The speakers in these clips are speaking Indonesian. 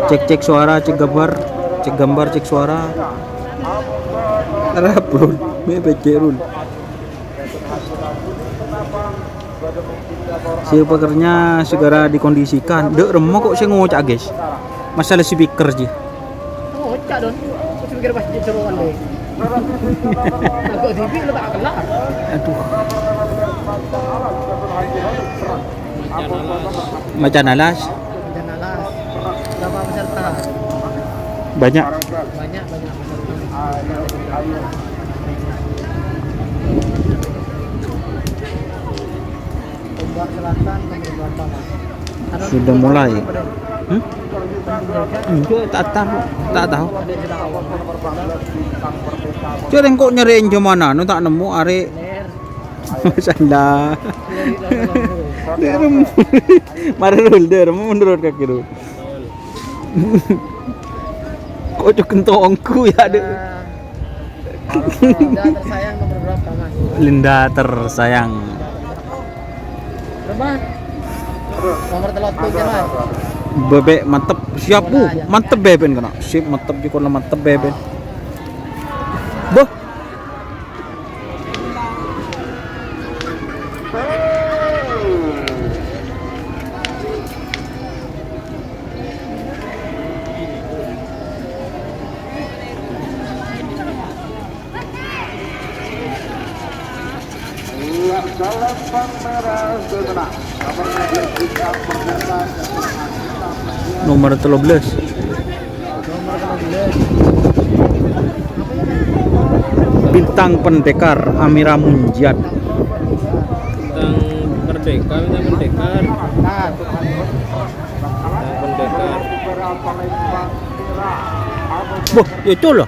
Cek suara, cek gambar, cek suara. Upload, mepecerun. Si pekernya segera dikondisikan. Dek remuk kok saya ngocak guys. Masalah speaker sih. Ngocak don. Speaker pas dicerokan deh. Agak TV lo tak kelar. Aduh. Macan alas. Berapa peserta? Banyak. Banyak peserta. Ombak selatan nomor berapa mas? Sudah mulai. Tak tahu. Jadi kok nyariin ke mana? Nu tak nemu are. Masalah. Marul der menurut kaki dulu. Kok kentongku ya deh. Linda tersayang nomor berapa mas? Linda tersayang. Berapa? Nomor telotuk ya mas? Bebek mantep siap bu, mantep beben kena. Sip mantep di kono mantep beben. Boh. Nomor 13. Bintang Pendekar Amira Munjiat. Bintang Merdeka, bintang Pendekar. Bintang Pendekar. Boh, ya itu loh.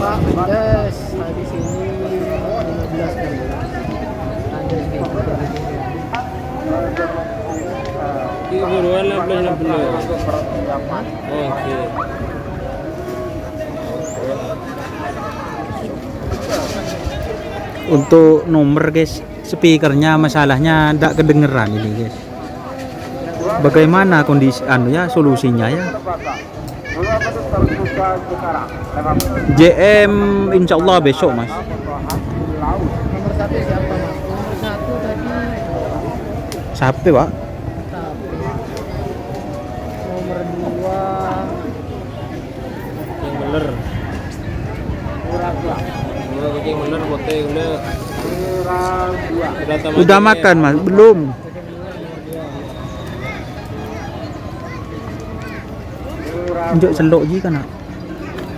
Pak Mendes di sini 15 kan. Buruan 16. Oke. Untuk nomor guys, speakernya masalahnya tidak kedengeran ini guys. Bagaimana kondisi solusinya ya? JM insya Allah besok mas. Nomor 1 siapa mas? Nomor 1 tadi Siapa pak? nomor 2 Yang bener. Kucing bener bote udah. Udah makan mas? Belum. Unjuk selok ji kan nak?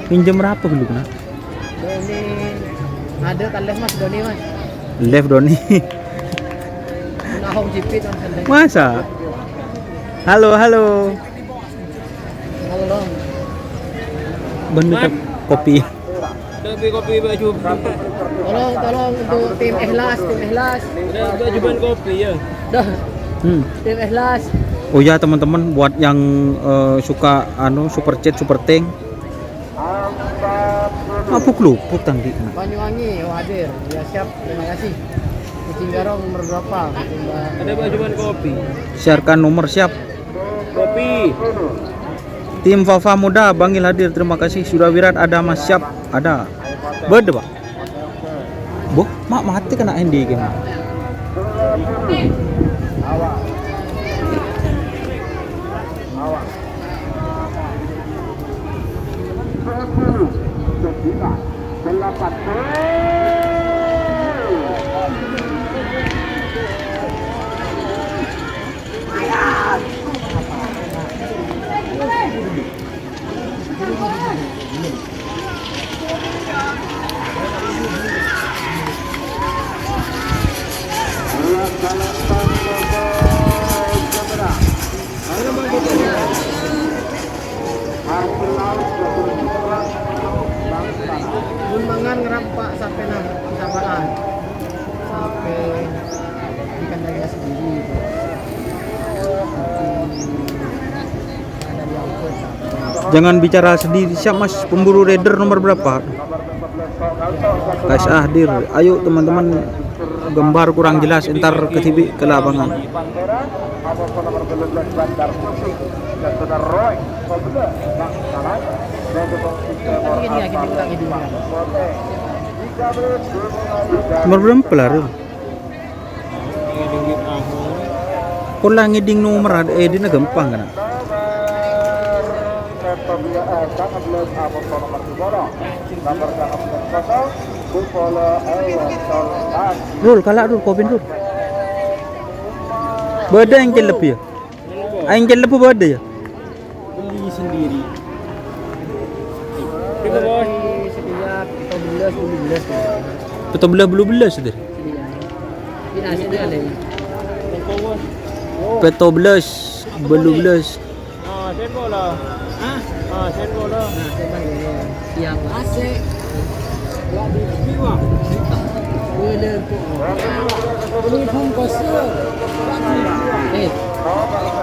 Pinjam berapa dulu kan? Doni ada kaleh mas Doni mas. Left Doni. Nahong jipit mas kaleh. Masa? Halo. Tolong Bener kopi. Tapi kopi baju. tolong untuk tim ikhlas. Udah bajuan kopi ya. Dah tim ikhlas. Oh ya teman-teman, buat yang suka super chat super tank. Apuk tangdi. Banyuwangi hadir. Ya siap, terima kasih. Kucing Garong nomor berapa? Ada bajuan kopi. Siarkan nomor siap. Kopi. Tim Fafa Muda Bangil hadir, terima kasih. Sudah Wirat ada mas siap, ada. Bede pak. Boh, mak mati kena Andy game. Bun mangan ngerampak sampai samaan. Sampai di kandangnya sendiri. Ada diangkut. Jangan bicara sendiri siap mas. Pemburu raider nomor berapa? Guys hadir. Ayo teman-teman gambar kurang jelas, entar ke TV ke lapangan. Tapi ini lagi diulang ini. Nomor berapa lah? Ini ringgit aku. Kau lang ngiding nomor di na gampang kan? Rul, kalak Rul, kopin Rul. Beda yang jelep ya? Yang jelep beda ya? Beli sendiri. Kita bos. Setiap 12 Betul belah sudah. Ini nasi dia ada. Peto belas, belu belas. Sen bola. Hah? Sen bola. Nah, saya balik siang. Asik. Lah di biwa. Boleh Ini pun kosong. Eh.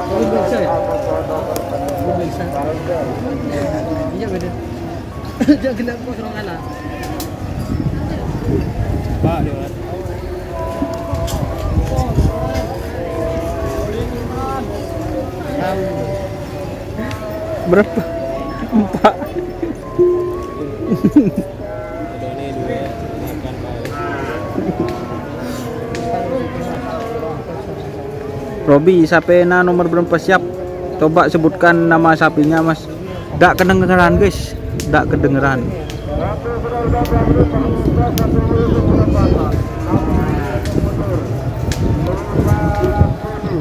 Ini besar. Ini besar. Iya benar. Jangan kena pos orang kalah. Pak dia. Berapa? 4. Ada nih 2 makan baik. Robi, sapena nomor berapa siap? Coba sebutkan nama sapinya, Mas. Dak kedengeran, guys. Dak kedengeran.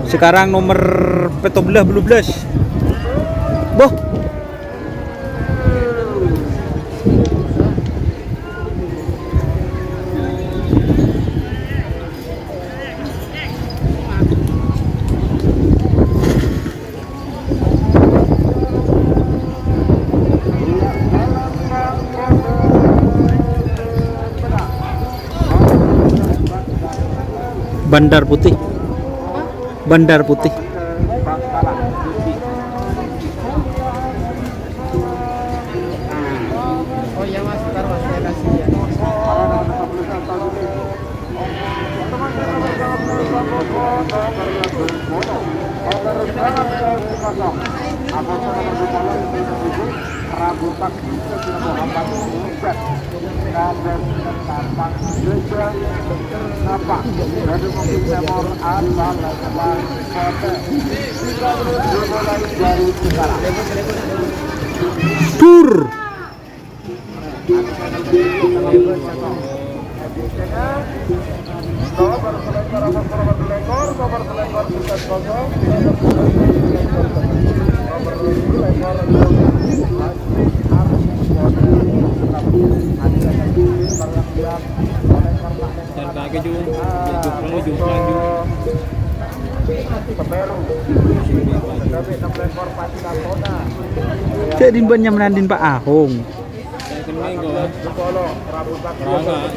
Sekarang nomor peto belah belu belas. Boh. Bandar Putih. Bandar Putih. Oh iya mas, ntar mas saya kasih ya. Tur. Dan kaki jum. Jum lagi. Cek din banyak menandin Pak Ahong. Yang kening kok. Rangga ya.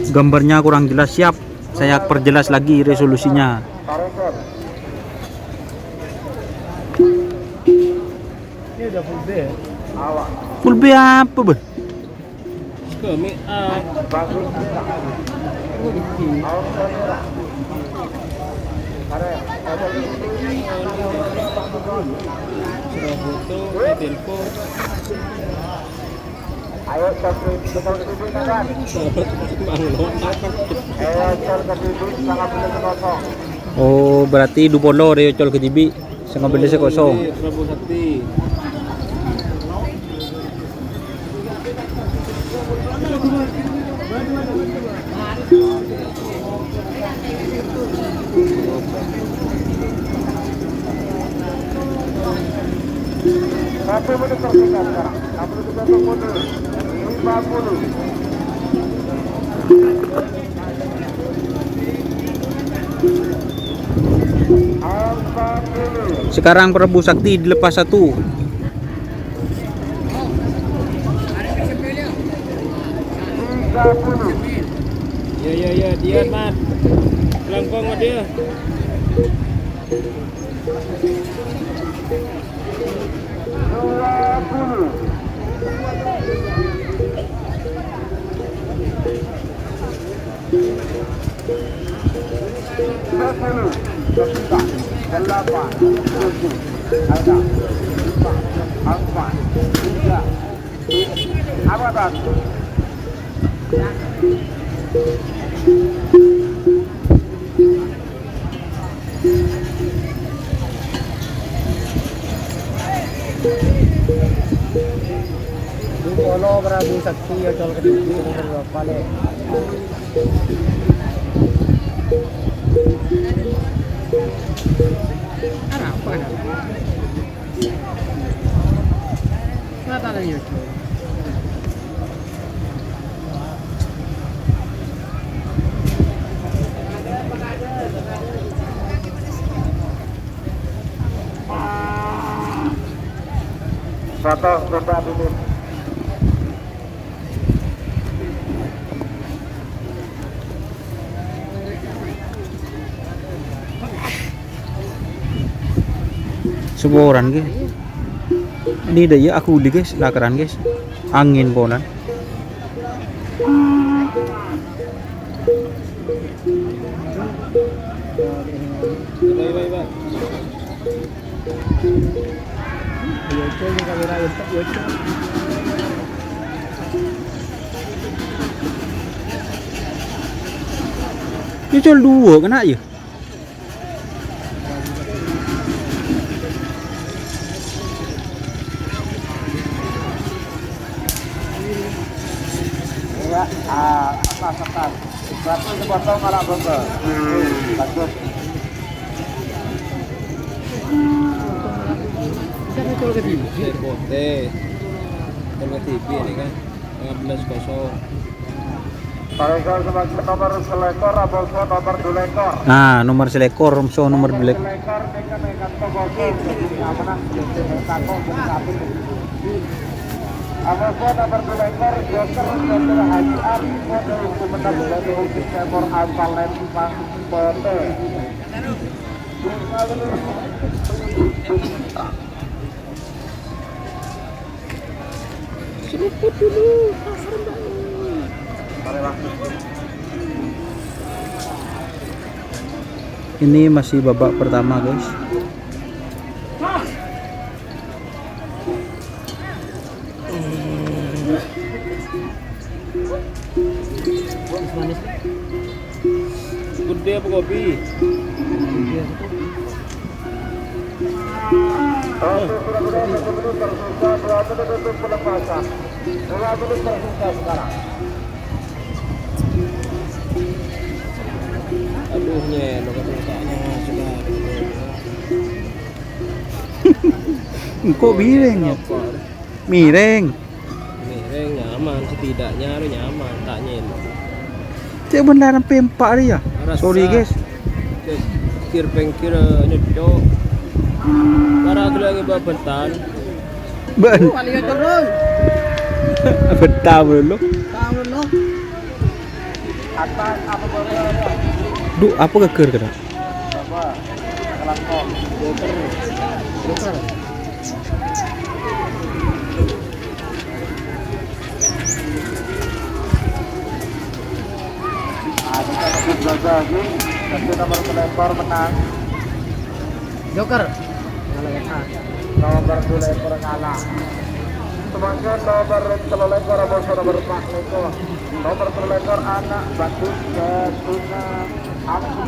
Gambarnya kurang jelas, siap. Saya perjelas lagi resolusinya. Ini udah full B. Full B apa, Bang? Kami sudah foto, telepon. Ayo sampai betul ke TV kan? Oh, berarti Dupolo Rio Col ke TV. Saya ngambil desa kosong. Prabu Sakti. Satu menit tersingkat sekarang. 61 mundur. 50. Sekarang Prabu Sakti dilepas 1. Ya, dia mat. Pelangkong sama dia. Polo Prabu Sakti Ocol Kediri nomor berapa le? Apa kan? Kenapa ada YouTube? Batas kota dulu. Sebuah orang guys. Ini dah ya aku di guys, lakaran guys. Angin ponan. YouTube ni kamera YouTube. Dia jual dua kena je. Ya, atas. Satu sepotong malah bongkar. Bagus. Kita Ocol Kediri. Kote. Dengan TV ini kan. 15-0. Parasol sebagai nomor selekor, Aboso nomor 2 ekor. Nah, nomor selekor, so nomor dua. Selekor dengan Togoki. Amanah Aboso nomor 2 ekor, Joker Haji Ari, kode hukum menang untuk ekor asal Lempang Pote. Seruput dulu. Ini masih babak pertama guys. Gede apa kopi? Aduh nyelo katanya sudah. Kok miring ya? Miring. Miring nyaman, setidaknya harus nyaman, tak nyelo. Cek beneran pempak dia. Sorry guys. Pengkir nyedok. Para aku lagi bawa bentan. Ben. Kali Ocol dong. Betah dulu. Tahu lo. Atas apa bongkar? Duh, apa keker kena? Coba. Kelangkong. Joker. Lagi, tapi nomor selekor menang. Joker. Kalau ya. Nomor 2 ekor kalah. Sebagai nomor selekor Aboso nomor 4 ekor. Nomor selekor anak Batu Ketuna Api.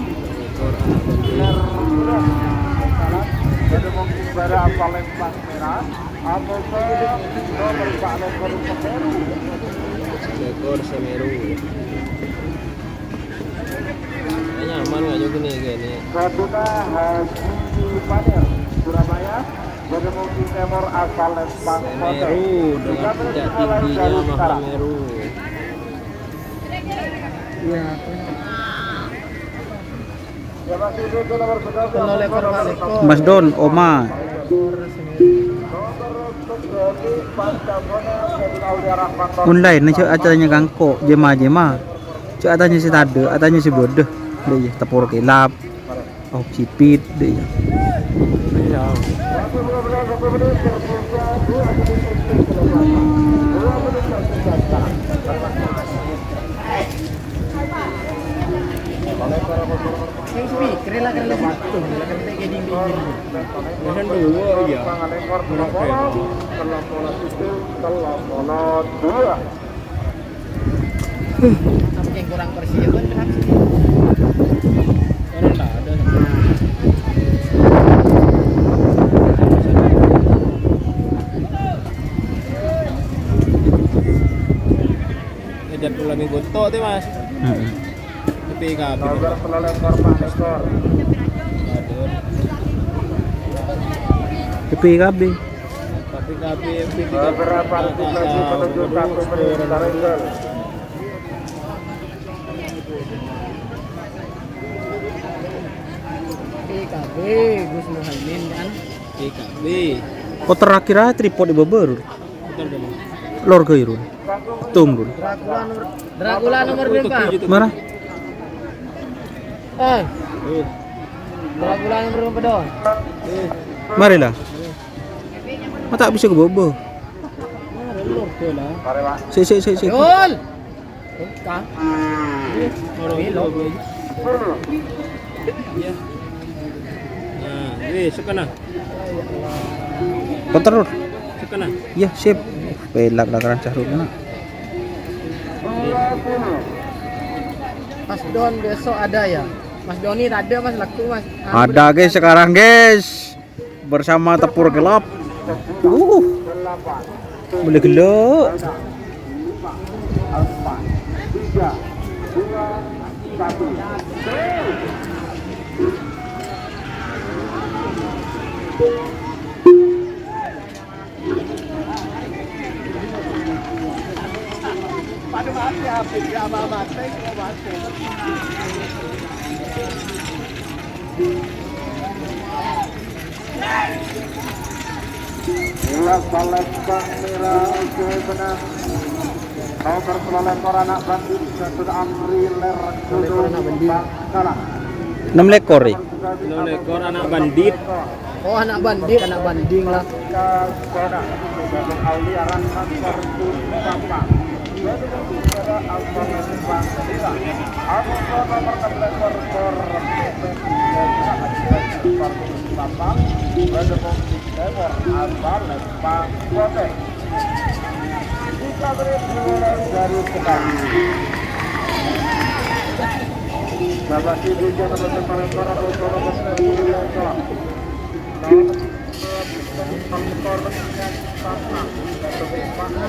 Jadi mungkin pada asal Lempang merah. Aboso nomor 4 ekor Semeru. Ekor Semeru. Nyaman nggak juga nih gini. Ketuna Haji Panel Surabaya. Jadi mungkin Timur asal Lempang Semeru dengan tidak tingginya Mahameru. Iya. Ya masih itu nomor 11. Kalau lekor balik. Mas Don, Oma. Online nih cek acaranya gangko, jema. Cek atanya si tade, atanya si bodoh. Deh, tepur kilap. Oh, cipit deh. Yang speaker lah kan lebih. ekor telapolot, telapolot itu telapolot 2. Apa yang kurang persiapan kenapa sih? Orang tak ada. Jadwal lagi gotok tuh mas. Tapi kabin. Nomor telur ekor 4 ekor. PPKB. Tapi kabin. Beberapa antisipasi menuju 1 menit Karengel. PKB Gus Muhaimin kan. PKB. Kok terakhir aja tripod di beber. Betul dong. Lor ke irun. Tunggu. Dracula nomor berapa? Mana? Dracula nomor berapa dong? Marilah. Mata bisa ke bobo. Mari Pak. Si. Yul. Bukan. Orang Belok. Iya. Nah, sekena. Kotor. Sekena. Ya, sip. Pelak dah rancah rumah. Mas Don besok ada ya? Mas Doni ada mas laku mas. Ada guys sekarang guys. Bersama tepur gelap. Boleh gelap. 4, 3, 2, 1. Ulas baleskan merah ujung benar. Nomor telur ekor anak bandit sudah amri lereng kalah. 6 lekor nih. 6 ekor anak bandit. Oh anak bandit, anak banding lah. Kona sebagai aliran kantor Papa.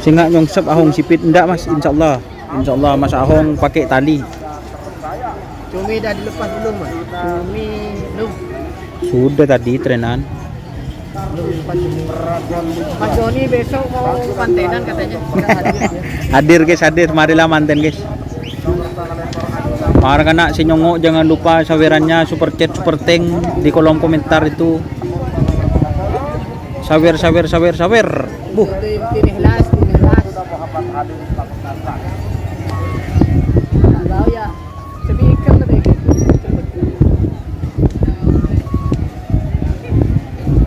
Singa nyongsep ahong sipit ndak mas, insyaallah. Insyaallah mas ahong pakai tali. Cumi dah dilepas belum mas? Cumi belum. Sudah tadi trenan. Belum lepas cumi. Mas Doni besok mau mantenan katanya. Hadir dia. Hadir guys, hadir. Marilah manten guys. Para kena si Nyongo jangan lupa sawerannya super chat super tank di kolom komentar itu. Sawer. Buh. Ini hilas. Tahu ya. Speaker lebih gitu.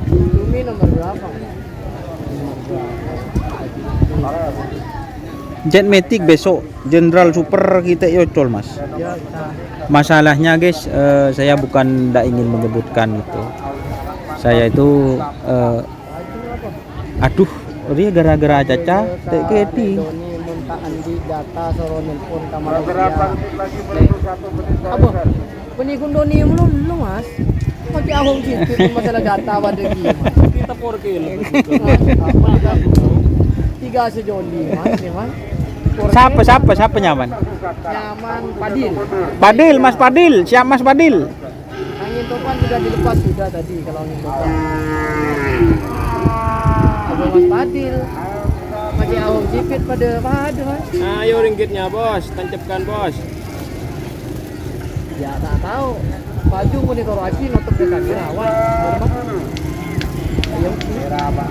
Cumi nomor berapa? Jet Matic besok General Super kita yocol mas. Ya, Masalahnya guys, saya bukan tidak ingin menyebutkan itu. Saya itu aduh, dia gara-gara caca TKT. Doni minta Andi data soro nelpon kamar. Beberapa menit lagi menuju 1 menit Apa? Penikun Doni belum mas. Pakai ahong gitu masalah data pada gimana? Kita 4 kilo. Tiga sejoli mas, ya mas. Siapa nyaman? Nyaman Padil, Mas Padil. Siap Mas Padil. Angin topan sudah dilepas sudah tadi kalau angin topan. Abang Mas Padil. Pakai ahong jepit pada mas. Ayo ringgitnya bos, tancapkan bos. Ya tak tahu. Baju monitor aja nutup dekat jerawat. Ayo. berapa?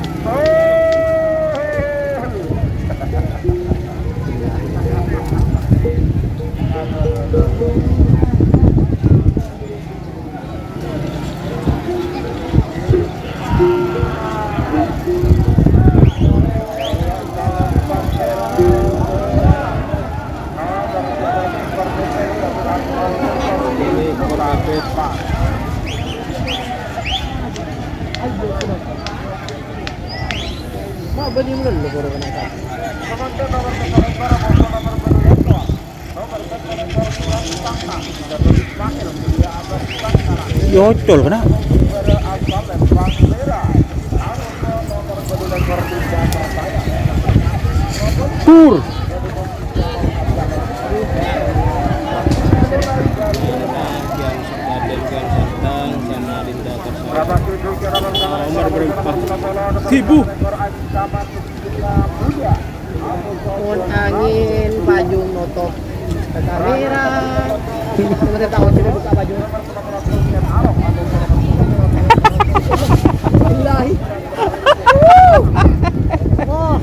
Yocol kena. Pur. Nomor berapa? 1000. Mohon angin, baju nutup ke kamera. Kita tahu sini buka baju. Ilahi. Oh.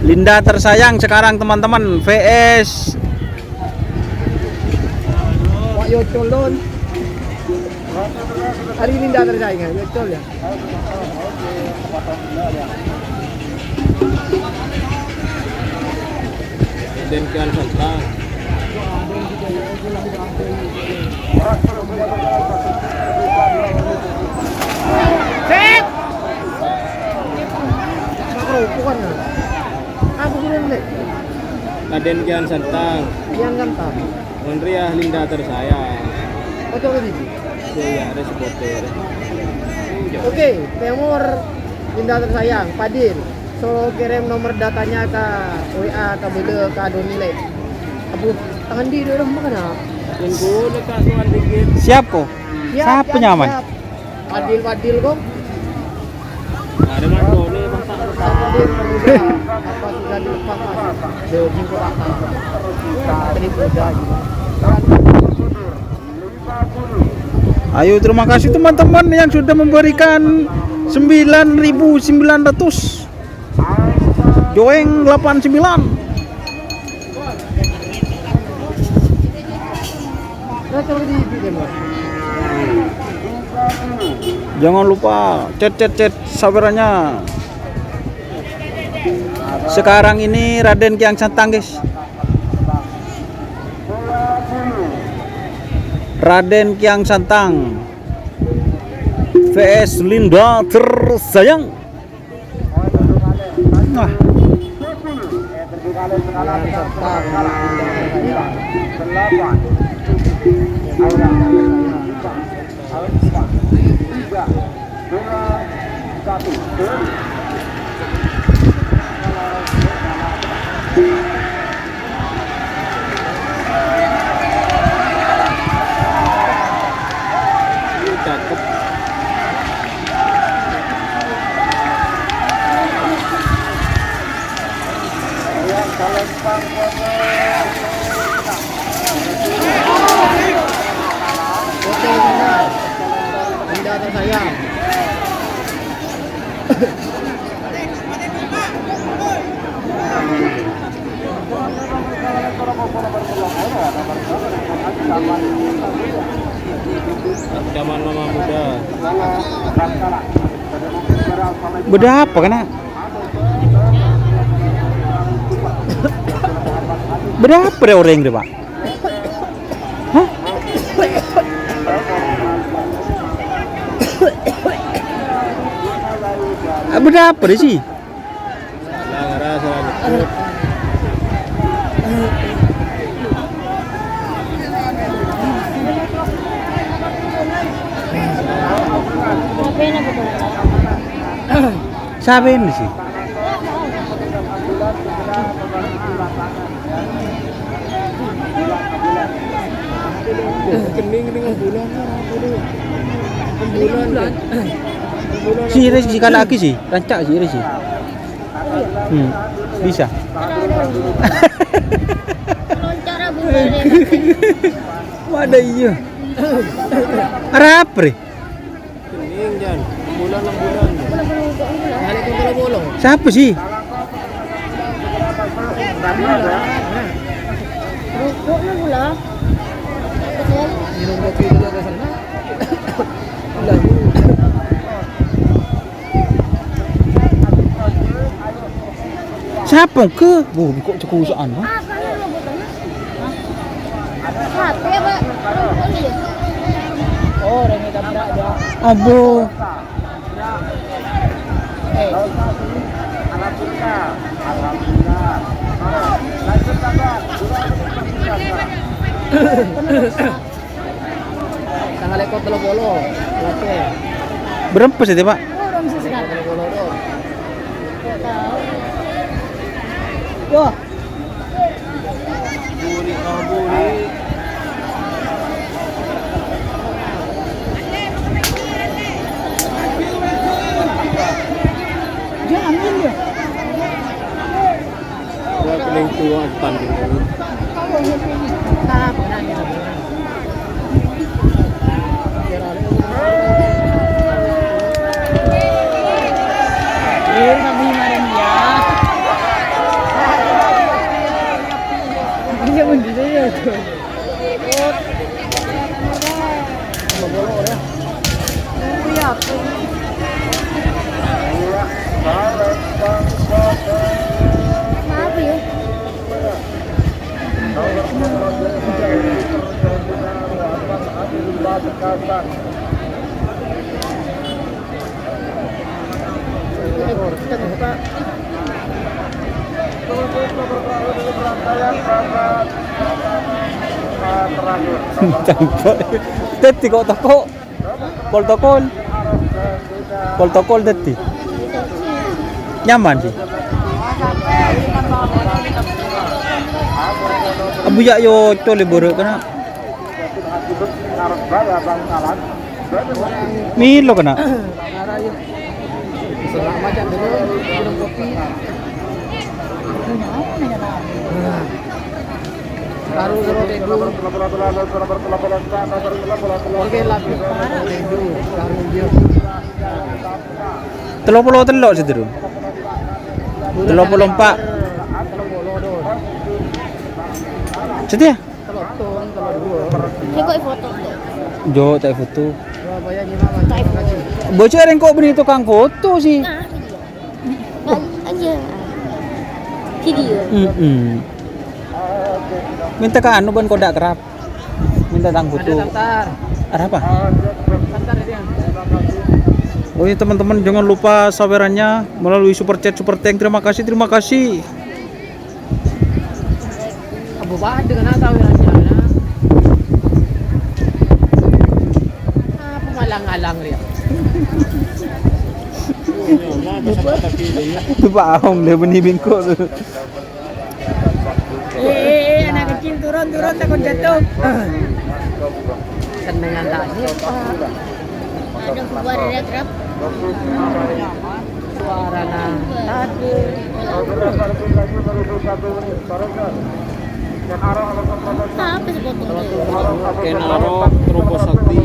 Linda tersayang sekarang teman-teman VS Wak Yocol don. Hari ini tidak tersayang ya, Yocol ya. Dan Kian Santang. Set. Bukan ya? Aku belum deh. Raden Kian Santang. Yang ganteng. Monriah Linda tersayang. Oh coba di. Iya, ada supporter. Oke, Temur Linda tersayang, Padil. So kirim nomor datanya ke WA ke Bele ke Adonile. Abu tangan di dalam mana? Tunggu dekat tuan dikit. siap kok. Siapa nyaman? Padil kok. Ada mantu nih masak. Padil pemuda. Apa sudah dilepas mas? Jauhin kok apa? Tadi muda juga. Ayo terima kasih teman-teman yang sudah memberikan 9.900. Joeng 89. Nah, coba di Temur. Jangan lupa cet sabarannya. Sekarang ini Raden Kian Santang guys. Raden Kian Santang VS Linda tersayang. Nah, Cakep. Oke, Linda tersayang. Zaman mama muda. beda apa kena? Beda apa deh orang ini, Pak? Hah? Beda apa deh sih? Langara salah nyebut. Siapa ini sih? Kening dengan bulan. Bulan. Si Resi kalau lagi sih, rancak si Resi. Bisa. Cara bulan Wadah iya. Apa? Kening jan. Bulan 6 bulan. Balik ke bolong. Siapa sih? rokok na pula. Betul. Minum kopi dulu ke sana. Udah. Siapa ke? Bu, kok cekusaan, ha? Apa ni rokokannya? Satu ya, Pak. Rokok ni je. Oh, orang yang tabrak dia. Abo. Tanggal ekor telo bolo. Oke. Berapa sih Pak? Orang sesekali. Telo bolo dong. Nggak tahu. Wah, Buri buri. Dia ambil dia. Dia paling tua tanding dulu. nah penanya. Kami kemarin ya. Dia bener ya tuh. Telo bolo ya. Iya. Maaf ya. Kita buka. Terakhir. Dati kok toko. Protokol. Protokol dati. Nyaman sih. Abu ya yo cole bore kana. Milo kana. Setengah macam dulu minum kopi. Baru suruh tedu. Oke lagi. Tedu. Baru dia. 33 sih turun. 34. Telo bolo dong. Setia. Telo ton, telo dua. Dia kok foto tuh. Jo tak foto. Surabaya gimana? Bocor yang kok beri tukang foto sih. Nah, video. Aja. Video. Minta ke anu ban kodak kerap. Minta tang Ada foto. daftar. Ada apa? Daftar dia. Oh iya teman-teman, jangan lupa sawerannya melalui super chat super thank. Terima kasih, terima kasih. Abu Bahad dengan tawirannya. Pemalang-alang dia. Itu Pak Ahong dia benih bingkok tuh. Anak kecil turun takut jatuh. Senengan tadi. Ada bubar ada kerap. Suara tadi. Apa sebetulnya? Kenaro Tropo Sakti.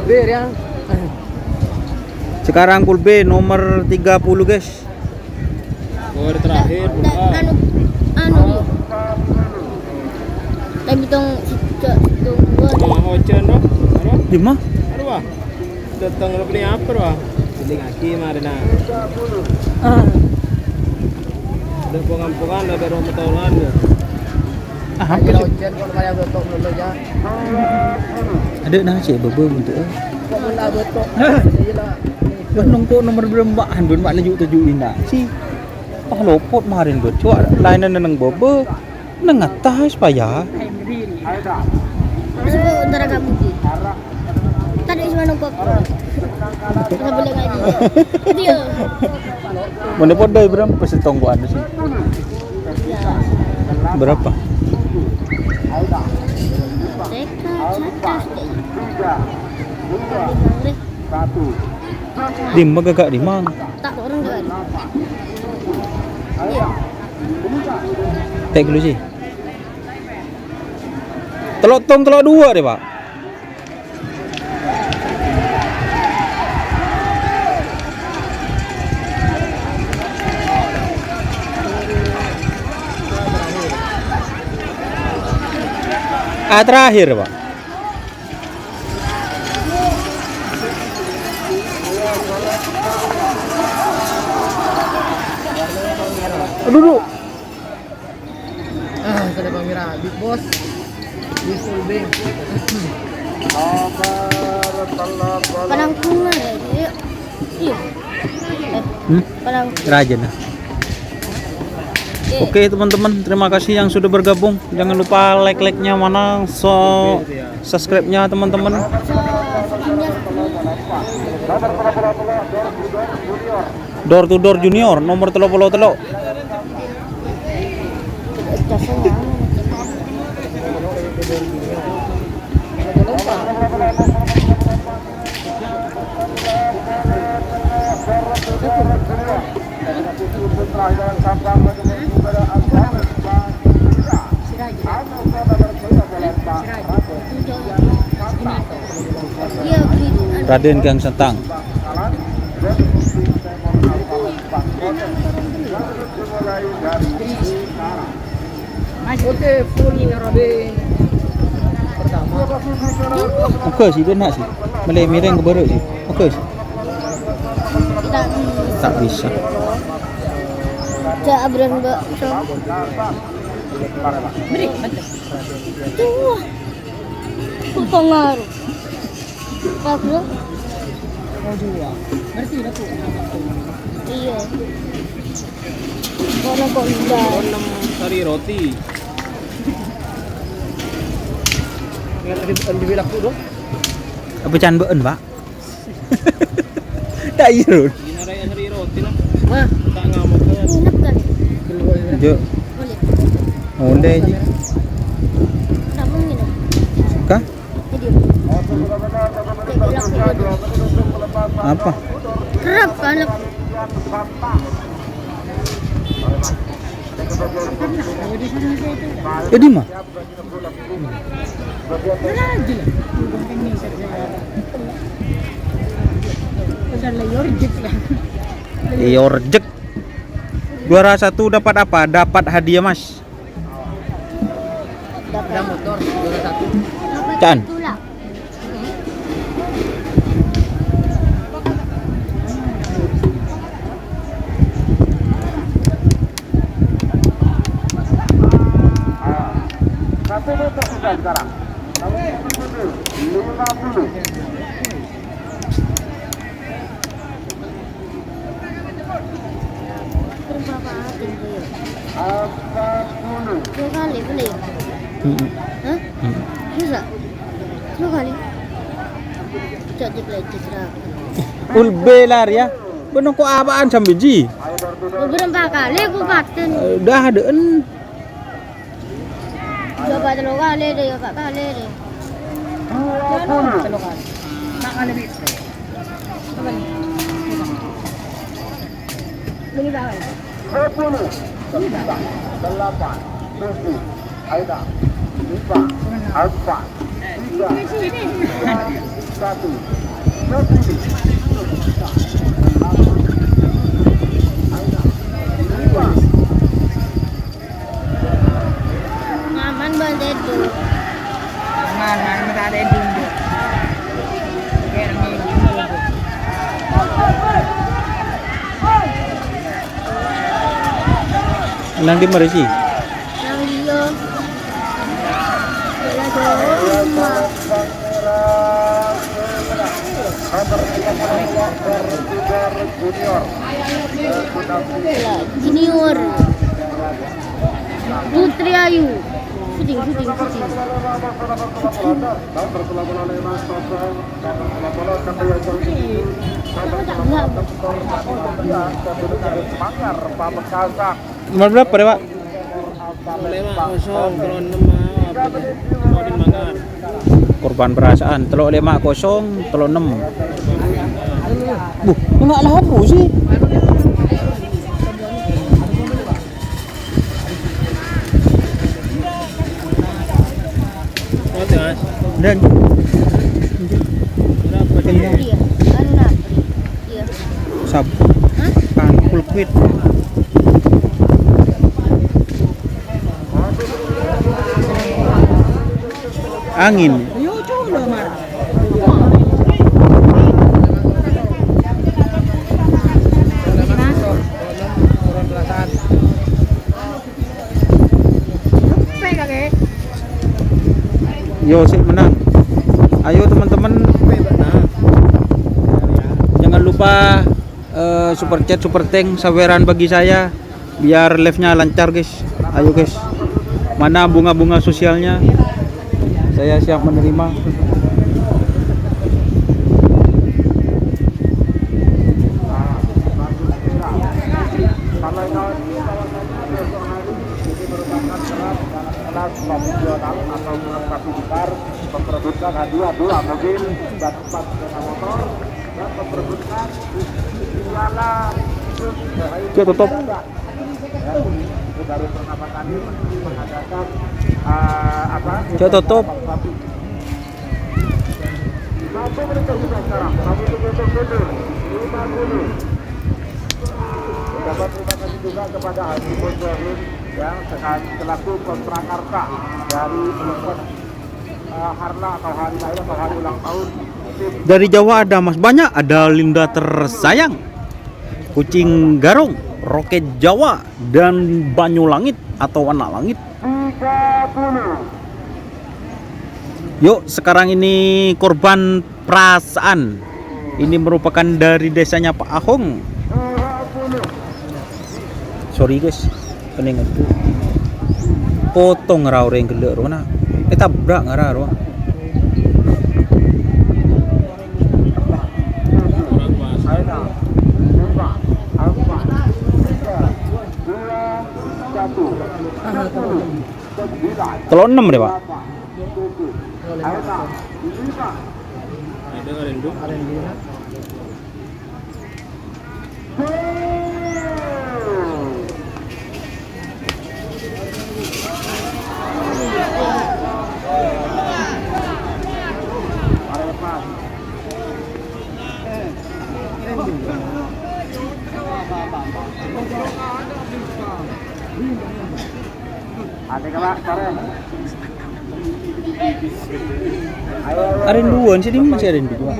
Bir ya. Sekarang pool B nomor 30 guys. Gor terakhir buka. Anu. Tapi tong dua. Hochen dong. Aro. Di mana? Aro wah. Datang lebih ni apa wah? Jadi kaki marina. Ada pengampungan ada rumah tahunan. Ah, Hampir hampir. hujan kalau kayak betok dulu ya. Ada nah cek bebe untuk. Kok mula betok. Gila. Benung kok nomor berembak handun mak lejuk tujuh indah. Si pah lopot marin gue. Coba lainan nang bebe. Nang atas payah. Sebab antara kamu sih. Tadi cuma numpuk. Kita boleh ngaji. Dia. Mana podai berapa sih tonggoan sih? Berapa? Teka catas deh. Di mana gak di mana? Tak orang enggak ada. Tek dulu sih. Telok dua deh pak. Terakhir pak. Sudah Bang Mira, Big Boss. Penangkungan ya. Iya. Penangkungan. Raja nah. Oke teman-teman, terima kasih yang sudah bergabung. Jangan lupa like-nya mana, subscribe-nya teman-teman. Door to door junior nomor 33. Raden Gang Sentang. Oke, full Robin pertama. Oke sih dia nak sih. Boleh miring ke baru sih. Oke sih. Tak bisa. Cak abran mbak. Beri. Tuh. Pengaruh. Pak bro. Mau dua. Berarti udah tuh. Iya. Karena kok udah. 6 sari roti. Yang tadi dibilang tuh dong. Apa can beun, Pak? Tak irun. Dinaraya sari roti lah. Mah, Tak ngamuk kan. Enak kan? Jo. Boleh. Onde ji. Kamu minum. Kah? Jadi. Apa? Kerap kan? Di mah? Yorjek. Juara 1 dapat apa? Dapat hadiah, Mas. ada motor juara 1. Can. Itulah. Satu meter sudah sekarang. 50. Berapa hati itu? 40. 2 kali beli. Hah? Bisa? 2 kali? Jadi belajar berapa? Ulbelar ya. Benar kok apaan sampai ji? Berapa kali aku paten? Udah adeun. Coba 3 kali deh, 4 kali deh. 20. Tak kali bisa. Beli berapa? 10. 8. 7. Aida. 5. 4. 3. 1. Ngaman banget itu. Mana enggak ada dulu. Kayak ini. Nang di mana sih? Yang dia. Bela dong. Junior. Putri Ayu. Syuting. Nomor berapa deh, Pak? Boleh mak kosong kalau 6 mah. Modin mangan. Korban perasaan. Telok 5-0, telok 6. Enggak lah apa sih? Roti Mas. Dan Berapa dia? Iya. Anu napri. Iya. sab Hah? kan full quit. Angin. Yo culo mar. Yo sih menang. Ayo teman-teman, jangan lupa super chat, super thank, saweran bagi saya biar live-nya lancar guys. Ayo guys. Mana bunga-bunga sosialnya? Saya siap menerima. Nasional atau satu besar memperebutkan hadiah 2 mobil dan 4 sepeda motor dan memperebutkan piala Cek tutup. itu baru pertama kali mengadakan Cek tutup. satu menit sudah sekarang satu mundur 50. Dapat terima kasih juga kepada Haji Bojorin yang selaku kontrakarta dari event Harla atau hari lahir atau hari ulang tahun tim Dari Jawa ada Mas banyak, ada Linda tersayang, Kucing Garong, Roket Jawa, dan Banyu Langit atau Anak Langit. 30. Yuk, sekarang ini korban perasaan. Ini merupakan dari desanya Pak Ahong. 20. Sorry guys, peningat tuh. Potong ngarau yang gelek rona. Tabrak ngarau. Telur 6 deh Pak. Ada Arendu. Arenduan sih dia masih arendu Pak.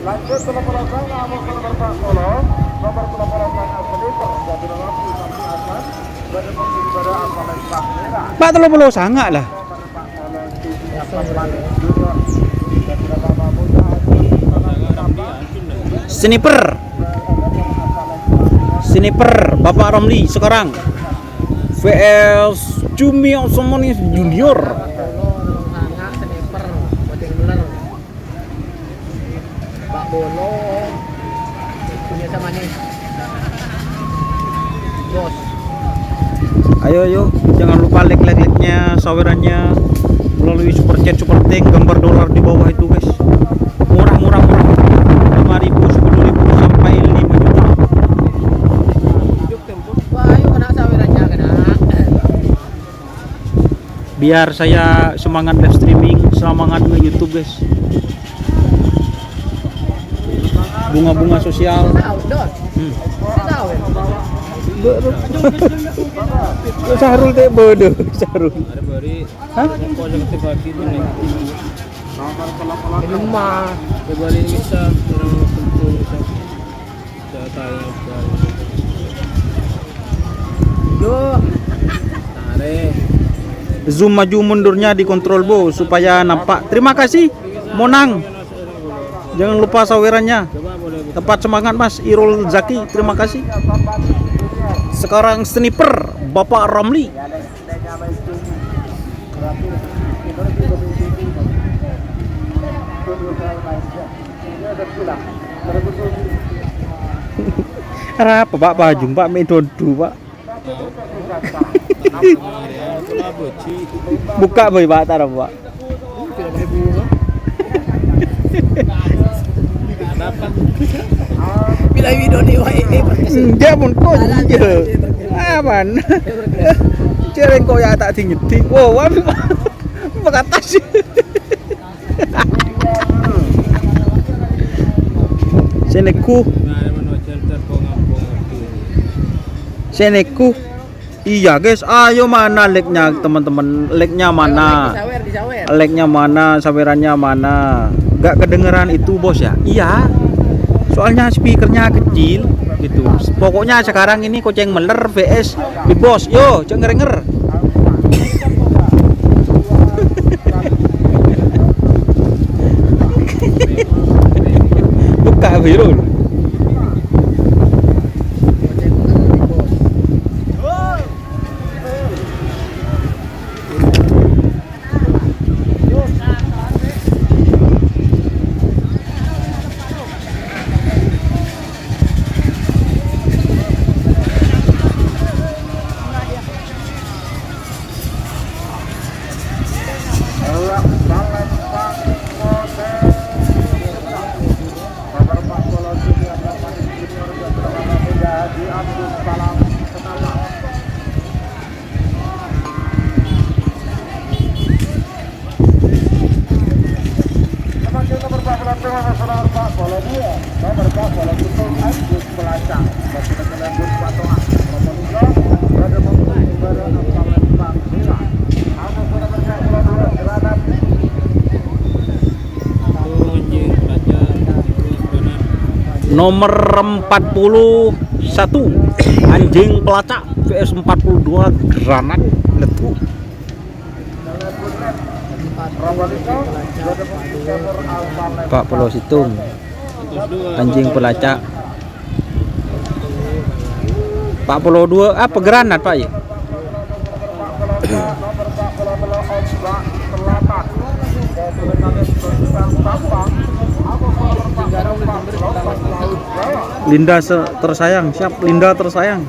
Lanjut ke nomor 8 nomor Pak Solo, nomor 8 Asliper jadi nomor Asan dan pada Asal Pak Merah. Pak telur pulau sangat lah. Sniper Bapak Romli sekarang VS Cumi Osmonis Junior. Hangat sniper boting beler. Pak Bolo punya sama nih. Bos. Ayo jangan lupa like-nya, sawerannya melalui super chat, super thank, gambar dolar di bawah itu guys. Murah. 5.000, 10.000 sampai 5 juta. Wah, ayo kena sawerannya kena. Biar saya semangat live streaming, semangat nge-YouTube guys. Bunga-bunga sosial. Tahu, Don. Tahu. Sahrul teh bodoh, Sahrul. Ada bari. Hah? Positif hati itu nih. Ini mah Ada bari bisa orang kumpul bisa. Datanya bari. yo Tarik. Zoom maju mundurnya dikontrol Bu supaya nampak. Terima kasih Monang. Jangan lupa sawerannya. Coba boleh buka. Tepat semangat Mas Irul Zaki. Terima kasih. Sekarang sniper Bapak Romli. Apa Pak baju Pak Medodu Pak. Itulah boci. Buka boy Pak tar Pak. Tidak boleh bunga. Dapat. Bila video ni wah ini Dia pun kok je. Aman. Cereng kok ya tak tinggi. Wow, berkatas. Seneku. Nah, mana center pongapong itu. Seneku. Iya guys, ayo mana leknya teman-teman? Leknya mana? disawer. Leknya mana? Sawerannya mana? Gak kedengeran itu bos ya? Iya. Soalnya speakernya kecil gitu. Pokoknya sekarang ini Koceng Meler vs Big Boss. Yo, cengerenger. Buka Virul. Nomor 41 Anjing Pelacak vs 42 Granat Letu. Pak Polo Situng Anjing Pelacak. Pak Polo 2 apa Granat Pak ya? Linda tersayang, siap Linda tersayang.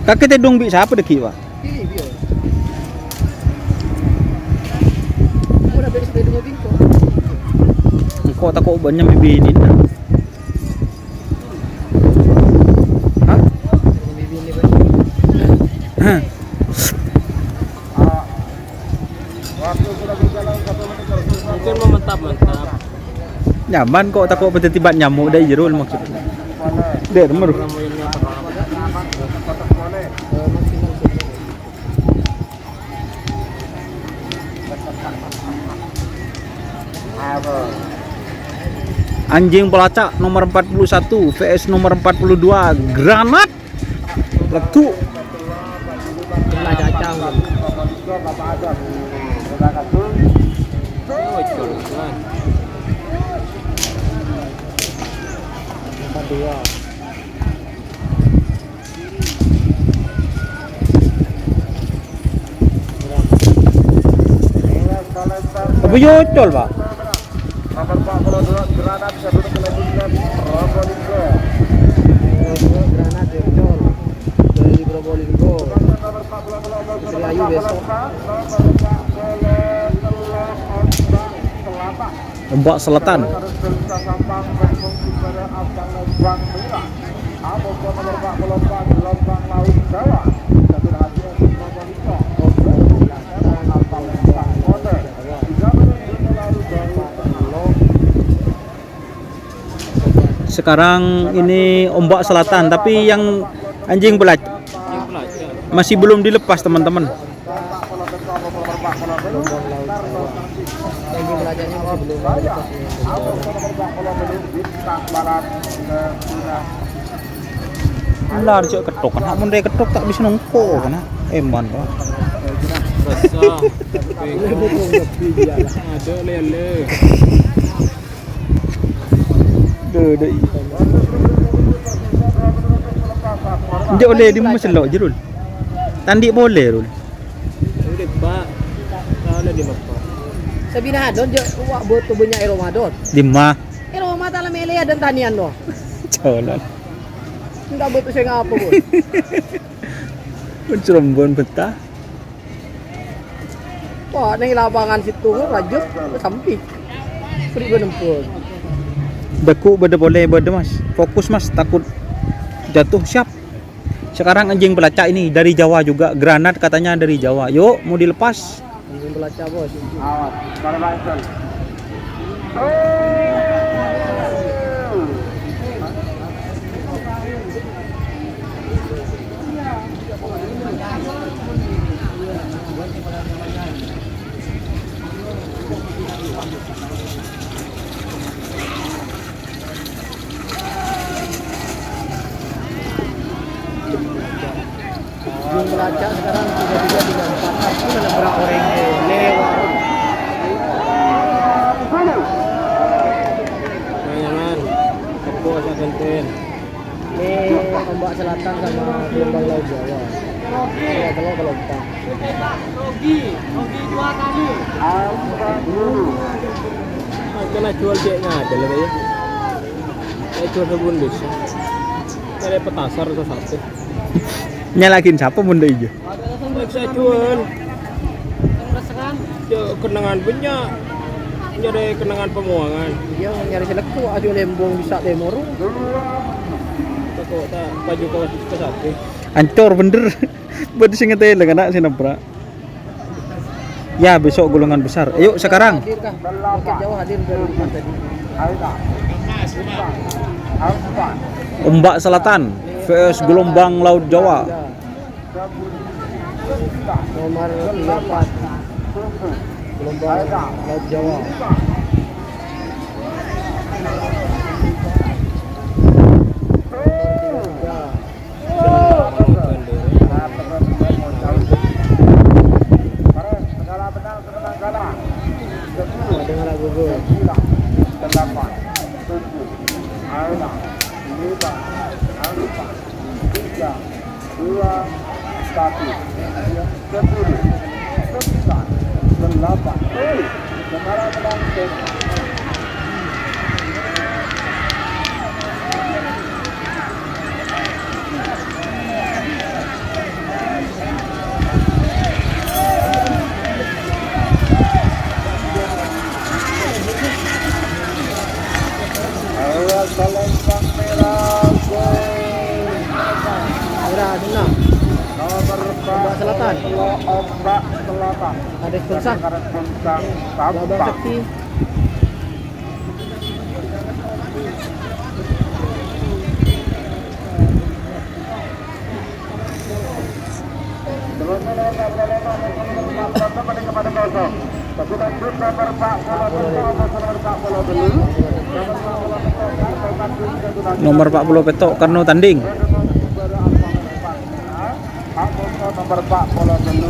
Kakek tedong bi siapa deki Pak? Ini dia. Udah beres dari mobil kok. Kok tak kok banyak bibinin. Hah? Hah? Mungkin mau mantap. Nyaman kok tak kok tiba nyamuk dari jerul maksudnya. Der mer. Anjing Pelacak nomor 41 vs nomor 42 Granat Letu. Kena cacang. Apa yocol Pak? Nomor 42 Granat satu kelanjutan Probolinggo. Granat Jol. Dari Probolinggo. Nomor 42 Selayu besok. Ombak Selatan. Sekarang ini Ombak Selatan, tapi yang Anjing Pelacak masih belum dilepas teman-teman. Anjing Pelacaknya masih belum dilepas. Ular cok ketok kan, mun dia ketok tak bisa nongko kan? Eman Pak. Basah. Ada lele. Deh. Dia oleh di meselok jerul. Tandi boleh Rul. Udah pak. Kalau di apa? Sa binahadon jo wa boto banyak Ramadan. Lima. Ramadan la mele dan tanian no. Jalan. Enggak boto saya ngapa bu. Pencerombon betah. Wah, nang lapangan situ rajut sampai. Free benempur. Beku beda boleh beda mas. Fokus mas, takut jatuh siap. Sekarang anjing pelacak ini dari Jawa juga. Granat katanya dari Jawa. Yuk mau dilepas. Ini belaca bos. Awas, para langsung. Jung belaca sekarang 3334. Ini mana berak orang lewat. Jangan. Aku asal konten. Ini ombak selatan sama gelombang laut Jawa. Ya, kalau gelombang. Kena jual ceknya ada lah ya. Saya jual sebundus. Ada petasar atau satu. Nyalakin siapa bunda hijau? Saya jual. Kenangan punya. Jadi kenangan pemuangan. Dia nyari seleku aja lembong bisa lemoro. Kok tak baju ke satu. Ancor bener. Buat sing ngetel kena sinabrak. Ya besok golongan besar. Ayo sekarang. Hadir kah? Bukit Jawa hadir dari rumah tadi. Ombak selatan vs gelombang laut Jawa. Nomor 4 gelombang laut Jawa. Dengar lagu gue. 8, 7, 6, 5, 4, 3, 2, 1, 10, 9, 8. Sekarang langsung. Gelombang merah Merah Denang. nomor Ombak selatan. Ombak selatan. Ada Pulsang. Sekarang Pulsang Gelombang Sampang. Sekti. Nomor 40 petok karena tanding. Nomor 40 dulu.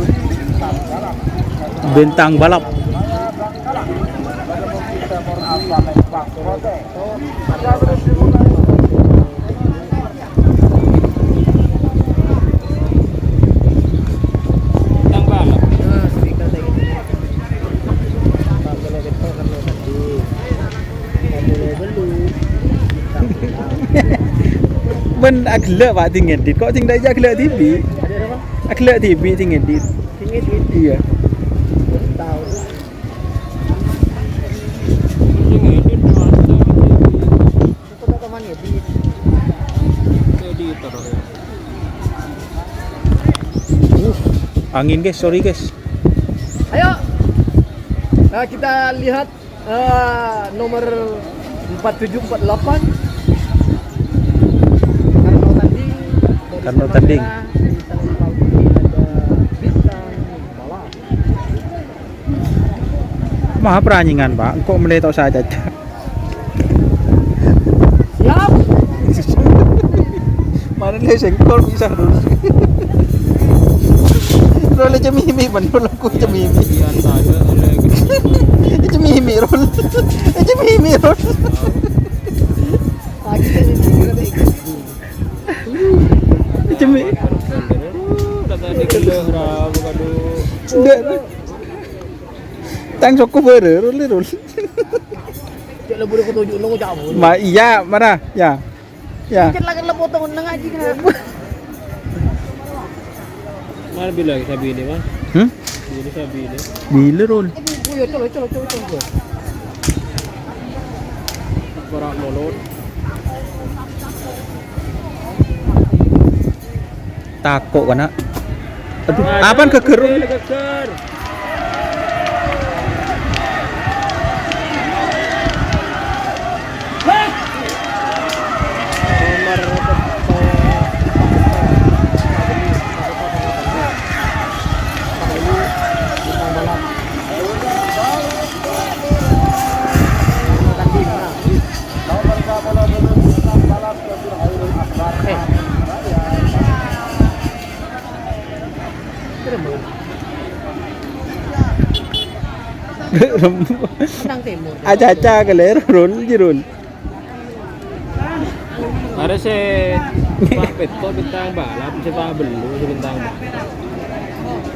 Bintang balap. Tang balap. Nah, speaker saya gitu. Kalau betul kan tadi. Kalau dulu. Ben aglek pak ting edit. Kok ting dak aglek TV? Ada apa? Aglek TV ting edit. Tinggi duit. Iya. Tahu. Ini edit masa Itu tak teman ya di editor. Angin guys, sorry guys. Ayo. Nah, kita lihat nomor 4748. Karena tanding. Bintang balap. Maha peranjingan pak. Kok meletok saja. Siap. Mana le sengkol bisa dulu. Role cemimi bener aku cemimi. Bagian saja oleh Cemimi rol. Cemimi rol. Lagi kita Cemimi. udah tadi Rabu kado. Enggak. Tang sok beure rul. Cek le boleh kutunjuk lu cabut. Iya, mana? Ya. Ya. Kan lagi le potong nang aja kan. Mana bilang sabi ini mah? Ini sabi ini. Bila rul. Yo coba. Berak molot. Takut kan nak? Aduh, apaan keker? Keker. Menang timur. Aca-aca keler rul jirul. Ada si Pak Peto bintang balap, si Pak Belu si bintang balap.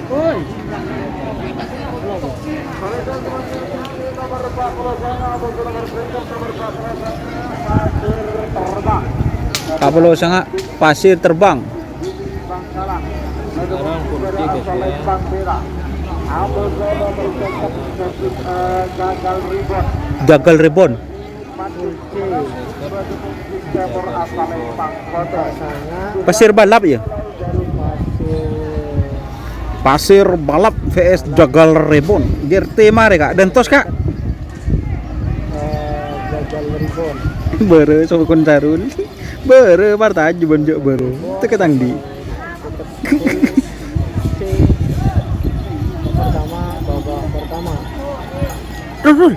Oi. Kapalo sanga pasir terbang. Sekarang kursi guys ya. Gagal rebon. Pasir balap ya? Pasir balap vs Jagal rebon. GRT mare kak. Dan tos kak. Gagal ribon. Bere sama kontarun. Bere parta aja bonjok bere. Itu ketang di. Babak pertama. Rul.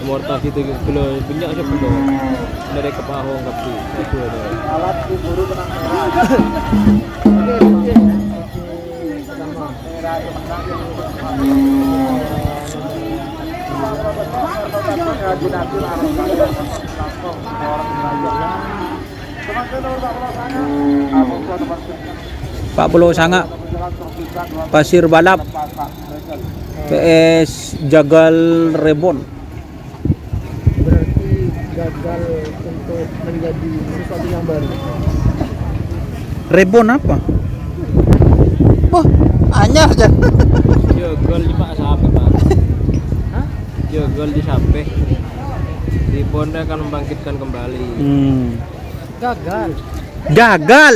Mortas itu kalau banyak aja perlu dari kepahong tapi itu ada. Alat diburu benang merah. Oke. Pertama. Pak Pulau Sanga pasir balap PS Jagal rebon. Berarti gagal untuk menjadi sesuatu yang baru. Rebon apa? Wah, anyar aja. Jagal di Pak Sape Pak. Hah? Jagal di Sape. Di Ponda akan membangkitkan kembali. Gagal. Gagal.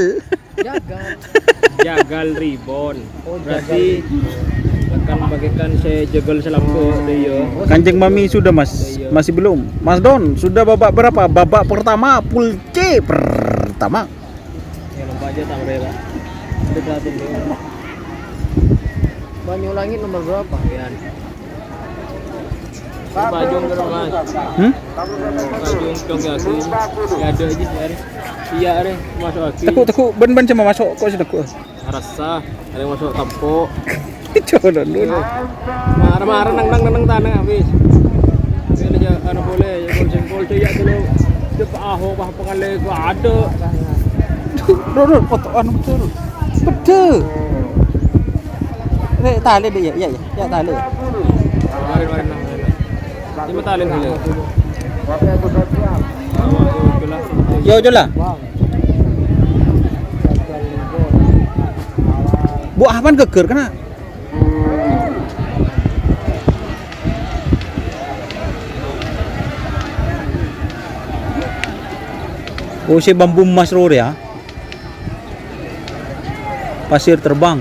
Jagal ribon. Oh, Berarti akan membangkitkan saya jagal selapko dia. Kanjeng Mami sudah mas, masih belum. Mas Don sudah babak berapa? Babak pertama pool C pertama. Ya lomba aja tak berapa. Deketin dia. Banyu Langit nomor berapa? Yan. Bajong ke mas. Bajong cong yakin. Ya ada aja hari. Iya hari masuk aki. Tekuk ben cuma masuk kok sudah tekuk. Rasa ada yang masuk tampo. Coba dulu. Marah-marah nang tanah habis. Ini aja anu boleh ya gol ya dulu. Depa aho bah pengalih gua ada. Rul foto anu betul. Betul. Tali deh ya tali. Kemarin nang. Ini talin dulu. Yo jola. Bu apaan geger kena? Oh, si bambu emas ror ya. Pasir terbang.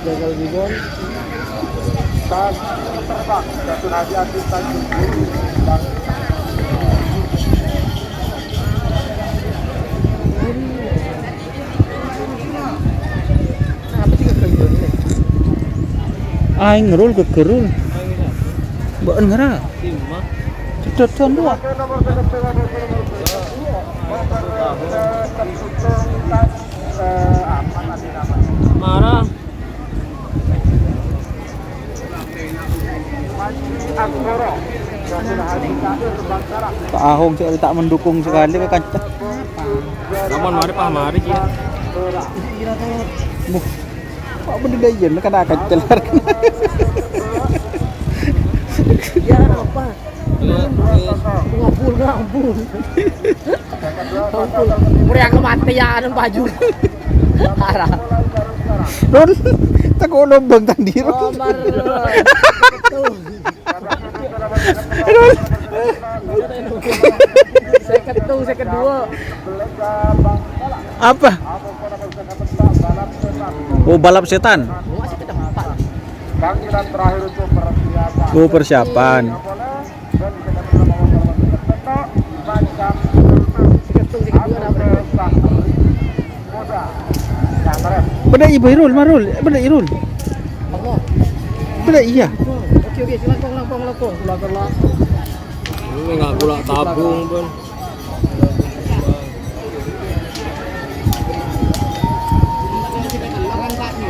Gagal ribon. Tas terbang jatuh hati-hati Tanjung Buru. Apa sih gagal ribon ini? Aing ngerul gegerul. Beun ngera. Timah. Cedot dua. Apa nanti namanya? Marah Pak Ahong sekali tak mendukung sekali ke kancah. Namun mari Pak mari ya. Buh. Pak bener iya kan akan celar. Ya apa? Ngapul. Ngapul. Muriang kematian baju. Parah. Ron, tak kau lobang tadi Ron. Nomor Ron. saya kedua. Apa? Oh balap setan. Masih ke depan. Panggilan terakhir untuk persiapan. Oh persiapan. Saya kedua Benda ibu Irul, Marul. Benda Irul. Allah. Benda iya. Oke, silakan lapang. Ini enggak gula tabung pun.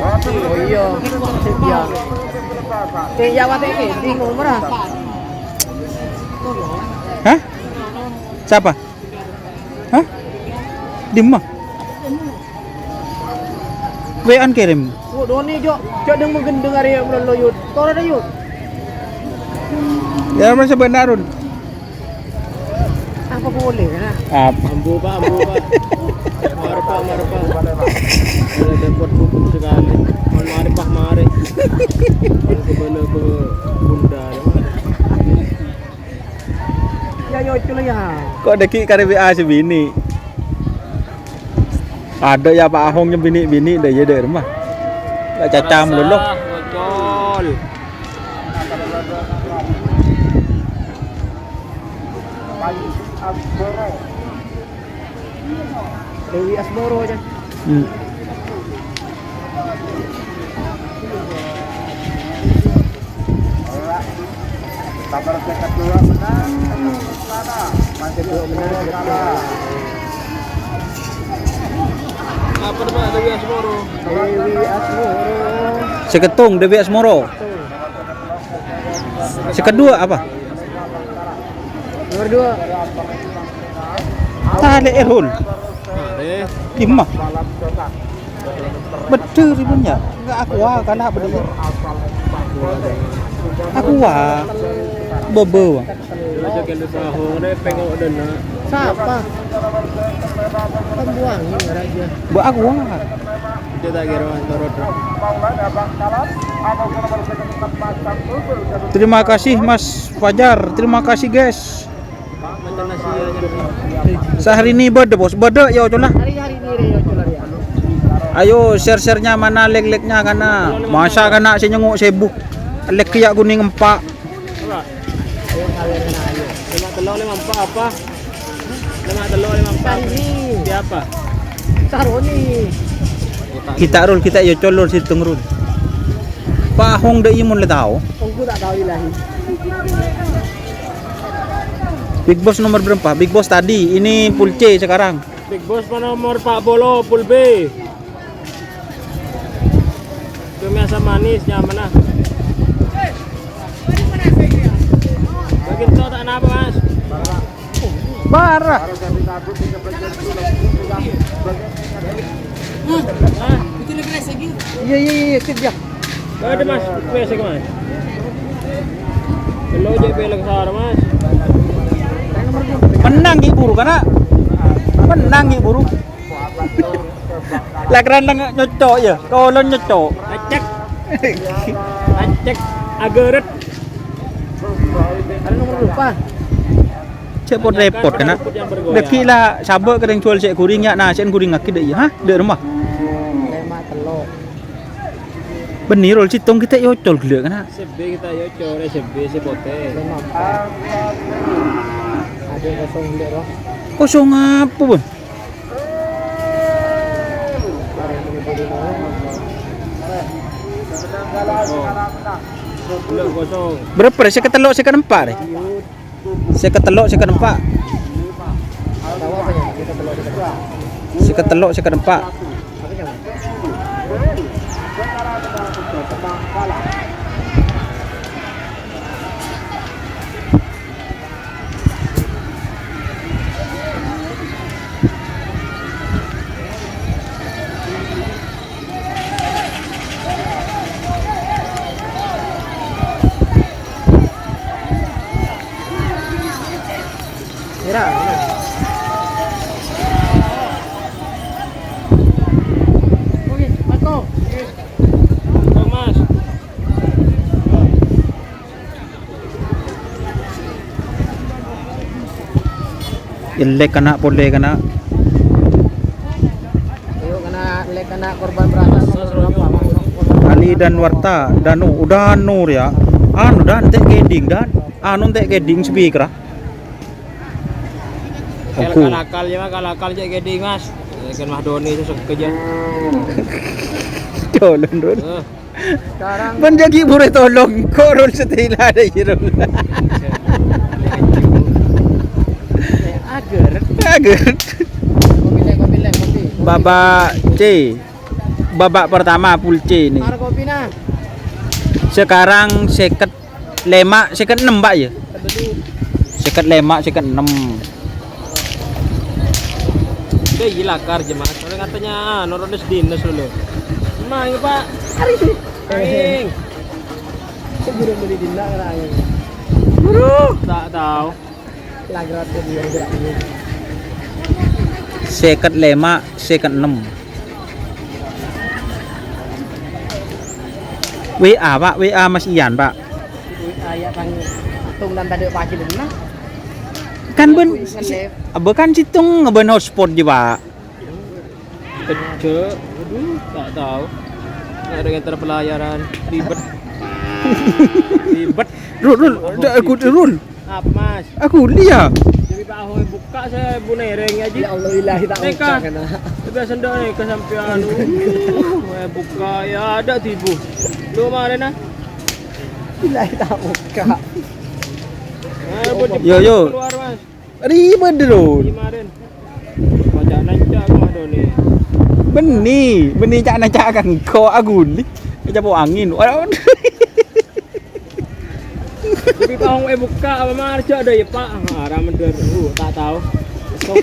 Oh iya, dia. Kayak Jawa TK, bingung merah. Hah? Siapa? Hah? Dimma? Wean kirim. Oh, doni jo deng menggendeng hari melolo yut. Tora ada yut. Ya mana sebenar Run? Apa boleh kan? Apa? Ambu Pak. Mari Pak. Boleh dapat bubuk sekali. Mari Pak mari. Ke bala ke bunda. Ya nyocul ya. Kok deki kare WA si bini? Ada ya Pak Ahongnya bini deh ya deh rumah. Gak cacam dulu. Bocol. Dewi Asmoro aja. Kabar kedua menang. Masih dua menang kalah. Apa Pak Dewi Asmoro? Dewi Asmoro. Seketung Dewi Asmoro. Sekedua apa? Nomor 2. Tale Erul. Mari. Dimma. Betul ribunya. Enggak aku karena bener. Aku bebe. Aja kena sahur deh pengok dana. Siapa? Pembuang ini raja. Buat aku Dia tak kira torot. Terima kasih Mas Fajar. Terima kasih guys. Macam nasi aja. Sehari ini beda bos. Beda ya coba. Hari-hari ini Rio ya. Ayo share-sharenya mana leg-legnya karena masa kena si nyenguk sebuh. Leg kiyak kuning empak. Apa? Ayo kalian ayo. 5 telur 5 empat apa? 5 telur 5 empat. Ini Siapa? Saroni. Kita rul kita yo color situ rul. Pak Hong deh imun le tahu. Aku tak tahu ilahi. Big Boss nomor berapa? Big Boss tadi. Ini full C sekarang. Big Boss nomor Pak Bolo full B. Biasa manisnya mana? Bagian itu tak apa Mas? Barah. Iya, sip ya. Ada Mas, biasa ke Mas? Kalau je pelak sahara Mas. Menang Ki Buru karena menang Ki Buru. Lah kerana nyocok ya. Kalau nyocok. Acek ageret. Ada nomor lupa. Cepot repot kena. Deki lah sabuk kadang jual cek kuring ya. Nah, sen kuring ngaki deh ya. Hah? Dek rumah. Lema telok. Benih roll citong kita yocol gila kena. Sebe kita yo core sebe sebote. Lema 4. Ada kosong dek roh. Kosong apa pun? Belum kosong. Berapa deh? Saya ketelok, saya kenempak deh. Saya ketelok, saya kenempak. Tahu apa ya? Kita telok di depan. Saya ketelok, saya kenempak. Apa yang? Ilek kena pole kena. Ayo kena lek kena korban berasa berapa? Ali dan Warta dan udah nur ya. Anu dan tek keding dan anu tek keding speaker. Aku. Kalakal ya mah kalakal je geding Mas. Kan Mah Doni itu kerja. Tolong Rul. Sekarang Menjadi boleh tolong kok Rul setila ada Rul. agar Agar. kopi. Babak C. Babak pertama pool C nih. Mar kopi nah. Sekarang seket lemak seket 6 Pak ya. Terbeli. Seket lemak seket 6. Dia gila kar je Mas. Orang katanya norodes dinas dulu. Mang Pak. Aing. Sebelum beli dinda kan. Tak tahu. Lagrat dia gerak ini. Seket lemak seket 6. WA Pak, WA Mas Ian Pak. Ayah kan tung dan tadi pagi dulu nah. Kan ben Nge-live. abe kan situng ngeben hotspot je Pak. Kece. Aduh, tak tahu. Nggak ada yang terpelayaran ribet. Ribet. Rul, aku Rul. Apa Mas? Aku dia. Jadi Pak Ahoy buka saya bu nereng aja. Ya Allah ilahi tak Neka. usah kena. Biasa sendak nih kesampian. Saya buka ya ada tibu. Lu mana nah? Ilahi tak buka. Yo. Keluar Mas. Ribet Rul. Kemarin. Baca nanca aku Mah Doni. Beni cak kan kau aku ni. Capo angin. Tapi Pak Ahoy buka apa marja ada ya Pak? Arah mender. Tak tahu. Besok.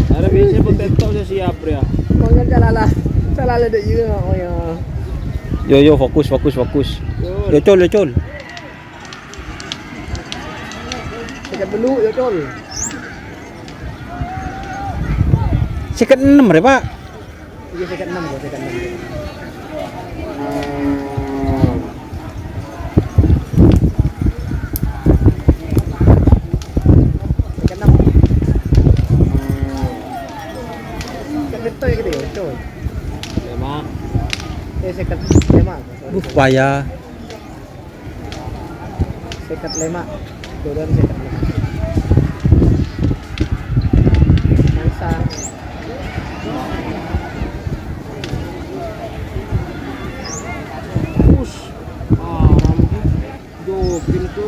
Ada biasa potato saya siap ya. Kau kan salah ada juga oh ya. Yo fokus. Yo col. Dekat dulu ya tol. Seket 6 re Pak. Iya dekat 6 kok dekat 6. Dekat 6. Dekat betul ya gitu ya, tol. Memang. Dekat 5. Payah. Dekat 5. Jodoh dekat 5. Mangsa. Push. Ramji. Jo pintu.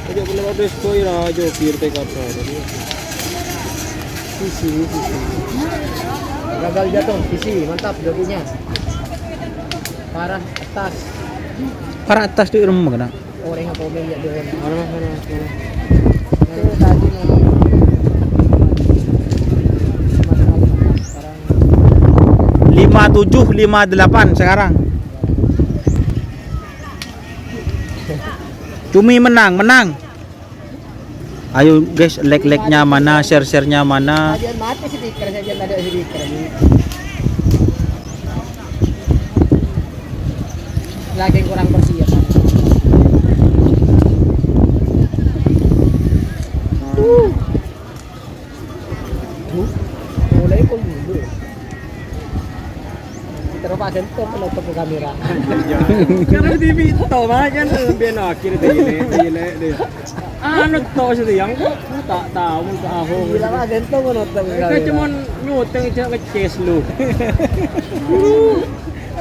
Aja boleh ada story lah jo pir te kata. Sisi. Gagal jatuh, sisi, mantap jokinya. Parah atas. Para atas tu rumah kena. Orang apa beli dia orang. Mana. Itu tadi mau sekarang 5758 sekarang. Cumi menang. Ayo guys, like-nya mana, share-nya mana. sajian mati stiker sajian ada stiker ini. Lagi kurang bersih ya kan. Mulai pun dulu. Kita pasang tuh penutup kamera. Karena TV to mah kan biar akhir dia. Anu to sih yang tak tahu Pak Ahoy. Gila pasang tuh penutup kamera. Kan cuma nyuteng aja ngeces lu.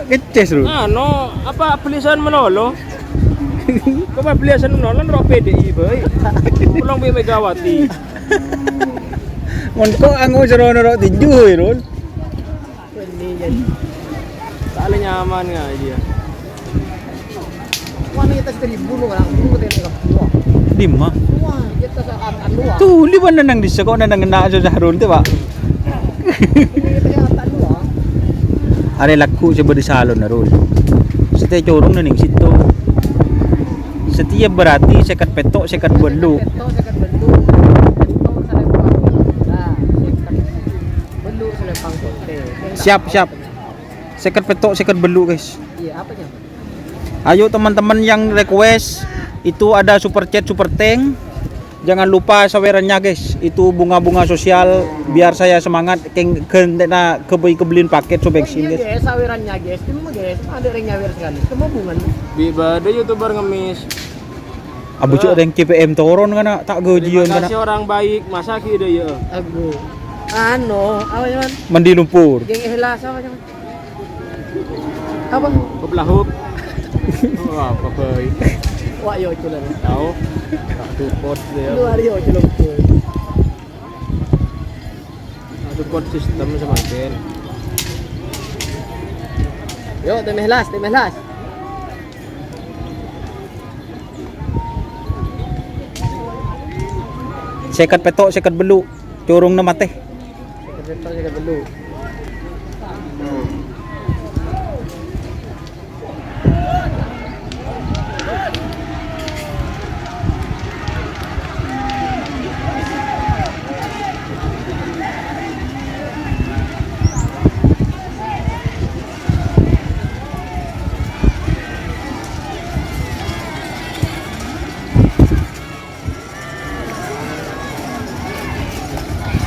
Keces Rul. Ano, apa pelisan menolo? Kau pelisan menolo nro PDI boy. Pulang Bi Megawati. Mon ko ango serono ro tinju Rul. Ini jadi. Tak nyaman nggak aja. Wah kita 1000 lu orang dulu kita wah. Lima. Wah kita saat dua. Tuh, lima nang di sekolah nang kena sa Rul tu Pak. Kita saat dua. Are laku coba di salon Rul. Setiap corong na ning situ. Setiap berarti sekat petok, sekat belu. Peto sekat belu. Peto selempang. Nah, sekat belu selempang sote. Yang Siap. Seket petok, seket belu guys. Iya, apanya? Ayo teman-teman yang request itu ada super chat, super tank. Jangan lupa sawerannya guys. Itu bunga-bunga sosial biar saya semangat kena kebeliin paket sobek Oh, sini iya guys. guys, sawerannya guys. Cuma guys, ada yang nyawer sekali. Cuma bungan. Ada YouTuber ngemis. Abu cuk ada yang KPM turun kan tak gajian Terima kan. kasih orang baik, masa ki deh ya. Aku. Apa cuman? Mandi lumpur. Geng ikhlas apa cuman? Apa? Keblahuk. Oh, apa baik. Wah, yo cuman. Tahu? Tak support dia. Lu hari yo cuman. Tak support sistem semakin. Yo, tim ikhlas. Seket petok, seket belu. Curung nama teh. Kita dulu.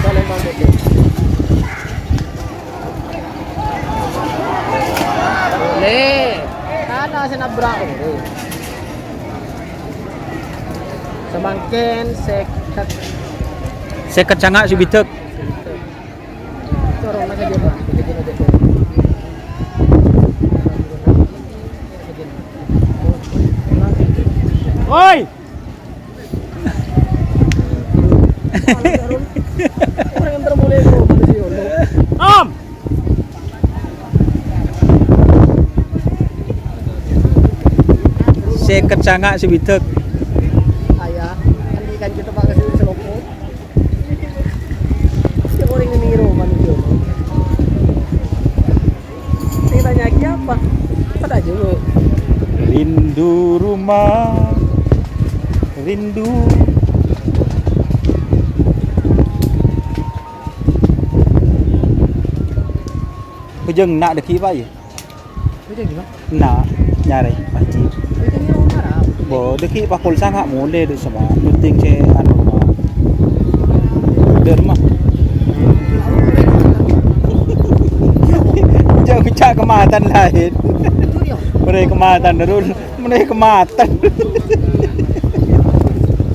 Kalian mau deh. Boleh. Kana sinabra ko. Semangkin sekat Seket cangak si bitek. corong na saja ba? Bigyan na dito. Oi! Orang yang termulai ko manusia. Om! Seket cangak si bitek. Ayah, hindi kan kita pa kasi sa loko. Si orang yang niro manusia. Tingnan niya apa? Pada juga. Rindu rumah. Rindu. Hujung nak deki apa ya? Itu gimana? Nak nyari pasti. Itu niro marah. Bo deki pakul sangat mulai di sama. Penting ce anu rumah. Di rumah. Jauh cak kematan lain. Itu dia. Mereka kematan dulu. Mereka kematan.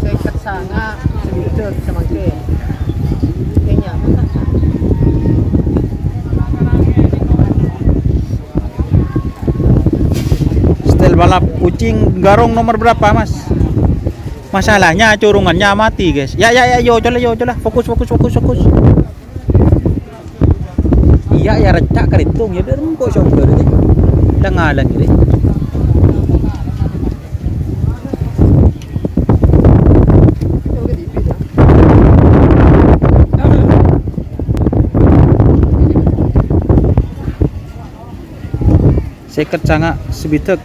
Sekat sanga segitu semangkin. Kayaknya apa? Setel balap kucing garong nomor berapa mas? Masalahnya curungannya mati guys. Ya yo coba fokus. Iya ya recak keritung ya der kok sopir deh. Dengalan gitu. Seket cangak sebitek.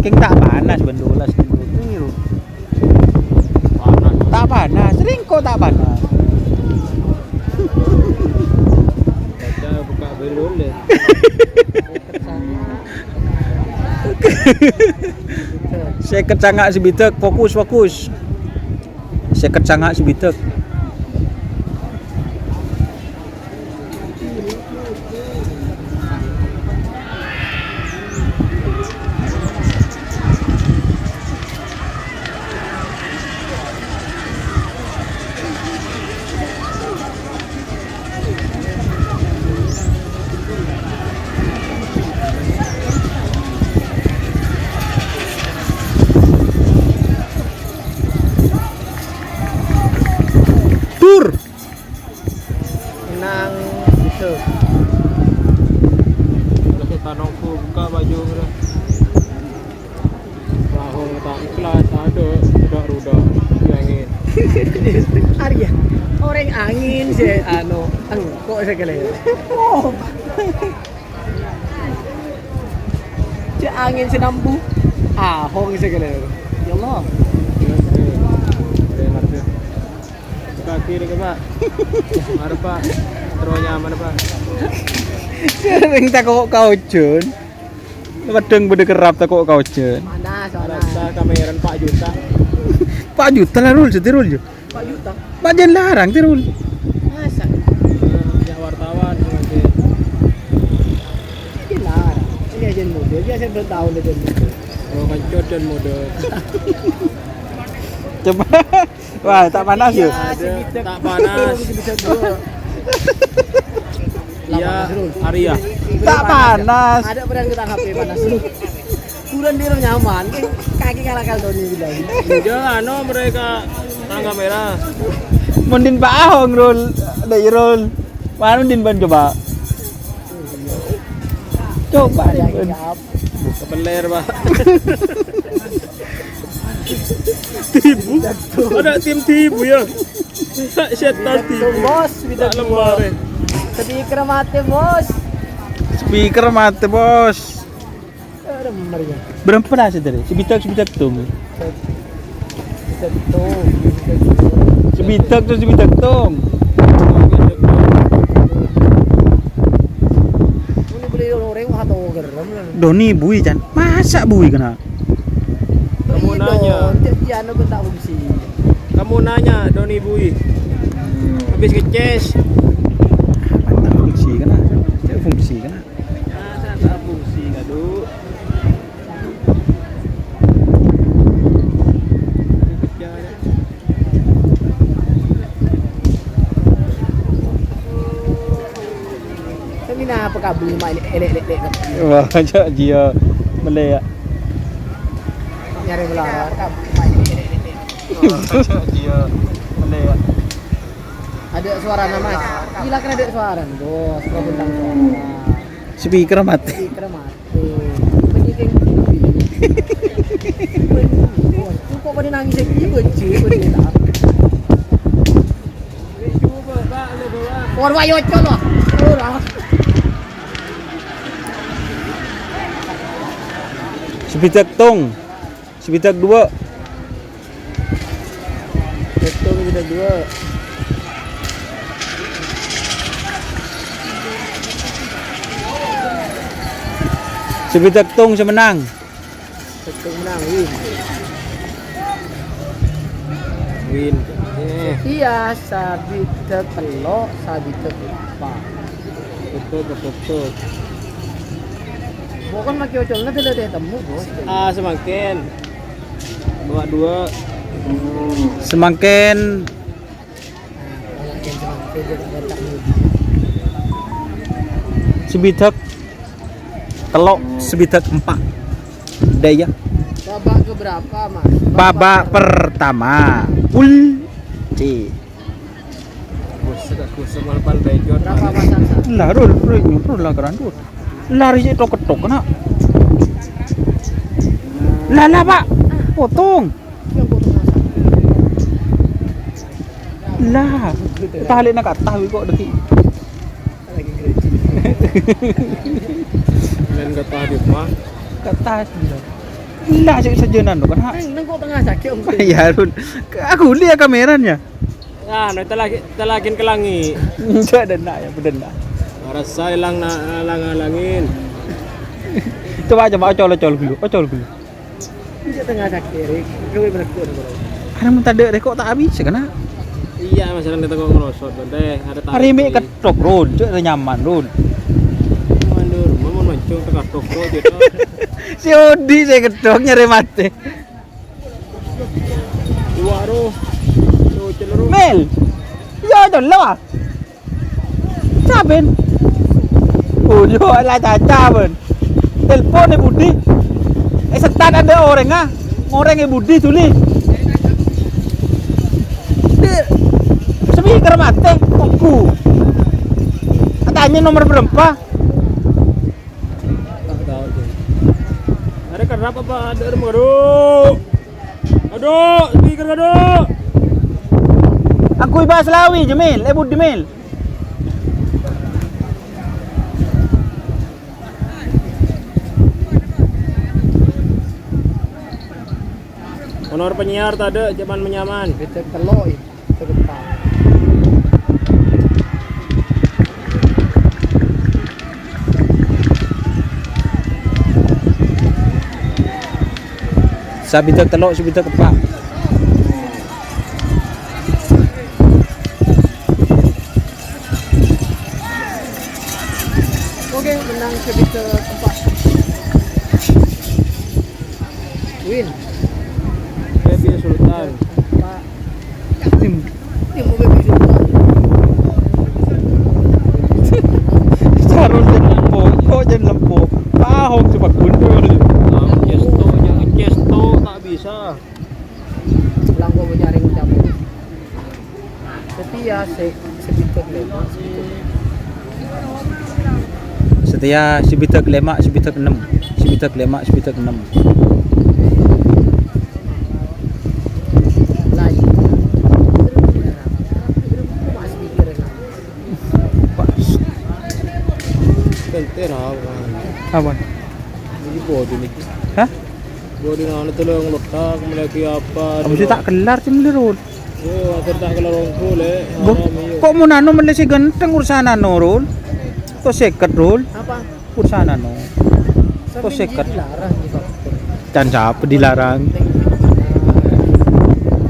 King tak panas bendolas niru. Panas. Tak panas, sering kok tak panas. Baca buka belul deh. Seket cangak sebitek, fokus. Seket cangak sebitek. Tur. Nang itu. Kasi tanong ko buka baju udah. Bahong tak ikhlas ada ruda angin. Arya. Orang angin sih kok sekali. Si angin sinambu. Ahong sekali. Ya Allah. Kaki ni ke Pak? Mana Pak? Teronya mana Pak? Sering tak kau jen. Kadang beda kerap tak kau jen. Mana Ada soalnya? kameran Pak Juta. Pak Juta lah rul, setirul je. 4 juta. Pak Jen larang tirul. Masa? Ya wartawan nanti. Gila. Ini aja model. Dia saya bertahun aja model. Oh kancot dan mode. Coba. Wah, tak panas ya. Tak panas. Bisa dua. Iya, Arya. Tak panas. Ada pedang kita HP panas lu. Kurang dia nyaman. Kaki kalakal Doni bilang. Jangan no mereka tangga merah. Mendin Pak Ahong rul. Ada rul. Mana mendin ban coba. Coba Ada deh. yang Kebeler Pak. Tibu. Ada tim tibu ya. Setan tibu. bos, Tak lembar. Sedih kermate bos. Speaker mati bos. Ada memarinya. Berapa dah tadi? Sebitak tu. Sebitak tu. Ini beli orang atau geram. Doni bui kan. Masa bui kena? Kamu nanya. Dia anu bentak fungsi. Kamu nanya Doni Bui. Habis keces. Mantap fungsi kena. Fungsi kena. Masa tak fungsi ngadu. Kami nak apa kabel mak elek-elek Wah, ajak dia Malay. nyari melar kabel mak elek-elek. Ajak dia Malay. Ada suara nama. Gila kan ada suara bos. Kau bentang suara. Speaker mati. Di kermate. Menyiking. Kok pada nangis lagi benci benar. Coba Pak, ada bawa. Por wayo colo. Ora. Sebitak tong. Sebitak 2. Betul kita dua. Sebitak tong semenang. Betul menang win. Win. Iya, sabit telo, sabit apa. Betul. Bukan maki ocolnya tidak ada temu bos. Ah, semakin. Bawa 2. Semakin sebitak telok sebitak 4. Daya. Babak keberapa mas? Babak pertama. C. Kusuk malpan bejot. Berapa pasang sah? Lah rul lah keran rul. Lari je ketok kena. Lah Pak. Potong. Yang potong asal. Lah. Talik nak katah kok deki. Lagi gereji. Dan kata di rumah. Katah sudah. Lah cek sejenan tu kan. Neng kok tengah sakit om. Ya rul. Aku lihat kameranya. Ah, nanti lagi kelangi. Enggak ada nak ya benda. Rasa hilang langin. Coba ocol dulu. Dia tengah sakit. Kau berlaku bro. Ada minta dek kok tak habis kena. Iya, masalah kita kok ngerosot deh. Ada tarik. Hari ini ketok rul, cek nyaman rul. Mandur, mau mancung tengah toko gitu. Si Odi saya ketok nyari mati. Dua roh. Tuh celuru. Mel. Ya dah lah. Saben. Oh, yo lah caca ben. Telepon ni Budi. Setan ada orang ah. Orang yang Budi tulis. Speaker mati, aku. Tanya nomor berapa? Tak tahu tuh. Ada kerap apa? Ada rumah aduh. Aduh, speaker aduh. Aku ibas Lawi, Jamil. Budi Mil. Honor penyiar tadi cuman menyaman. Kita teloi ke depan. Sabitek telok, sabitek kepak. Oke, menang ke tempat. Win. Baby Sultan. Pak. Tim mau baby sultan. Sarung dan lempo, kok jangan lempo. Pahong coba gundul. Jangan gesto tak bisa. Sebelah gua mau jaring cabut. Setia sebitek lemak. Setia sibitek lemak, sibitek 6. Sibitek lemak, sibitek 6. Lagi. Mas speaker. Kenter Apa? Ini body nih. Hah? Body nana tulung letak lagi apa? Kamu sih tak kelar cemlirul. Oh, akhir tak kelar rongku le. Kok mau nano melesi genteng urusan nano rul? Kok seket rul? Apa? Urusan nano. Kok seket? Dilarang di faktor. Dan siapa dilarang?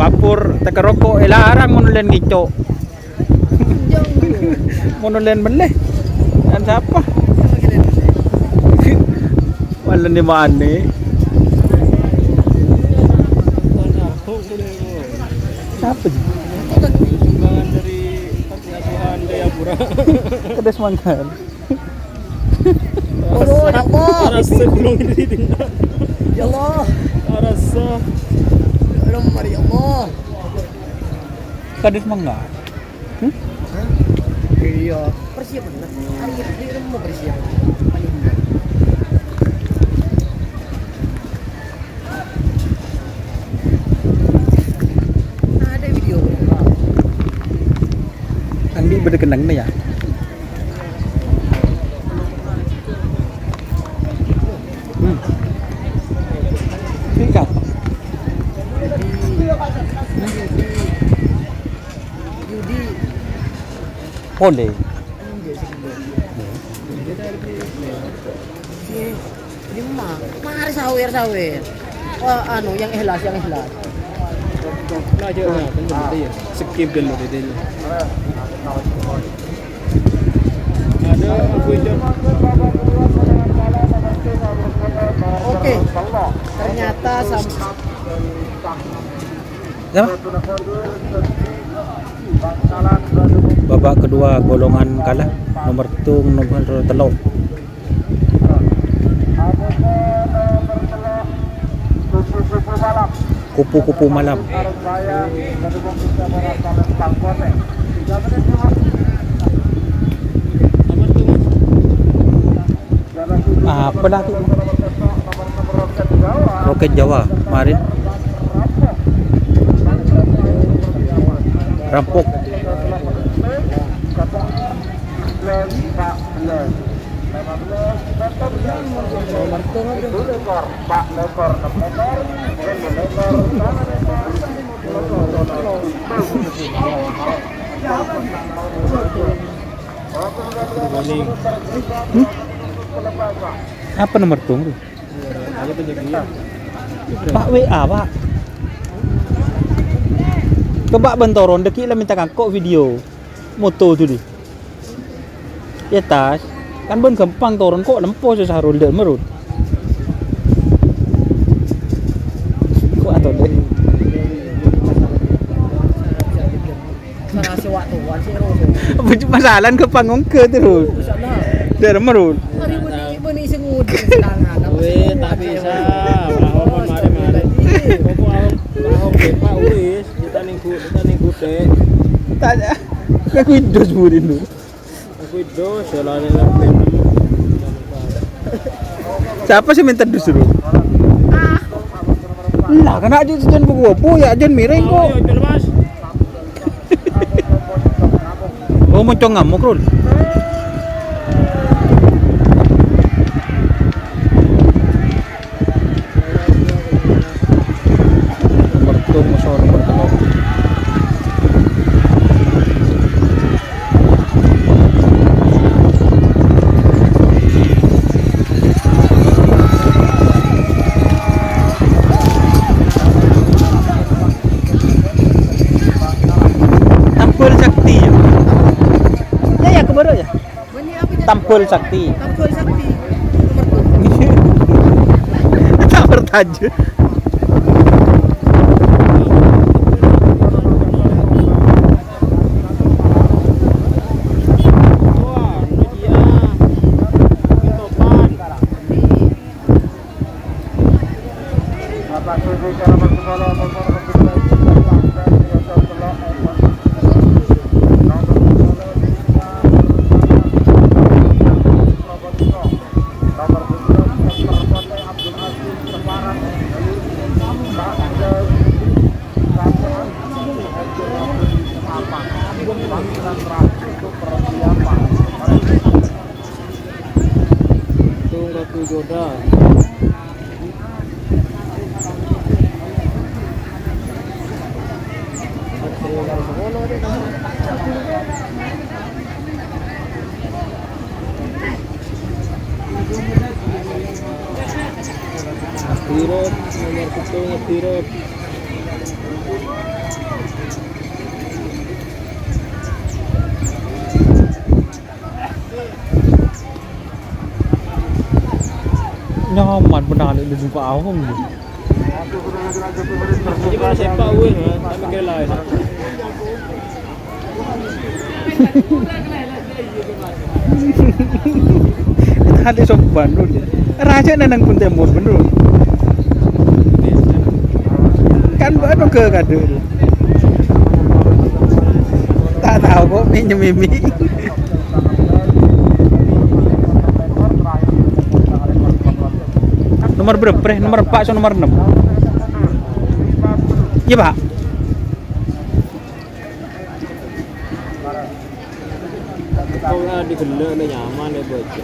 Papur teka rokok larang monolen ngico. Monolen beleh. Dan siapa? Walan di mana? Siapa sih? Sumbangan dari panti asuhan Jayapura. Kedes mangkal. Aduh, ya Allah. Arasa gulung ini dina. Ya Allah. Arasa. Belum ya Allah. Kedes mangkal. Iya. Persiapan. Hari ini mau persiapan. Ada video. Andi berkenang nih ya. Tingkat. Judi. Boleh. Ini mah, mari sawer. Wah, anu yang ikhlas. Nah, aja nah, bener ya. Skip dulu detailnya. Ada aku itu. Oke. Ternyata Ya. Babak kedua golongan kalah nomor tung nomor telok. Kupu-kupu malam. Apa lagi? Roket Jawa kemarin. Rampok. Apa nomor tunggu? Aku penjaga. Pak WA pak. Coba bentoron deki lah minta kok video moto tu di. Ya tas kan ben gampang toron kok lempo sesarul dek merut. Kok atau deh. Sana si waktu sih roso. Masalah ke panggung ke terus. Sana. Dari merut. Hari beni sengudi sedangan. Weh, tak bisa. Ahong mari. Kok ahong Pak wis, kita ning kude. Tanya. Aku idos burin dulu. Aku itu selane lampe. Siapa sih minta dus dulu? Lah kan aja jangan buku ya jangan miring kok. Ayo lepas. Oh mau ngamuk Rul. Nomor so nomor 3. Tampul Sakti ya. Ya kebaru ya. Bunyi apa ya? Tampul Sakti. Tampul Sakti. Nomor 2. Tak bertajuk. Tunggu goda. Tirot nomor 7 tirot. Nyaman benar di jumpa awam. Jadi mana sepak weh, tak mikir lain. Ada sok Bandung ya. Raja nanang pun temur bener. Kan baru ke kado. Tak tahu kok mimi. Nomor berapa? Nomor 4 atau nomor 6? Iya, Pak. Kau lah digelak dah nyaman ya baca.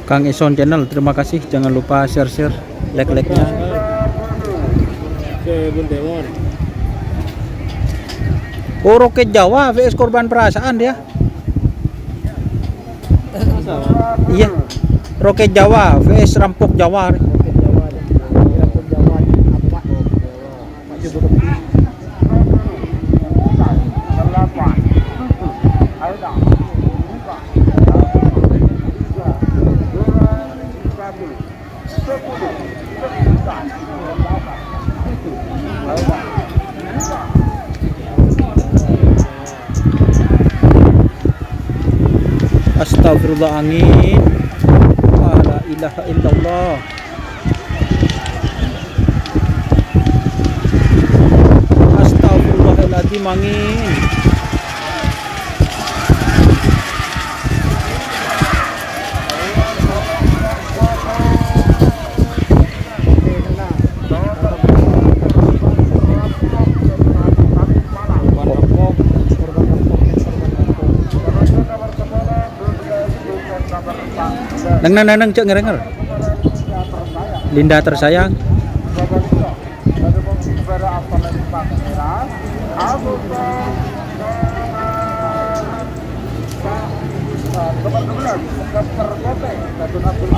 Kang Ison Channel, terima kasih. Jangan lupa share, like-nya. Ke Bundemon. Oh, Roket Jawa vs Korban Perasaan dia. Iya. Roket Jawa vs Rampok Jawa. Astagfirullah angin. La ilaha illallah. Astagfirullahaladzim angin. Nang cek ngerenger. Linda tersayang.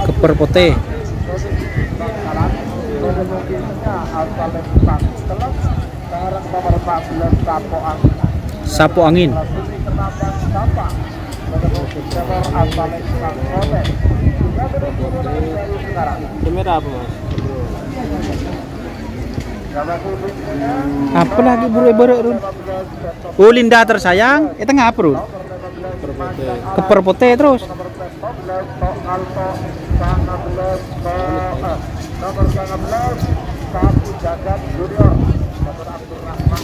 Keper Pote. Sapo angin. Kamera apa mas? Apa lagi buru-buru? Oh, Linda tersayang. Itu ngapa, Bro? Keper Pote terus. Nomor 19 Sapu Jagat Junior Dr. Abdurrahman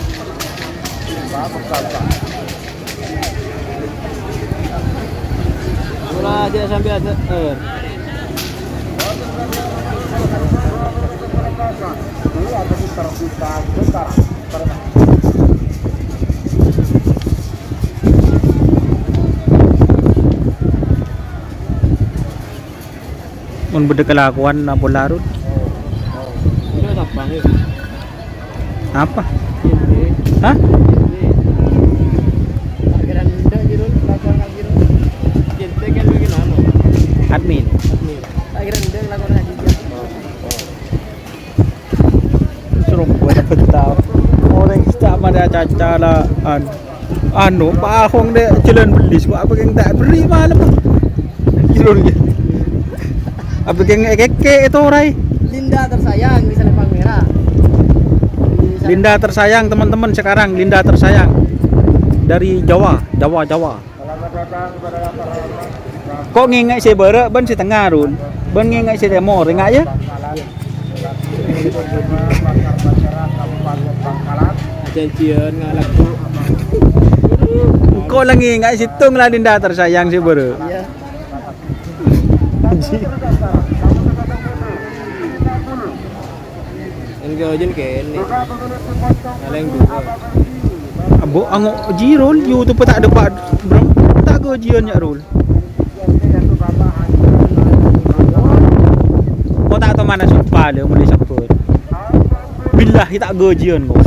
Sapu Jagat. Murah aja sampai ada Ini ada di terbita sekarang. Mun beda kelakuan apa larut. Ini tapang ya. Apa? Ini. Hah? Parkiran ndak jirun, lakon nggak jirun. Gente kan bikin anu. Admin. Parkiran ndak lakon nggak jirun. Suruh buat dapat tahu. Orang kita pada caca lah anu Pak Ahong deh jalan beli kok apa yang tak beri mana Pak? Jirun ya. Apa yang keke itu Rai? Linda tersayang di Selempang Merah. Linda tersayang teman-teman sekarang Linda tersayang dari Jawa. Kok ngingai si bere ben si tengah run. Ben ngingai si demo ringa ya. Janjian ngalak tuh. Kok lagi ngingai situng lah Linda tersayang si bere. Iya. Yang gawain kene. Ngaleng dua. Abo ango jirol YouTube tak ada pak bro. Tak gajian ya rul. Kau tak tahu mana sumpah dia boleh saput. Billahi tak gajian kau.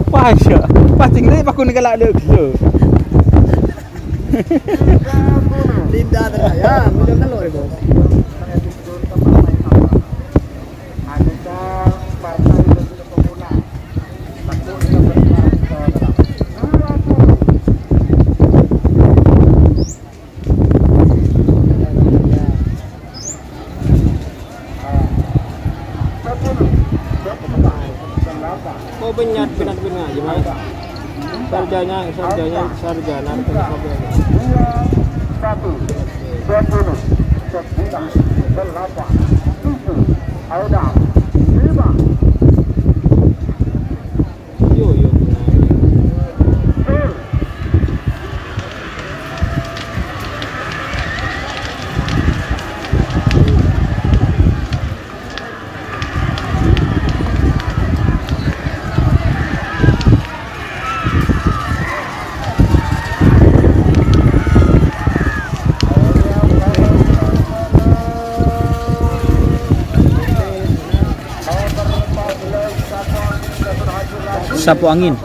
Pasya, pasti ni aku ni galak dia ke. Linda tersayang, udah telur ya bos. Kau benyat pinat-pinat aja mas. Sarjana terus apa? 1, 2, 3, 4, 5. Yo. Sapu angin.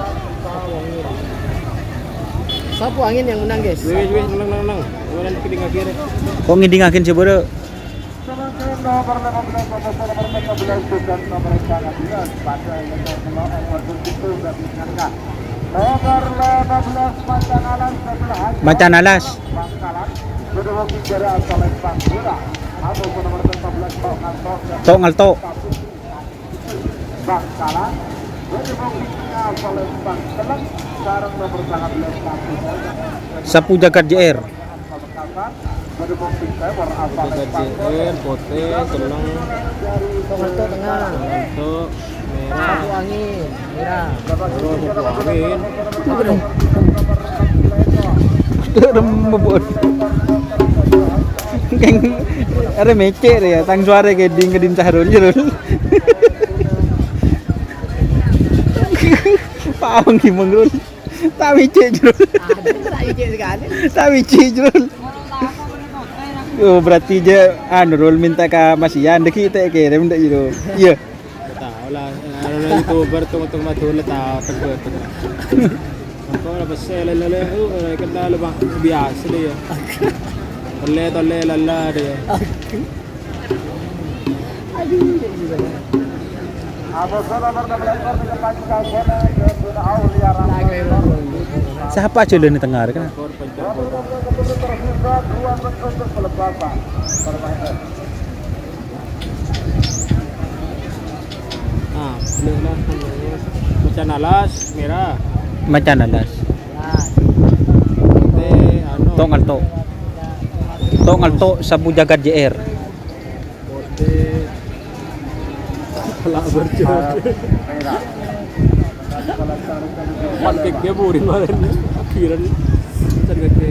Sapu angin yang menang guys. Wih, nang. Orang keding kiri. Kok ngidingakin si bere? Macan alas. Tok ngalto. Sapu jagat JR. Jajan, pote, seneng, Tomato tengah. untuk merah, Sapu angin merah. terus angin. Apa dong? Remebut. Keng are mece ya, tang suara geding gedin cahrul jerul. Pawang gimong rul. Tak mece jerul. Tak ijek sekali. Tak mece jerul. Oh berarti je anu rul minta ke Mas Ian deki tak kirim ndak jerul. Iya. Tahu lah, orang YouTuber tunggu matu letak tegak. Kau lah pasal lele, kenal bang biasa dia. Tole lala dia. Siapa aja ni tengah kan? Ah, boleh lah. Macan alas merah. Macan alas. Anu. Tok ngalto. Tok ngalto sapu jagat JR. Pote. Pelak berjodoh. Pakai keburi malam akhiran. Cara ke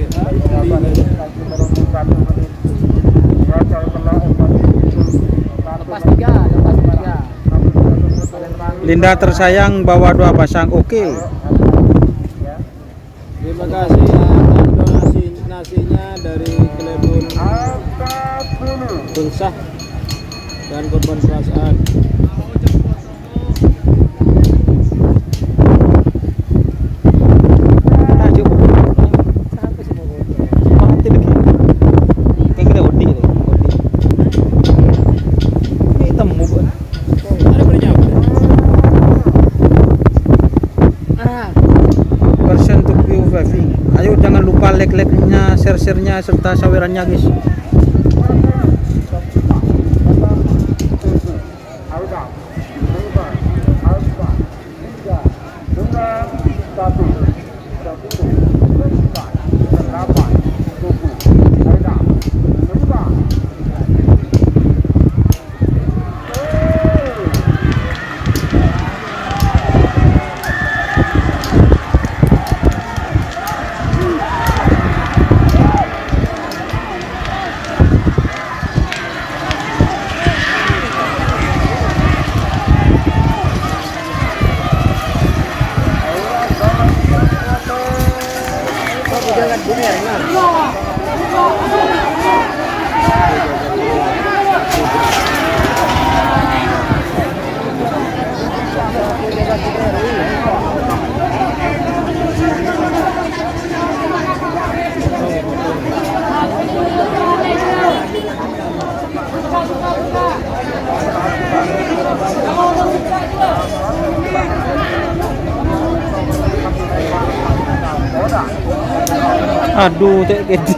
Lepas tiga. Linda tersayang bawa 2 pasang. Oke. Terima kasih atas donasi nasinya dari Klebon Bungsah dan korban perasaan. Tajuk Sampai sih mau bocor. mati lagi. Kayak kita odi deh, odi. Ini temu bu. Ada berjauh. Ah, Persen untuk view. Ayo jangan lupa like-nya, share-nya serta sawerannya guys. jangan bumer nah. Aduh, gitu.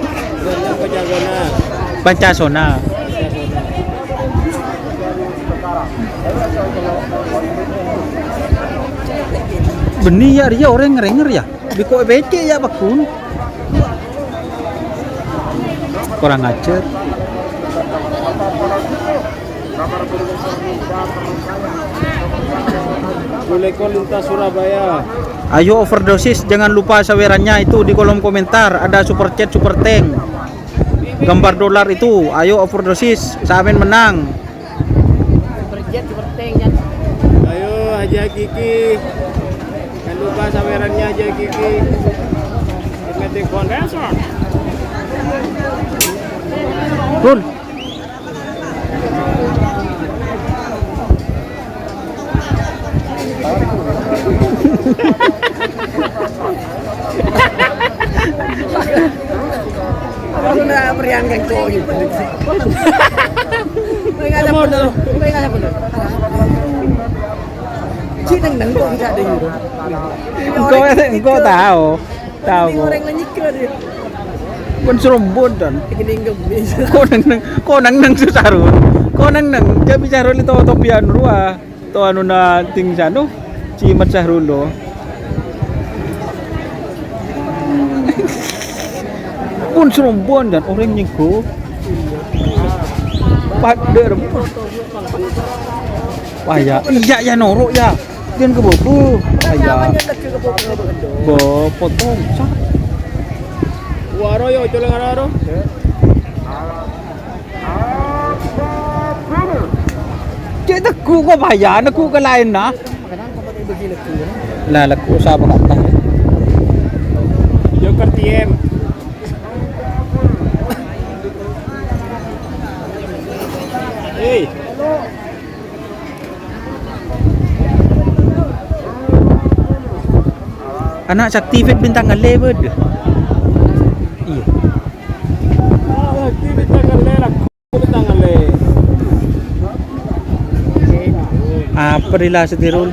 Pancasona. Benih ya dia orang ngerenger ya. Biko becek ya bakun. Kurang ajar. Buleko lintas Surabaya. Ayo overdosis, jangan lupa sawerannya itu di kolom komentar. Ada super chat, super tank, gambar dolar itu. Ayo overdosis, Samin menang. Berjet berteng ya. Ayo Haji Kiki. Jangan lupa sawerannya Haji Kiki. Meeting Convention. Rul. Aku nak meriang kang cowok gitu. Enggak ada bener. Enggak ada bener. Ci neng kok tidak ada gitu. Engkau tahu. Tahu. Ini orang lenyik ke dia. Pun serombon dan. Ini gemis. Kau nang susah Rul. Kau nang dia bicara itu topian ruah. To anu na ting sano. Cimat Sahrul do. Pun serombon dan orang nyengko. Pader. Wah ya, iya ya norok ya. Jangan kebobo. Wah ya. Bo potong. Waro yo itu lengan aro. Cik teku kok bahaya, aku ke lain nah. Kadang kau pakai baju leku. Lah leku usaha kata. Joker TM. Hey. Anak saktifit bintang level. Iya. Ah, aktivit tangan tangan le. Apa rila setirul?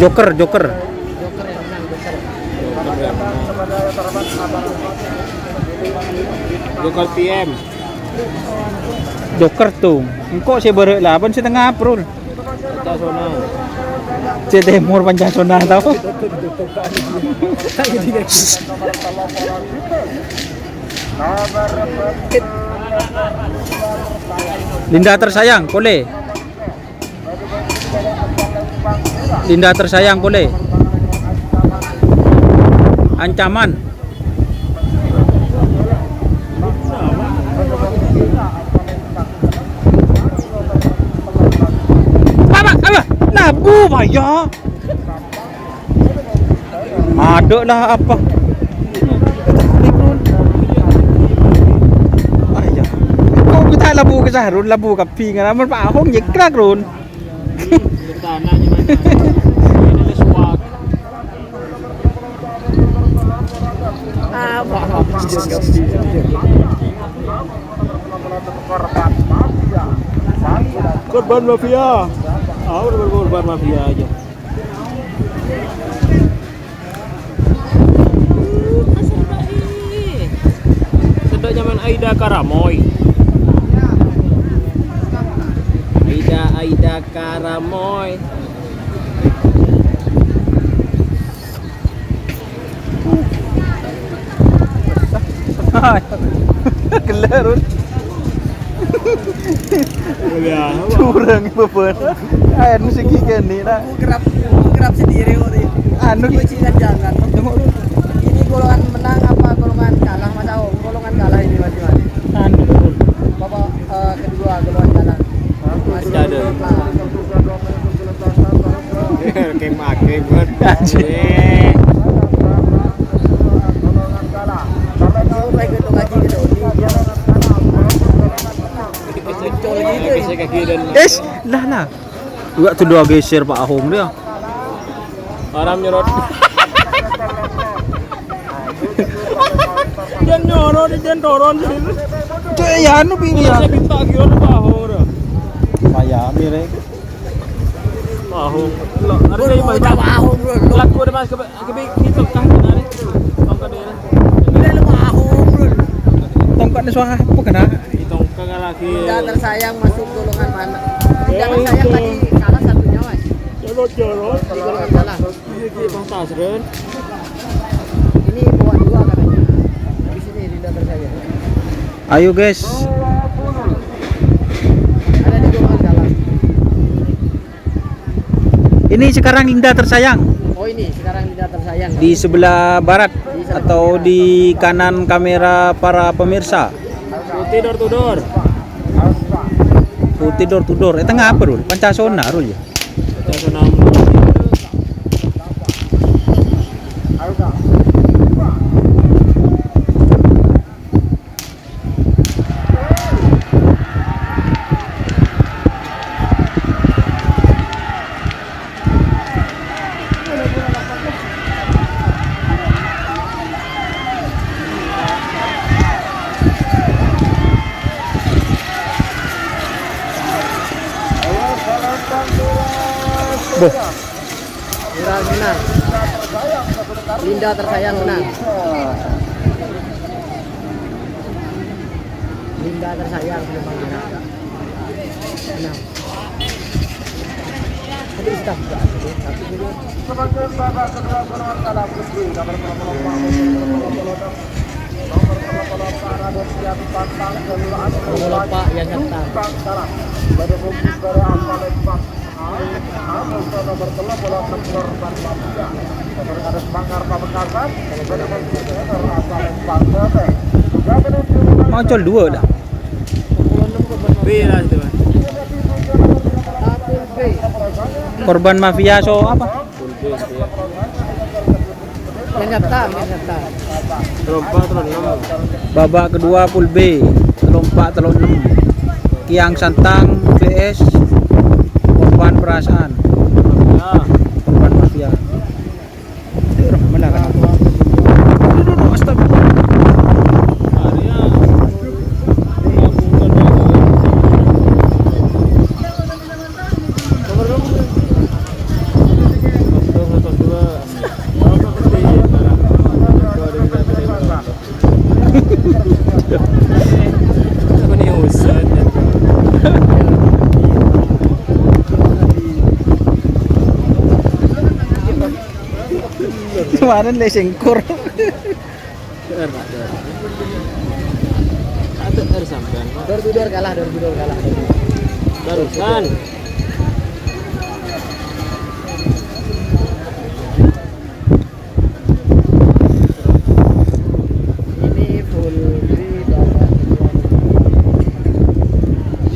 Joker. Joker yang menang, Joker. Joker TM. Joker tuh. Engkau saya berek lah, ban setengah April. Kita zona. Timur Pancasona tau. Linda tersayang, boleh. Linda tersayang, boleh. Ancaman. Apa? Nabu ya. Ada lah apa? Ayah. Kau kita labu ke Sahrul, labu ke Pi ngana man Pak Ahong nyekrak run. Tanahnya mana? Ini ada suak. Korban mafia. Korban mafia aja. Sedok zaman Aida Karamoy. Aida Karamoy. Kelarun. Ya, Curang beban. Ayan musik ikan ni nak. Kerap sendiri kok ini. Anu Kucingan jangan. Ini golongan menang apa golongan kalah Mas Aung? Golongan kalah ini Mas Iwan. anu. Bapak kedua golongan kalah. Mas Ada. Kemake buat. Baik itu ngaji gitu. Geser kaki dan Lah. Juga tu dua geser Pak Ahong dia. Haram nyorot. Jangan nyorot, jangan turun sini. Cek ya anu pilih ya. Saya minta kira Pahong dah. Maya mirek. Pahong. Ada saya baca Pahong bro. Laku ada mas kebik kita kah ni. Tongkat dia. Ini Ahong bro. Tongkat ni suara apa kena? Tongkat lagi. Tidak tersayang masuk golongan mana? Tidak tersayang tadi kalah satunya Mas. Jorot. Di golongan kalah. Ini pantas Ren. Ini bawa dua katanya. Di sini tidak tersayang. Ayo guys. Ada di golongan kalah. Ini sekarang Linda tersayang Oh ini sekarang tidak tersayang. di sebelah barat atau di kanan kamera para pemirsa. Putih door to door. Putih door to door. Tengah apa Rul? Pancasona Rul ya. Kita senam. Boh. Kurang menang. Linda tersayang menang. Linda tersayang Pelumpang menang. Menang. Ada istaf juga. Satu dulu. Sebagai babak kedua golongan kalah putri nomor 88 para Rusia Pantang keluar Pak yang ngetang. Pantang pada bukti para Palembang nomor 38 korban mafia nomor ada Banggar Pamekasan pada bukti para Palembang Macol dua dah. Bila itu. Korban mafia so apa? Yang ngetang. Terompak terus 6. Babak kedua pool B. Lompat telur 6. Kiang Santang vs korban perasaan. Ya. Korban mafia. Mana kan? Duduk astagfirullah. Area. Kemarin le sengkur. Ada sampean. Door kalah. Barusan. Ini full di dalam.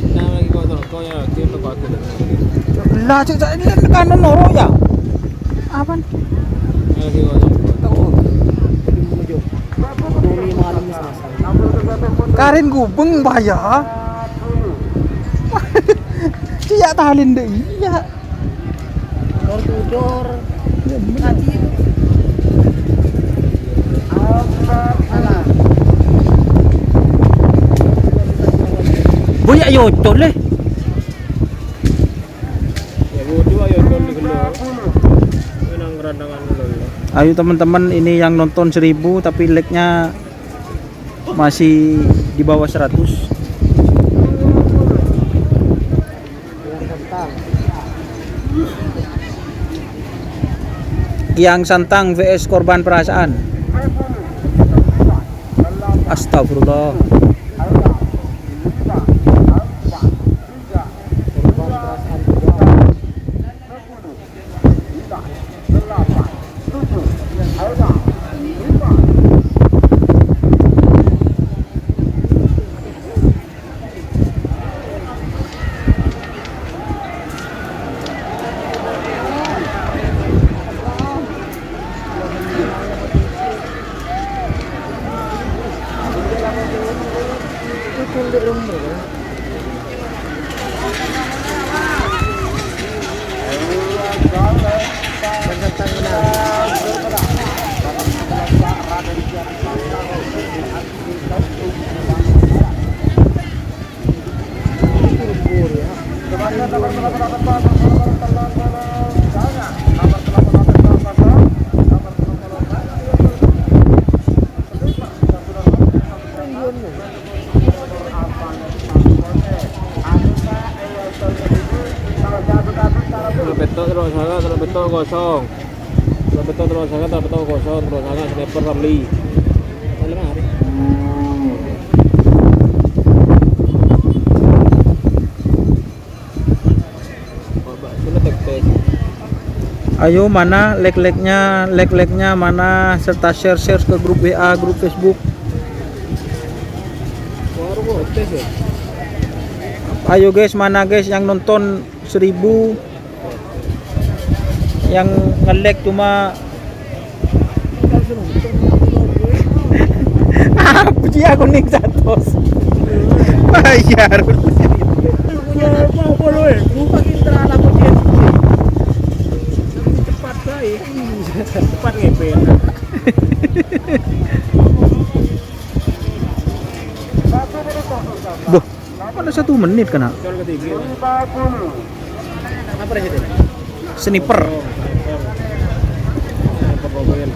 Sina lagi kau ya tim kau aku. Lah cek ini kan noro ya. Apaan? Lagi kau. Doni malam Selasa. Karin gubeng bahaya. Dia tahalin deh. Iya. Door to door. Tadi. Salah. Boya yo tole. Ya bodoh ayo kau ni keluar. Menang gerandangan dulu. Ayo teman-teman, ini yang nonton 1000 tapi like-nya masih di bawah 100. Yang santang vs korban perasaan. Astagfirullah. Betul kosong. Betul terus sangat betul kosong terus sangat sniper Ramli. Malam hari. Ayo mana like-nya mana, serta share ke grup WA, grup Facebook. Ayo guys, mana guys yang nonton 1000, yang nge-like cuma apa sih aku nih Santos bayar Cepat ngepet. Boh, ada 1 menit kena Gol ketiga. Apa itu? sniper. Mobil.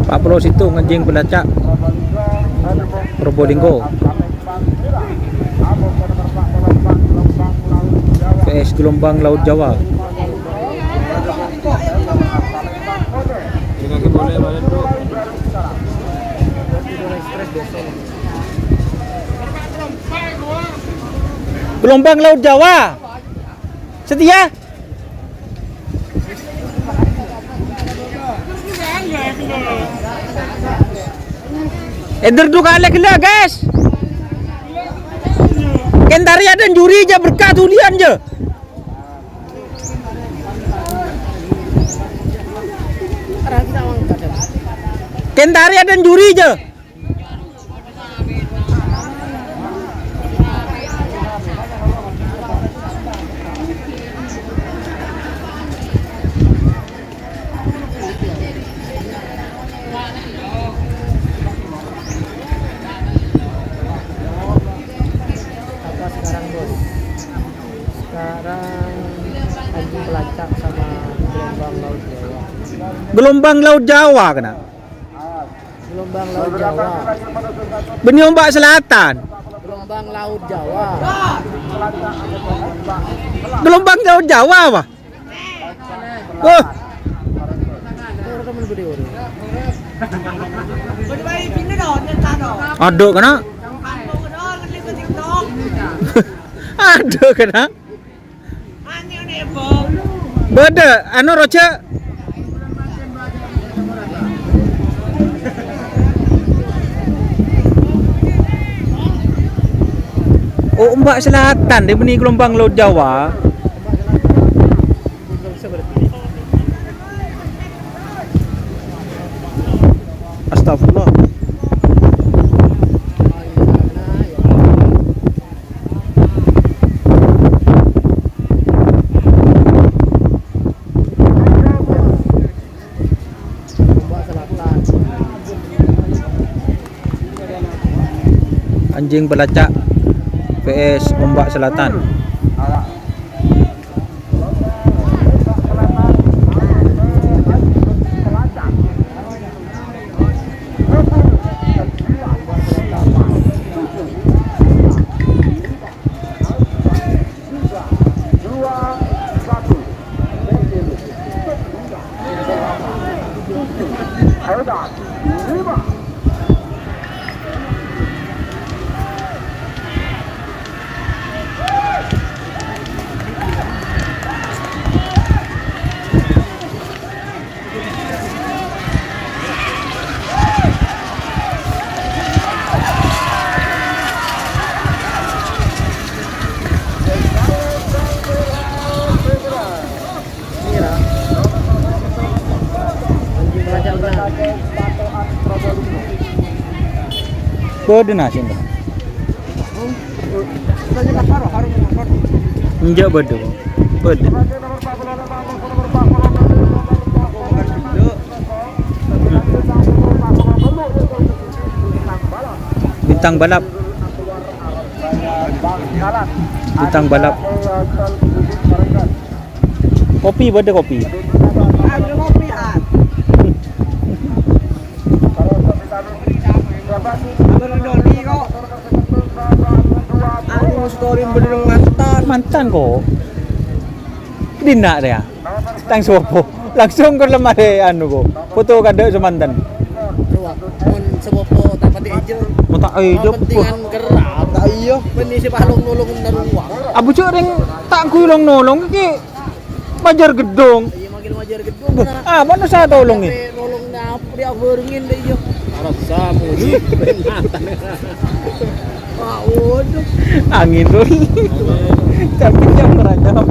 Pak Pulau situ ngejing pelacak Probolinggo PS gelombang Laut Jawa. Dengan boleh mana bro? Gelombang Laut Jawa. Setia. Eder duka lek lah guys. Kentaria dan juri aja berkat tulian je. Kentari ada juri je. Apa sekarang bos? Sekarang anjing pelacak sama gelombang laut Jawa. Gelombang laut Jawa kena. Gelombang laut Jawa. Beni ombak selatan. Gelombang laut Jawa. Gelombang laut Jawa apa? Oh, Orang temen gede orang. ada kena. Ada kena. Beda, anu roce. Oh, ombak selatan dia beni gelombang laut Jawa. Astagfirullah. Ombak selatan. Anjing pelacak vs ombak selatan. Beda nasi dah. Enggak beda. Beda. Bintang balap. Bintang balap. Kopi beda kopi. Mantan kok. Dina dia. Tang sopo. Langsung ke lemah anu kok. Foto kada semantan. Ruak. Mun sebopo tak pati ijo. Mau tak ijo. Pentingan gerak. Tak iya. Beni si pahlong nolong naruang. Abu cuk ring tak kuilong nolong iki. Majar gedong. Iya manggil majar gedung. Ah, mana saya tolong ni? Nolong na dia beringin deh ijo. Rasa muji peringatan. Wah, waduh. Angin tuh. Tapi jam kerajaan.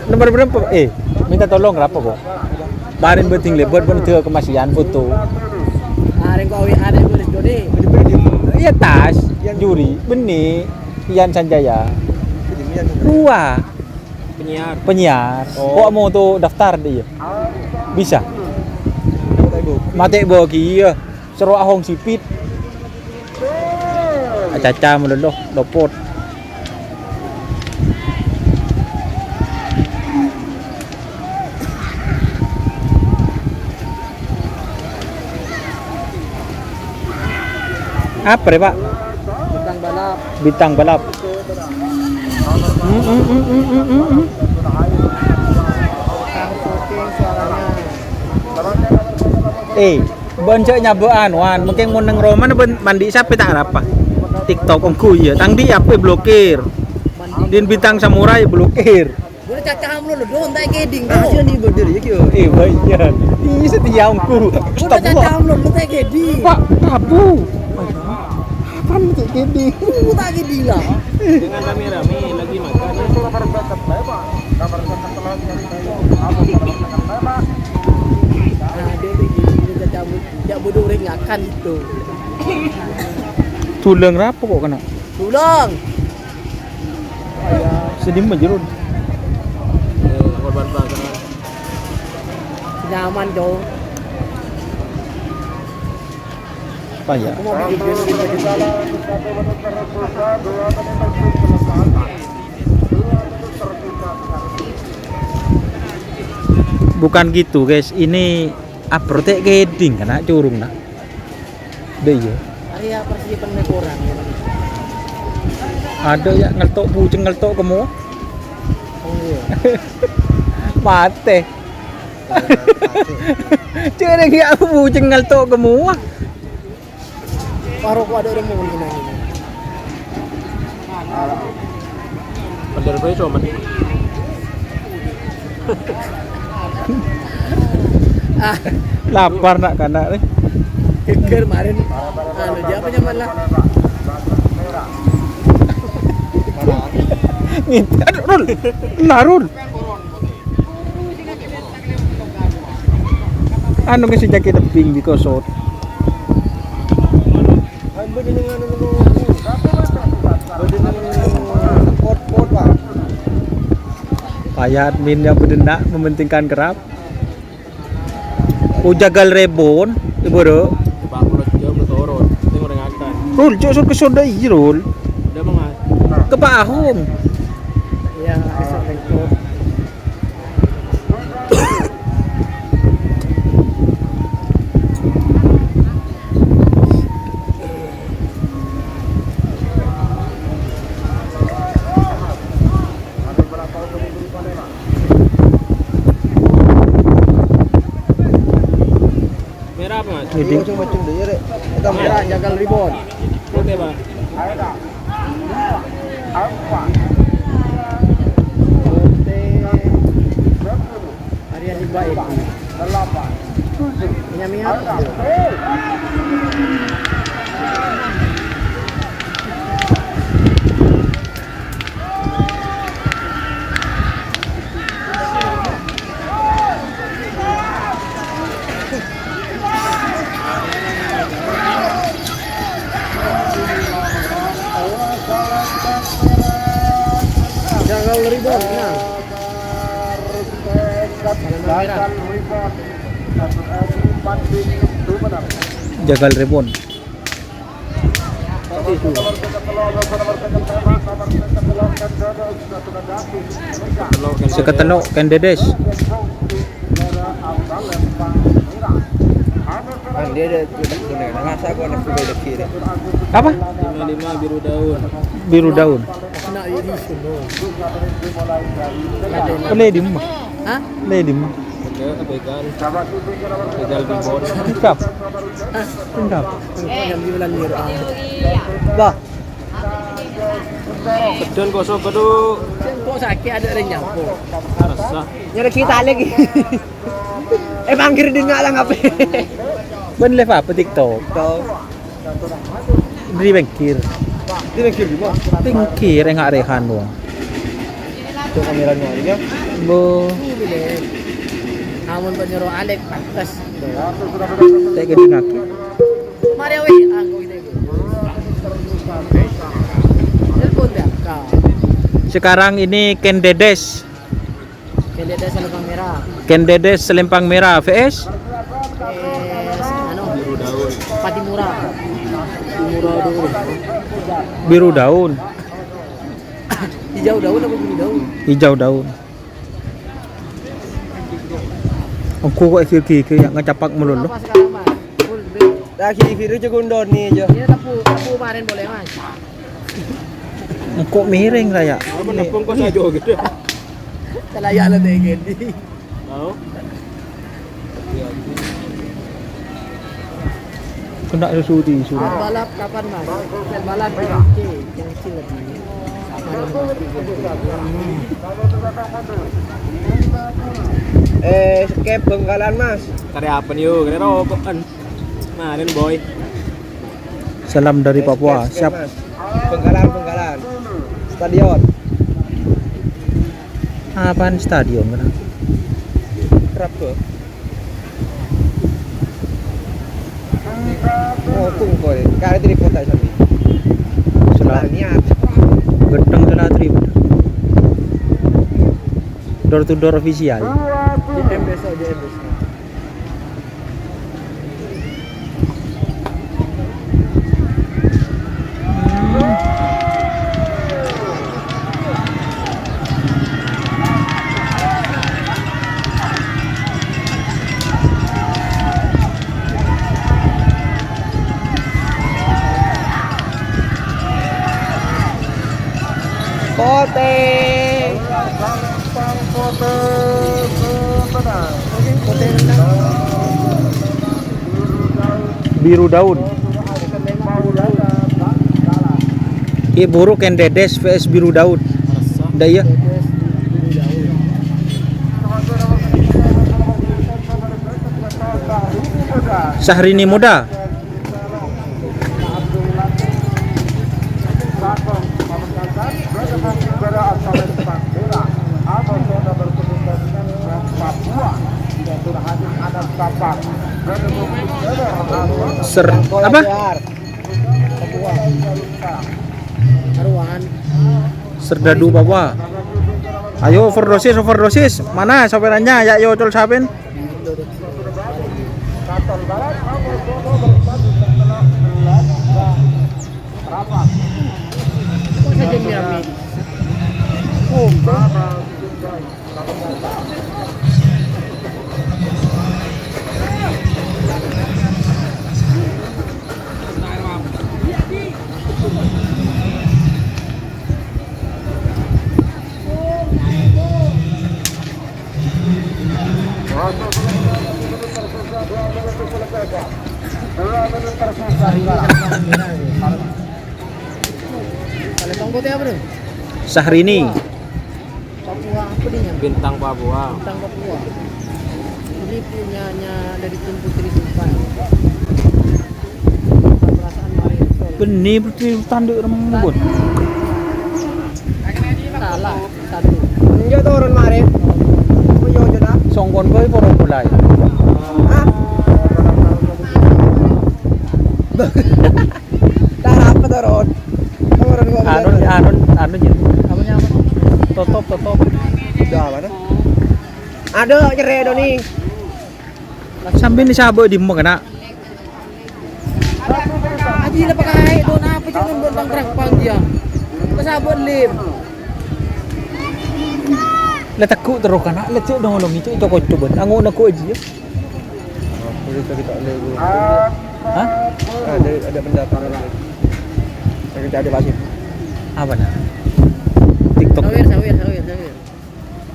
Nomor berapa? Minta tolong berapa kok? Barin beting lebet pun ke kemasian foto. Are kau ada beres dode. Iya tas, juri, benih, Ian Sanjaya. Dua penyiar. Kok mau tuh daftar dia? Bisa. Mate bogi ya. Seru ahong sipit. Caca meloloh lopot. Apa deh Pak? Bintang balap. Bintang balap. Bencoknya bean wan, mungkin mau neng Roman mandi siapa tak apa? TikTok ongku ya, tang di apa blokir. Din bintang samurai blokir. Boleh cacah lo don tak keding. Aja ni berdiri ya kyo. Banyak. Ini setia ongku. Boleh cacah lo tak keding. Pak, tabu. Apaan itu keding? Tak keding lah. Dengan rame-rame lagi makan. Nah, dia bodoh ringakan itu. Tulang apa kok kena? Tulang. Sedih menjerut. Korban banget. Nyaman jauh. Payah. Aku mau bikin video baju salah. Bukan gitu guys, ini aprotek geding kena curung nak. Deh ya. Area persiapan kurang. Ada ya ngeltok buceng ngeltok kamu. Oh iya. Mate. Cere ya buceng ngeltok kamu. Baru aku ada orang mau begini ini. Pandai apa itu man? Lapar nak kana nih. Keker kemarin. Anu dia apa nyaman lah. Aduh, Rul. Larul. Anu kasi jaki deping di kosot. Payah admin yang berdenda mementingkan kerap. Ujagal rebon, ibu do. Bangun jauh berturun, tengok rengakan. Rul, jauh ke soda Rul. Udah mangat. Ke Pahung. Ya, esok itu. Merah apa mas? Jadi Kita merah jagal ribon. Putih bang. Harian baik. Minyak-minyak. Jagal ribon, nah. jagal rebon. Seketelok kendedes. Dia ada kuning. Rasa aku anak sudah ada kiri. Apa? 55 biru daun. Biru daun. Nak ini semua. Ledim mah. Hah? Ledim mah. Oke, kebaikan. Tinggal ribon. Engkap. Engkap. Yang di bulan Mir. Bah. Pedon kosong pedu. Kok sakit ada orang nyampo. Rasa. Nyari kita lagi. Panggil dia ngalang apa? Ben live apa TikTok? Di bengkir. Dia lagi di bawah. Bengkir enggak rehan doang. Tuh kameranya dia. Bo. Amun penyuruh Alek pantas. Tak gede ngaki. Mari we, aku ini. Telepon dah kau. Sekarang ini Ken Dedes. Kalian ada selempang merah. Ken Dedes selempang merah VS Anu Biru daun. Pati murah. Murah dulu. biru daun, Hijau daun apa biru daun? hijau daun. Aku kok kiri yang ngecapak melulu. Apa sekarang, Mas? Full bed. Dah kiri jegundon nih aja. Ini tapu kemarin boleh, Mas. Kok miring raya? Apa nepung kos aja gitu. Kelayak lah deh gini. Mau? Kena susu di susu. Balap kapan, Mas? Balap oke, yang kecil lagi. Skep Bengkalan mas. Karya apa nih yuk? Karya rokokan. Nah, ini boy. Salam dari Papua. Skep, Siap. Mas. Bengkalan. Stadion. Apaan stadion kan? Kerap tuh. Oh, kungko deh. Kali itu di kota sambil. Salah Niat. gedeng Selatri. Door to door official. JM besok, JM besok. Poteng. Biru daun. Iya buruk yang dedes vs biru daun. Dah ya. Syahrini muda. Apa? Haruan. Serdadu Papua. Ayo overdosis. Mana sawerannya? Ya yo col saben. Kok saja Miami? Kalau tonggo teh apa dong? Syahrini. Papua apa dia? Bintang Papua. Bintang Papua. Ini punyanya dari tim Putri Sultan. Perasaan Mario Sol. Benih putri tanduk rembut. Salah satu. Enggak tuh orang kemarin. Punya aja dah. Songkon kowe poro mulai. Hah? Dah apa tuh Ron? Orang gua Anu jadi apa nama? Totop. Udah mana? Ada nyere do nih. Sambil ni sabo di mo kana. Aji lah pakai don apa jangan don kerang panjang. Pasabot lim. Letakku terus kana, lecek dong long itu coba. Angon aku aja ya. Kita boleh. Hah? Ada pendatang lagi. Kita ada pasif. Apa nah? TikTok. Sawir.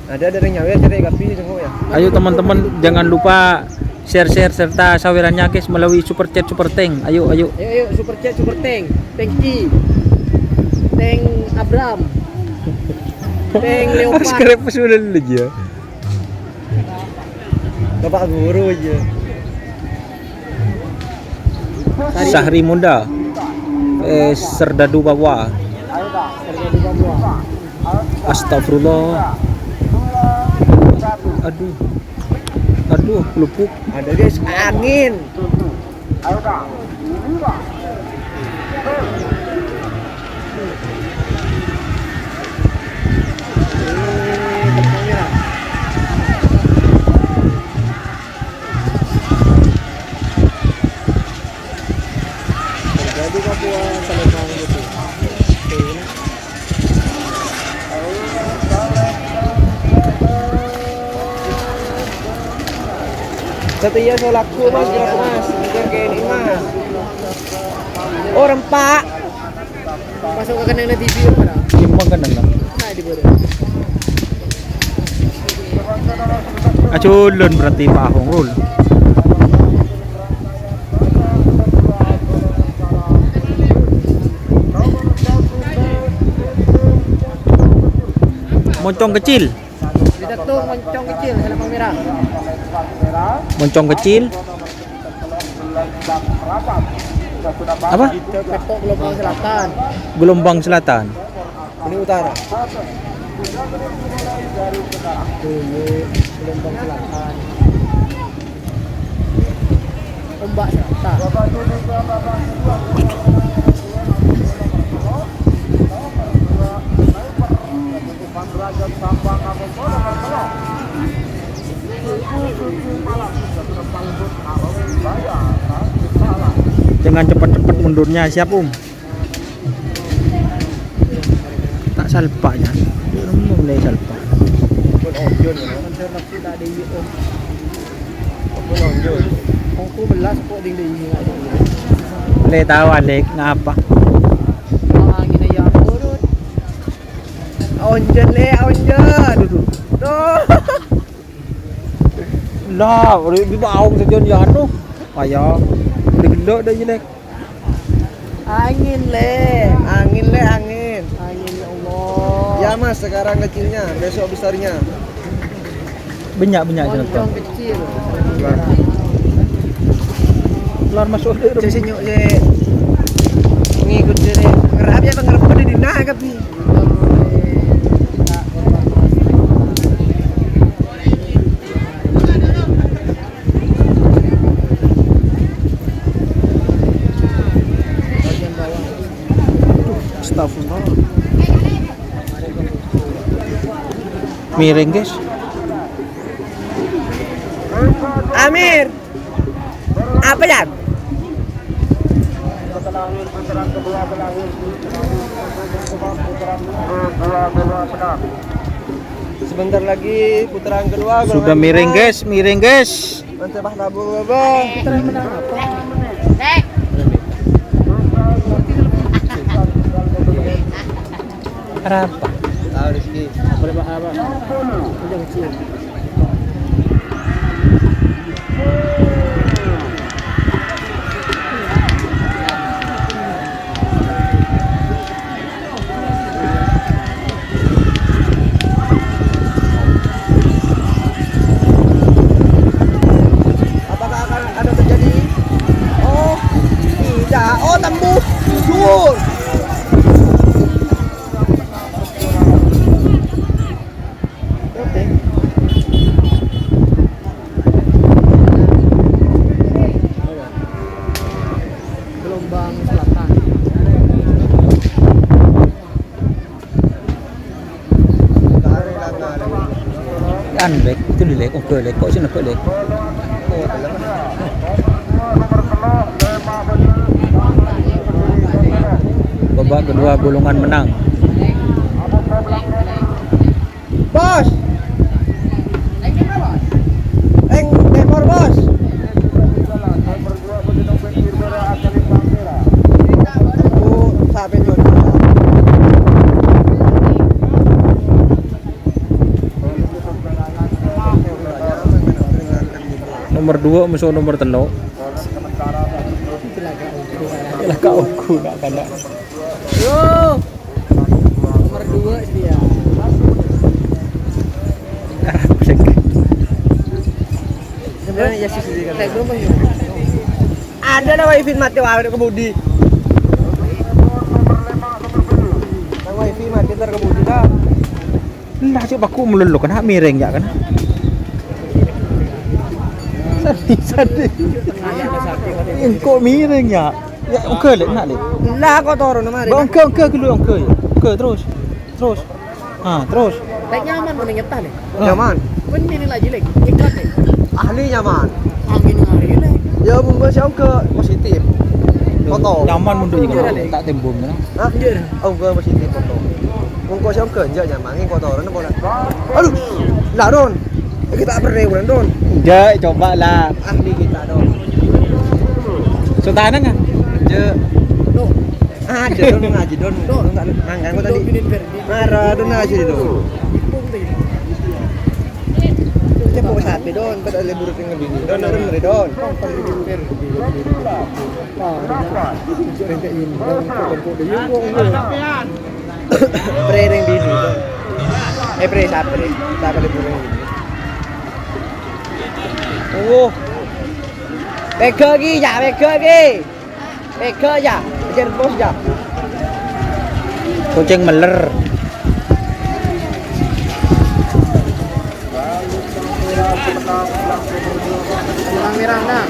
Ada yang nyawir cerai kapi semua ya. Ayo teman-teman jangan lupa share serta sawerannya guys melalui super chat super tank. Ayo. Ayo super chat super tank. Tanki. Tank Abram. Tank Leopard. Skrep sudah aja. Bapak guru aja. Syahri muda. Serdadu Papua. Astagfirullah. Aduh, lupuk. Ada guys angin. Jadi Papua Salemang gitu. Setia solaku mas, berapa mas? Biar kayak ini mas. Oh rempak. Masuk ke kandang TV pada. Gimana kan nang? Nah di bawah. Aculun berarti Pak Hongrul. Moncong kecil. Didatung moncong kecil, Salemang merah. Moncong kecil. Apa? Petok Gelombang Selatan. Gelombang Selatan. Ini utara. Gelombang Selatan. Ombak tak. Jangan cepat-cepat mundurnya, siap tak salpanya mulai salpa Aku belas kok ding ding le tahu Alek ngapa angin ayam urut. Onjen duduk. Tuh. lah di bawah sejon ya tu ayo digelok dah jelek Angin le. Angin ya Allah. Ya mas, sekarang kecilnya, besok besarnya. banyak jenak Moncong kecil. keluar masuk dia Saya senyuk je. Ngikut je. Ngerap ya ngerap pada dina kapi. astagfirullah miring guys Amir. Apa ya? Sebentar lagi putaran kedua. sudah miring guys Nanti bah tabu baba. Putaran menang apa? apa Tahu Rizky. Boleh apa? Moncong kecil. Apakah akan ada terjadi? Oh, tidak. Oh, tembus. Jujur. Gelombang selatan. ăn lek itu di lek oke lek kok sini kok lek babak kedua golongan menang Bos. Temor bos. Sampai jual. nomor 2 musuh nomor 3 lah kau aku nak kena Yo. Nomor 2 dia. Sebenarnya ya sih kan. Kayak gelombang ya. Ada na wifi mati awak kebudi. Nang wifi mati ntar kebudi dah. lah cik baku melulu kan hak miring ya kan sedih kok miring ya ya oke lek nak lek Lah kok turun mari. Oke dulu oke terus terus Kayak nyaman mana nyetah nih. Nyaman. Pun ini lagi lagi. Iklan nih. Ahli nyaman. Angin hari ini. Ya bungkus yang ke positif. Foto. nyaman mundur juga tak tembung kan Hah? Oh ke positif foto. Bungkus yang ke enggak nyaman ngin kotoran apa lah. Aduh. Lah Don. Kita berdua bulan Don. enggak coba lah Ahli kita Don. sultanan kan Je. Loh. Ada Don ngaji Don. Don tak nanggan kok tadi. Binin Verdi. Marah Don ngaji Don. Ipung tuh. Cepo sapi Don, pada libur tinggal bini. Don ada ngeri Don. Pre ring bini Don. Pre sapi. Kita kali libur ring bini. Oh. Beka lagi, ya beka lagi. Beka ya, kejar bos ya. kucing meler Benang merah nah.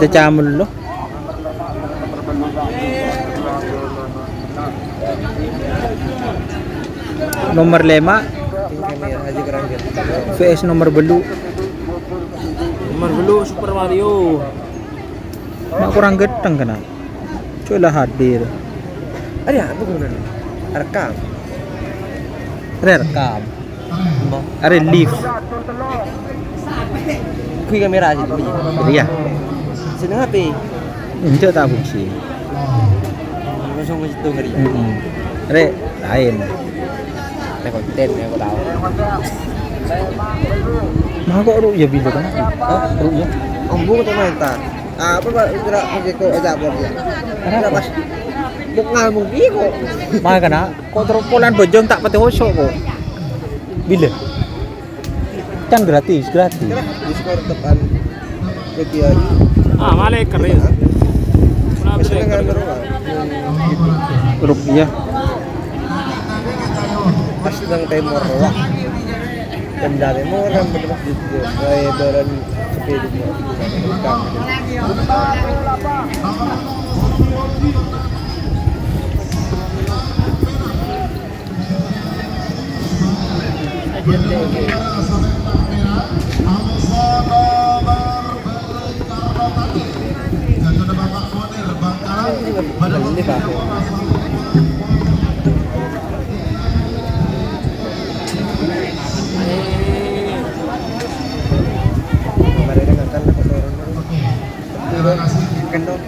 Jajamul lo. Nomor 5 Kamera aja kerangkit. VS nomor belu. Nomor dulu Super Mario. Mak kurang gedeng kena. Cuy lah hadir. Ada apa gunanya? Rekam. Rekam. Are live. Kui kamera aja tuh. Iya. Seneng HP. Itu tak fungsi. Langsung ke situ ngeri. Are lain. Nah, konten yang aku tahu. Mah kok ru ya bila kan? Ru ya. Ombu atau menta? Apa Pak kira pergi ke aja buat dia. Karena pas buk ngalmung kok. Mah kana kok terus polan bojong tak pati hosok kok. Bila? Kan gratis. Diskor tekan ke dia. Ah, malah keren. Kenapa Biasanya keren? kan gitu. Rupiah. Pas sedang timur wah. Dan dari timur kan benar gitu. Kayak beran sepeda ini Pak. Kemarin kan kotoran. Kendor.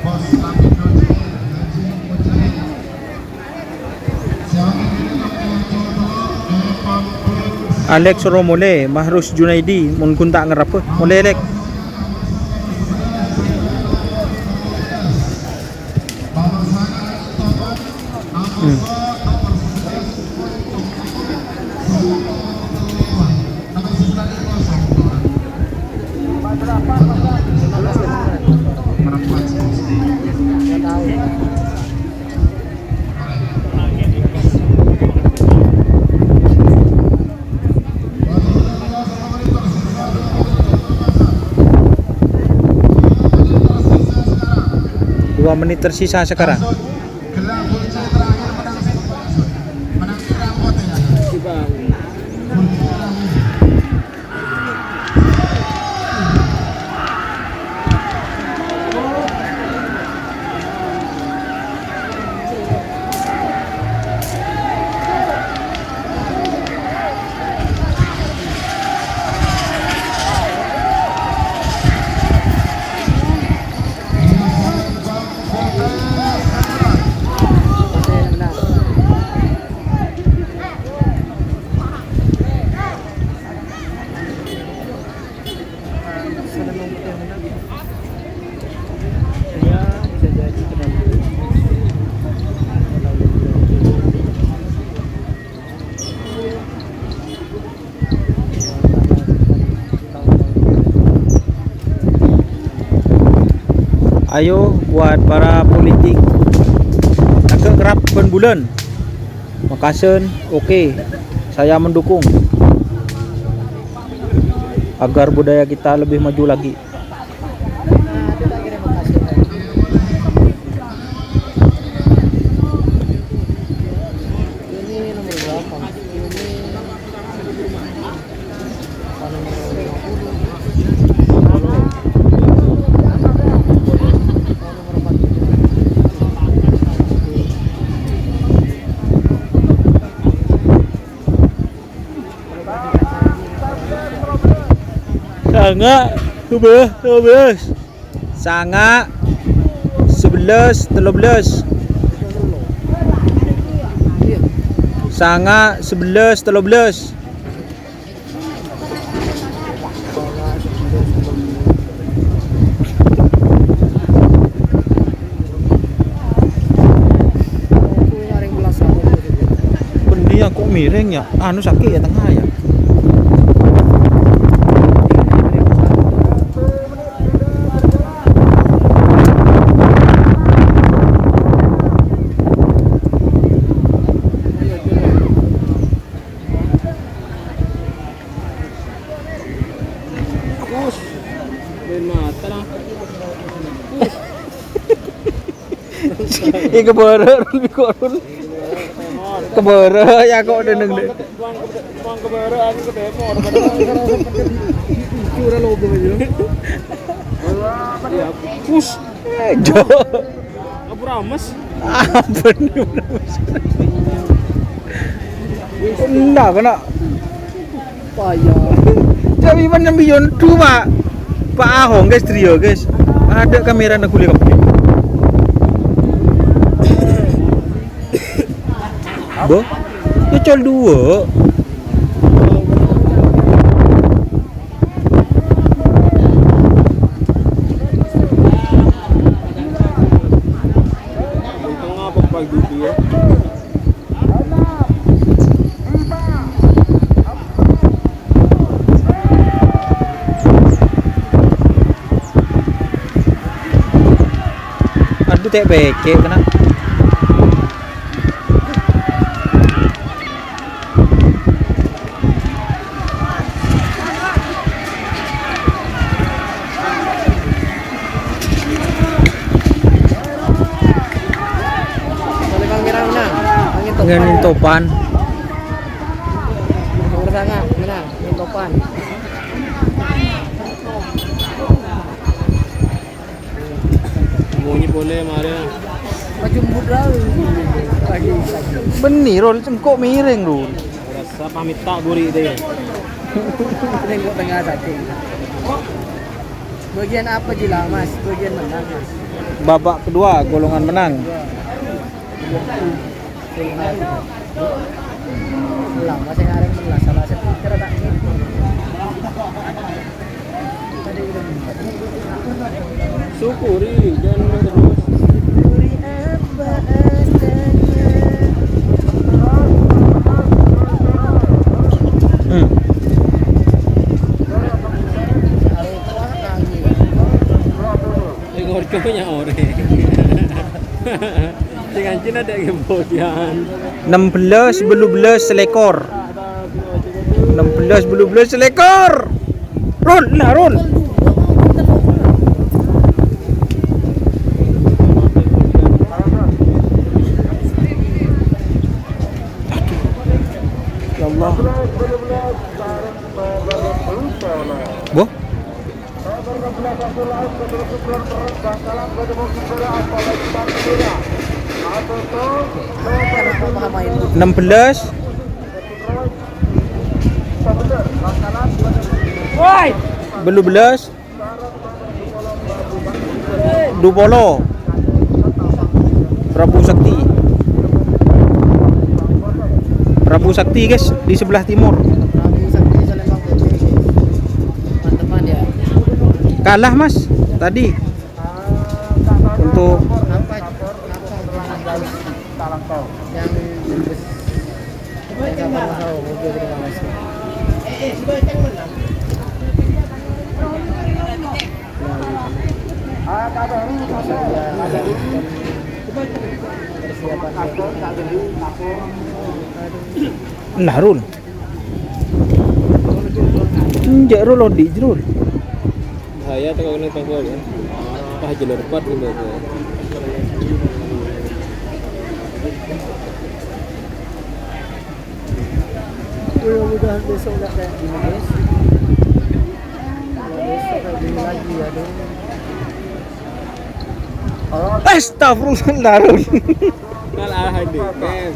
Alex Romole, Mahrus Junaidi, mun kun tak ngerap mulai Alex. Dua menit tersisa sekarang. Ayo buat para politik agak kerap bulan Makassar, oke, saya mendukung agar budaya kita lebih maju lagi. Ini nomor berapa? Sanga 12 Sanga 11 13 Sanga 11 13 Bendi yang kok miring ya? Anu sakit ya tengah ya? kebere lebih korun. Kebere ya kok deneng deh. Bang kebara aku ketemu Curah logo aja. ya pus Jo. aku rames Apa nih? Enggak kena. Payah. Tapi mana bion tu Pak Ahong guys trio guys. Ada kamera nak kuliah kamu. Bo, ya col dua. di tengah pepag dulu ya Aduh tak beke kena. Boleh Bang Mirang menang. Angin topan. Dengan topan. Nomor sana menang. Angin topan. bunyi boleh mari Baju muda lagi. Benih rol cengkok miring rol. rasa pamit tak buri deh Tengok tengah satu. Bagian apa Jila Mas? Bagian menang Mas. Babak kedua golongan menang. Lah masih ngareng melas salah satu kira tak. Tadi udah syukuri jangan terus Syukuri apa adanya. tengok conya ore dengan Cina ada kemudian 16 belum selekor. 16 belum selekor. Rol, nah rol. Ya Allah. Boh. Kenapa paham main? 16 belum Dupolo Prabu Sakti guys di sebelah timur. Prabu Sakti Salembang PP. Teman-teman ya. Kalah mas tadi untuk Kenapa yang bus yang sama tahu mobil kita masuk. Narul. Njak rul odi jerul. saya tuh kalau nih pangkal kan jalur 4 gitu Mudah-mudahan besok nggak kayak gini guys. Kalau besok kayak gini lagi ya dong. Astagfirullah narul. kan arah ini kan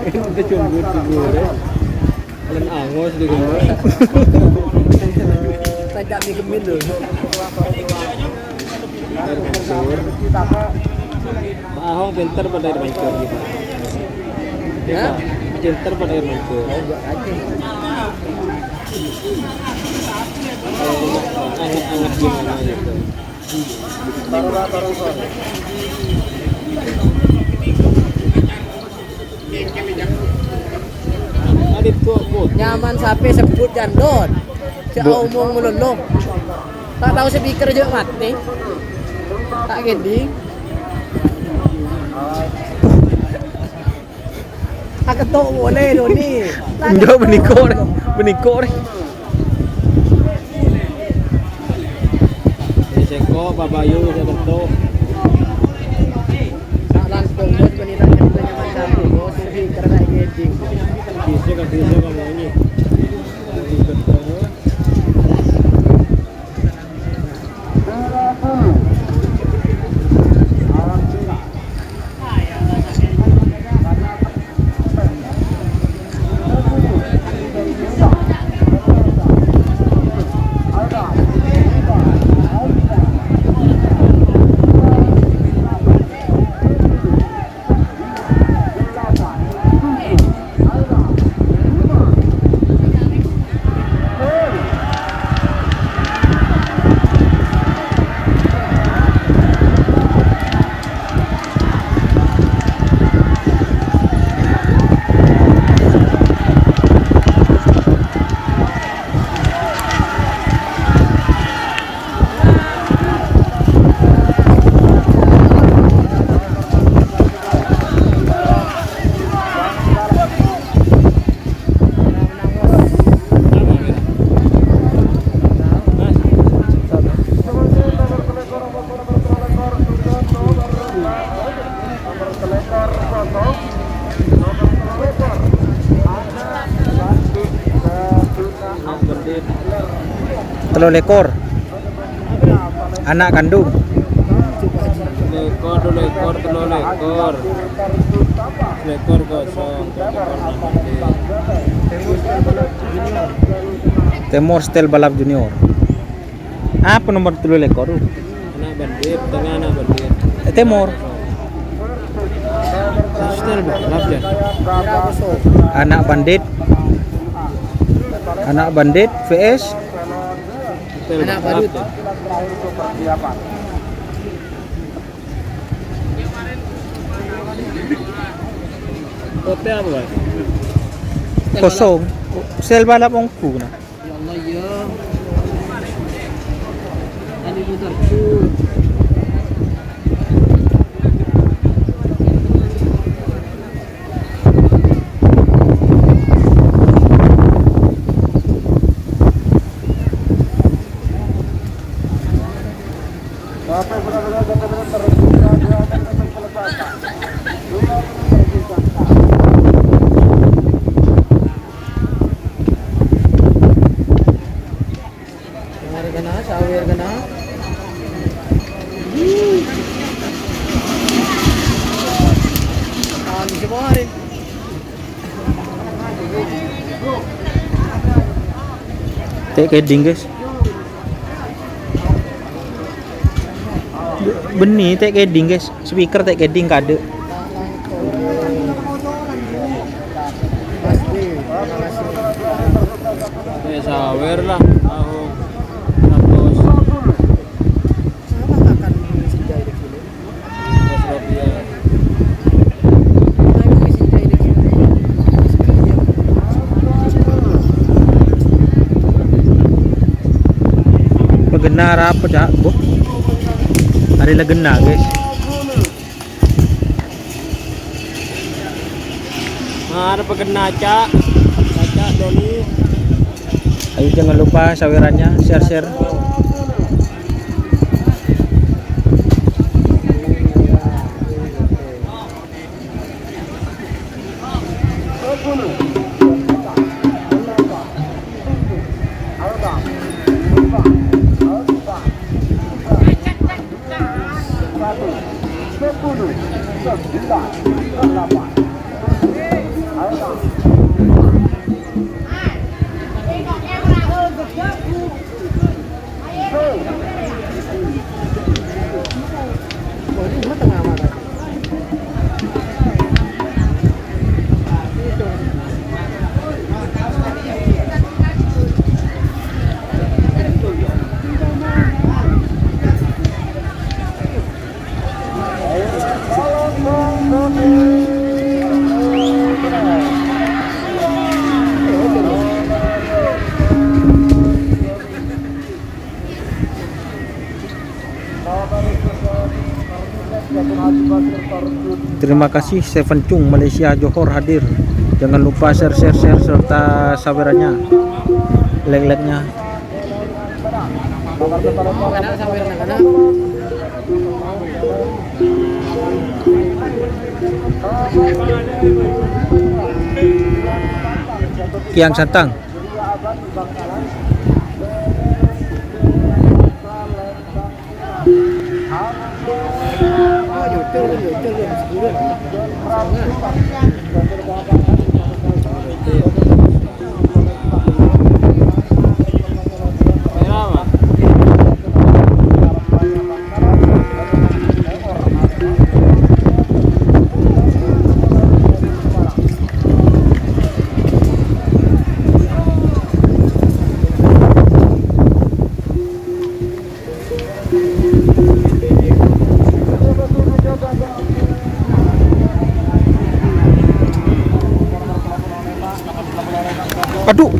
kita cunggut dulu deh kalian angos di rumah Tajak di gemil loh. Pak Ahong pintar pada air mancur gitu Ya? pintar pada air mancur anget-anget gimana gitu adit kok Nyaman sampai sebut jandon. Seumur melolong. Tak tahu speaker juga mati. Tak gede. Tak ketok boleh Doni. Njak benikor. Seko Babayu saya bentuk dukung bos benita benita nyaman satu bos lebih karena engaging. Bisa kamu ini. Telur lekor. Anak kandung. Lekor, telur lekor. Lekor kosong, Temor Stel Balap Junior. Apa nomor telur lekor? anak bandit, tengah anak bandit. Temor. Stel balap ya. Anak bandit. Anak bandit vs Stel Anak balap badut. ya. Kote apa guys? kosong. Sel balap ongku na. Ya Allah ya. Tadi putarku. Mari kena, sawir kena. Semua hari. Tek keding guys. Benih tek keding guys. Speaker tek keding kade. Pasti. Terima kasih. Kayak sawer lah. Tahu. Tapos Sama makan si jai di sini. rupiah. Ayo si jai di sini. Pegenar apa cak? Bu? Hari legena guys. Ada pekena cak. Cak Doni. Ayo jangan lupa sawerannya, share-share. Waduh, gua tengah makan. Terima kasih Seven Chung Malaysia Johor hadir. Jangan lupa share serta sawerannya, like-like-nya. Kena sawir nak kena. Kiang Santang. Merah mah. Aduh.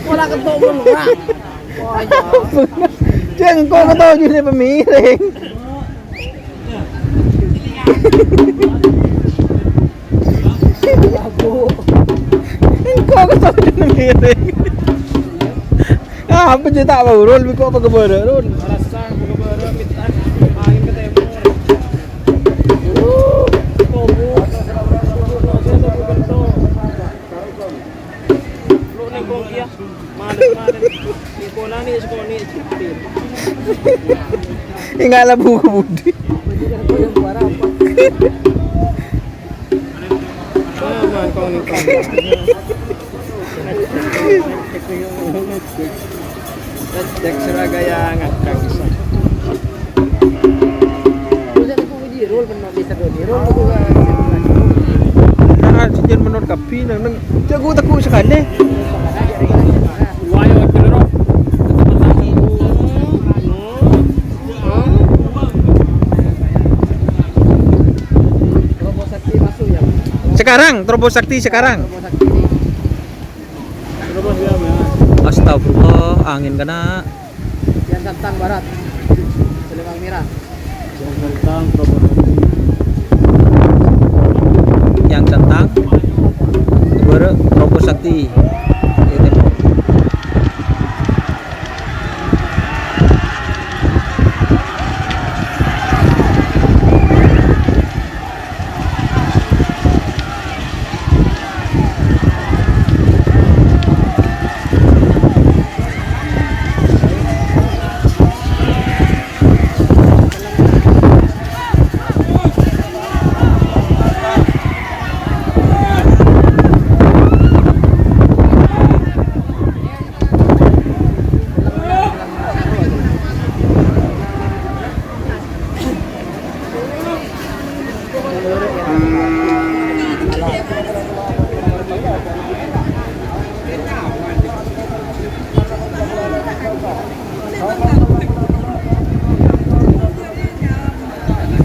Wala ketok belum orang. Wah, Jangan kau ketawa jadi pemiring. Kau ketawa jadi pemiring. Ah, apa cerita apa Rul? Kau apa kabar Rul? Alasan beberapa minta angin ke timur. Ingala buku budi. Aman kau ni kau. Cek Suragaya ngakak bisa. Bisa aku uji roll benar bisa doni roll aku. Nah, sejen menurut kapi nang jago takut sekali. Wayo pelero. Robo sakti masuk ya. Sekarang Terobos Sakti sekarang. Robo sakti. Terus dia mah. Astagfirullah, angin kena. Yang Santang Barat. Selewang Merah. Tentang problem. Yang Centang Terobos Sakti. Itu.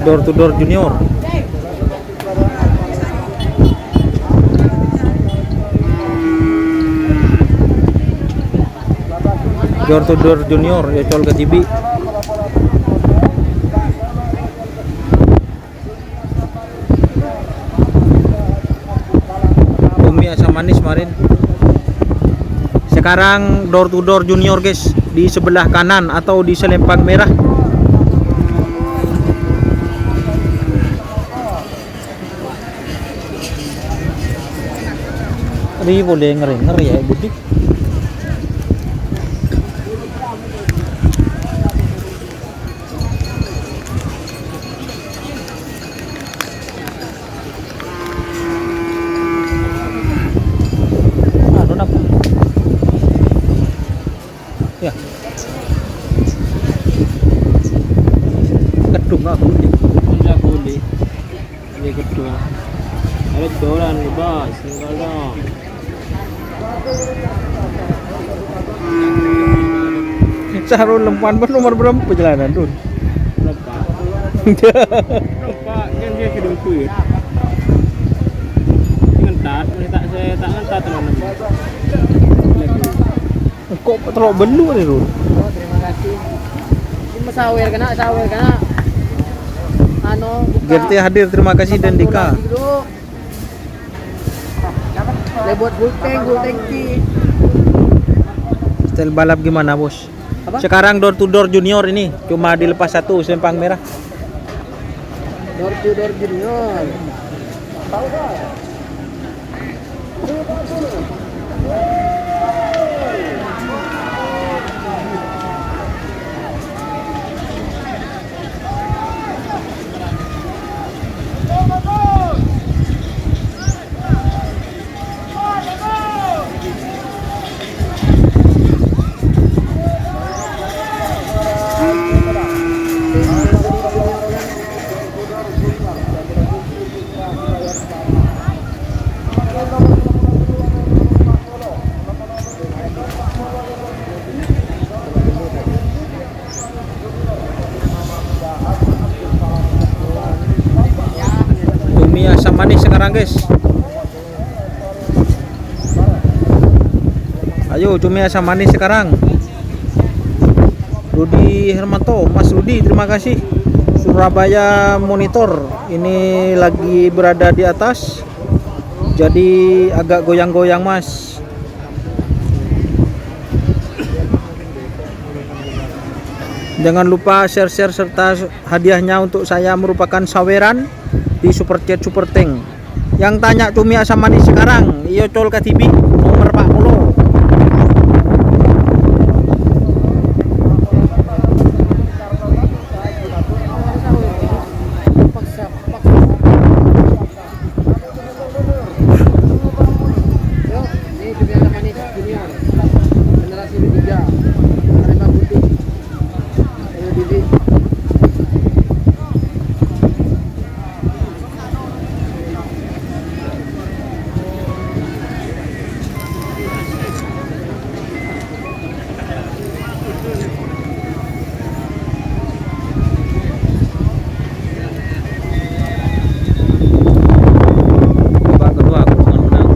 Door to Door Junior. Door to Door Junior ya col ke TV. Umi asam manis kemarin. Sekarang Door to Door Junior guys, di sebelah kanan atau di selempang merah. Ini boleh ngeri ya Budi. Aduh nak. Ya. Kedung aku Budi. Tidak boleh. Ini kedua. Ada doran bos, tinggal dong. Sahrul Lempan nomor berapa perjalanan Dun? Berapa? Berapa? Kan dia kedua kuit. Kok terlalu belu nih, Rul? Oh, terima kasih. Ini sawer kena. Ano, buka. Gerti hadir, terima kasih dan Dika. Lebot full tanki. Style balap gimana, Bos? Apa? Sekarang door to door junior ini cuma dilepas satu sempang merah. Door to door junior. Cumi asam manis sekarang, guys. Ayo cumi asam manis sekarang. Rudi Hermanto, Mas Rudi, terima kasih. Surabaya Monitor, ini lagi berada di atas, jadi agak goyang-goyang, Mas. Jangan lupa share-share serta hadiahnya untuk saya merupakan saweran di Super Chat Super Tank. Yang tanya cumi asam manis sekarang, iyo col KTV nomor 40. Yuk, ini cumi asam manis junior. Generasi ketiga. Arema putih. Ayo Didi. Babak kedua kurungan menang.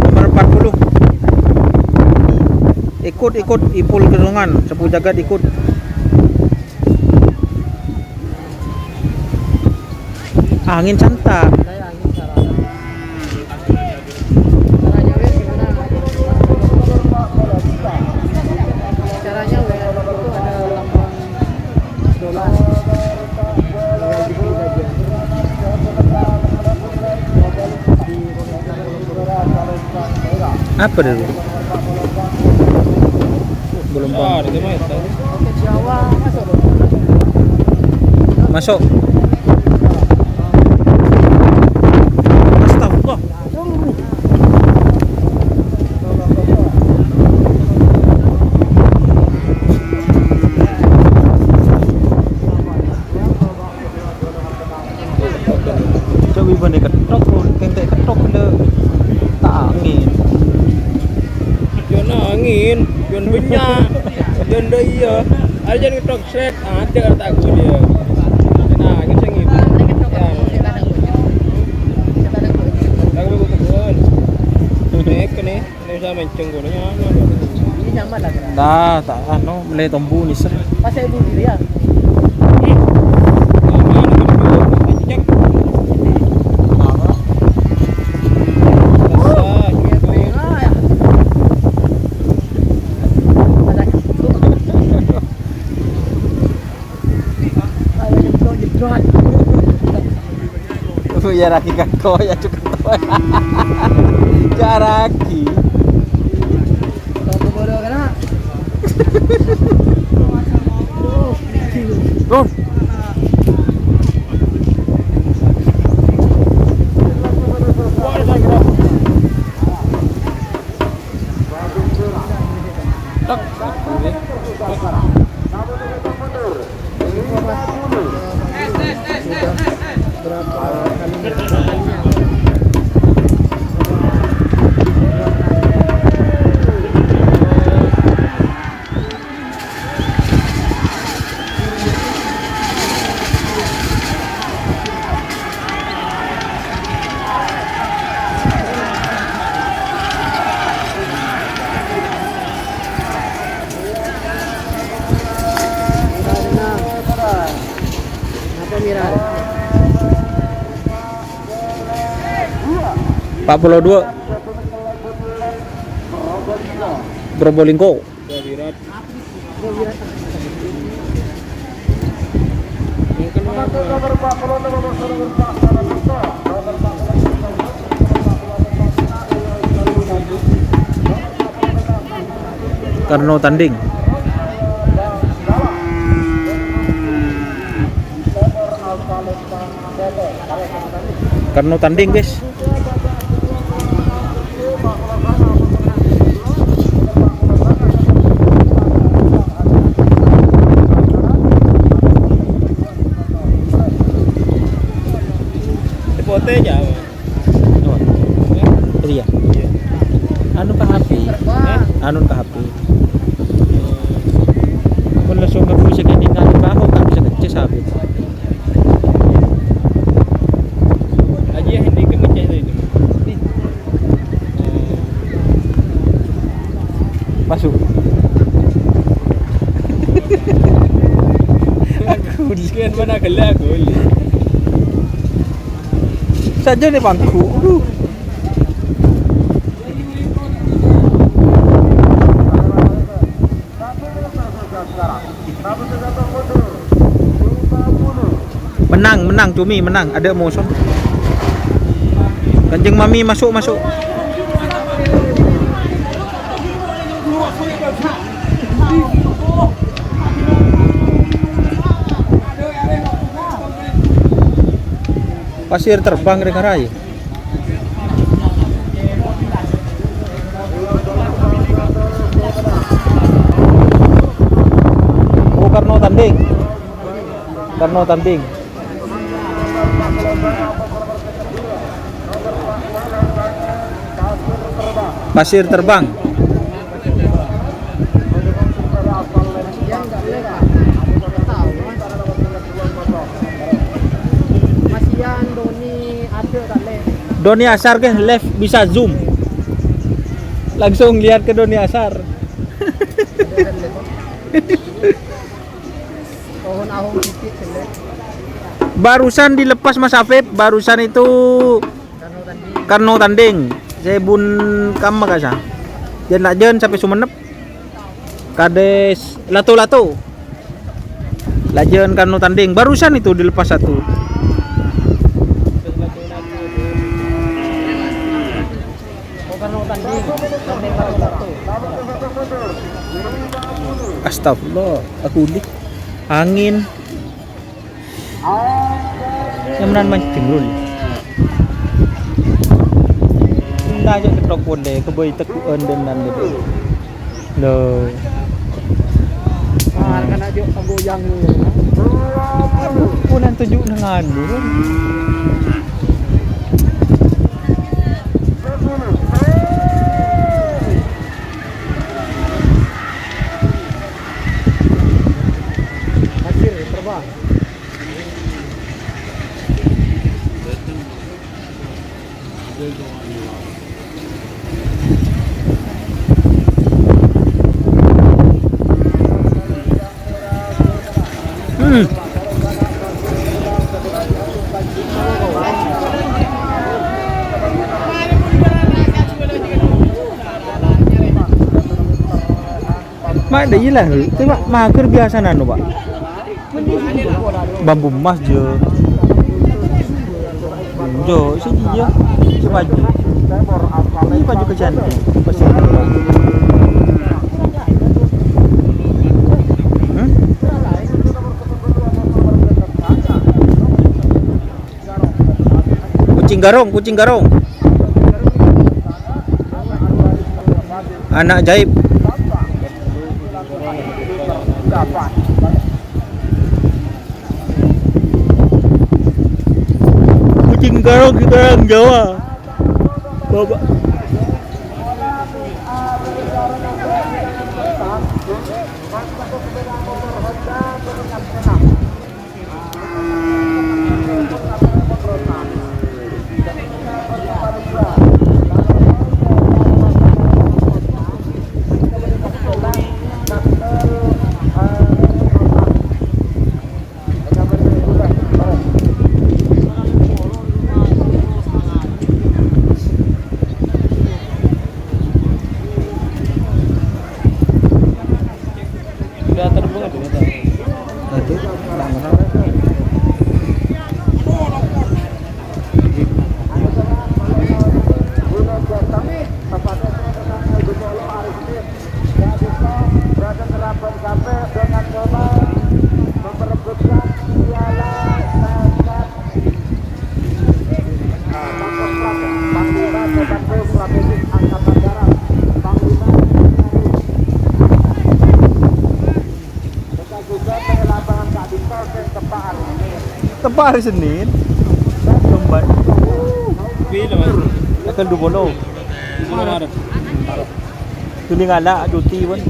Nomor 40. Ikut Ipul Gerungan, Sepu Jagat ikut. Angin santai. Saya angin sarana. Caranya wes gimana? Caranya wes itu ada lambang dolar. Tinggal diklik aja. Apa dulu? Belum Ah, paham. itu mah itu. Oke, Jawa masuk dong. Masuk. Astagfirullah. Coba bani ketok, kente ketok le tak angin. Jon angin, Jon banyak, Jon dah iya. Ada jangan ketok seret, ada kata aku dia. Nah, angin sengit. Aku begitu teguan. Nih, bisa menceng gue nyaman. Ini nyaman lah kira. Dah, tak anu, mulai tombu ni ser. Pas saya ibu diri ya. Aman, cek. ya raki kako ya cukup. Jaraki. Kalau bodoh kena. Ron. Berapa kalinya? Apa Mira? 42 Probolinggo. Virat. Karno tanding. Karno tanding guys. Pote aja. Iya. Anu ka HP. Anu ka HP. Kung langsung ako sa ganyan na trabaho ka sa kanya sabi. Aja hindi ka mencari itu. Masuk. Sekian mana kelak aku. Saja nih bangku. Aduh. Menang Cumi menang, ada motion. Kanjeng Mami masuk. Pasir terbang ke Rai. Oh, Karno tanding. Pasir terbang. Masian Doni ada tak le? Doni Asar ke live bisa zoom. Langsung lihat ke Doni Asar. Pohon ahong titik le. Barusan dilepas Mas Afif, barusan itu Karno tanding. Saya bun kam makasa. Jen sampai Sumenep. Kades lato. Lajen Karno tanding. Barusan itu dilepas satu. Karno tanding lato. Astagfirullah, aku udik. Angin. Yang menan mancing lul. Nda aja ketok pode keboi tekuan dan itu. Loh. Kena juk goyang lu. Aduh, punan tujuk dengan anu. Pasir terbang. Mak dah ilah. Tengok mager biasa nanu, Pak. Bambu emas je. Jo, sejiya. Sebaju. Ini baju kecantik. Pasti. Kucing garong. Anak ajaib. Kucing garong Jawa. Bapak. Udah terbang ada nggak tahu. Nanti enggak masalah. Tepat hari Senin. Lembat. Bila mas? Akan 20. Mana ada? Tuli ngala cuti pun.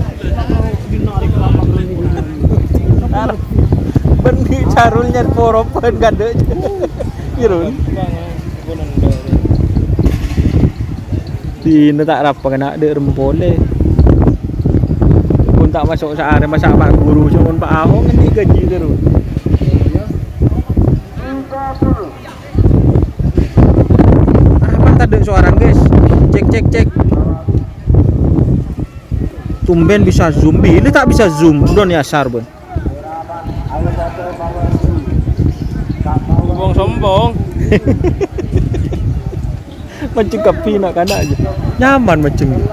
Ben di carul nyar poropen gade. Irun. Di tak rapa kena de rempole. Pun tak masuk saare masak Pak Guru cuma Pak Ahok ini gaji terus. Ada suara guys, cek. Tumben bisa zoom, ini tak bisa zoom, udah nih asar bun. Sombong. Macam kapi nak kana aja, nyaman macam ni.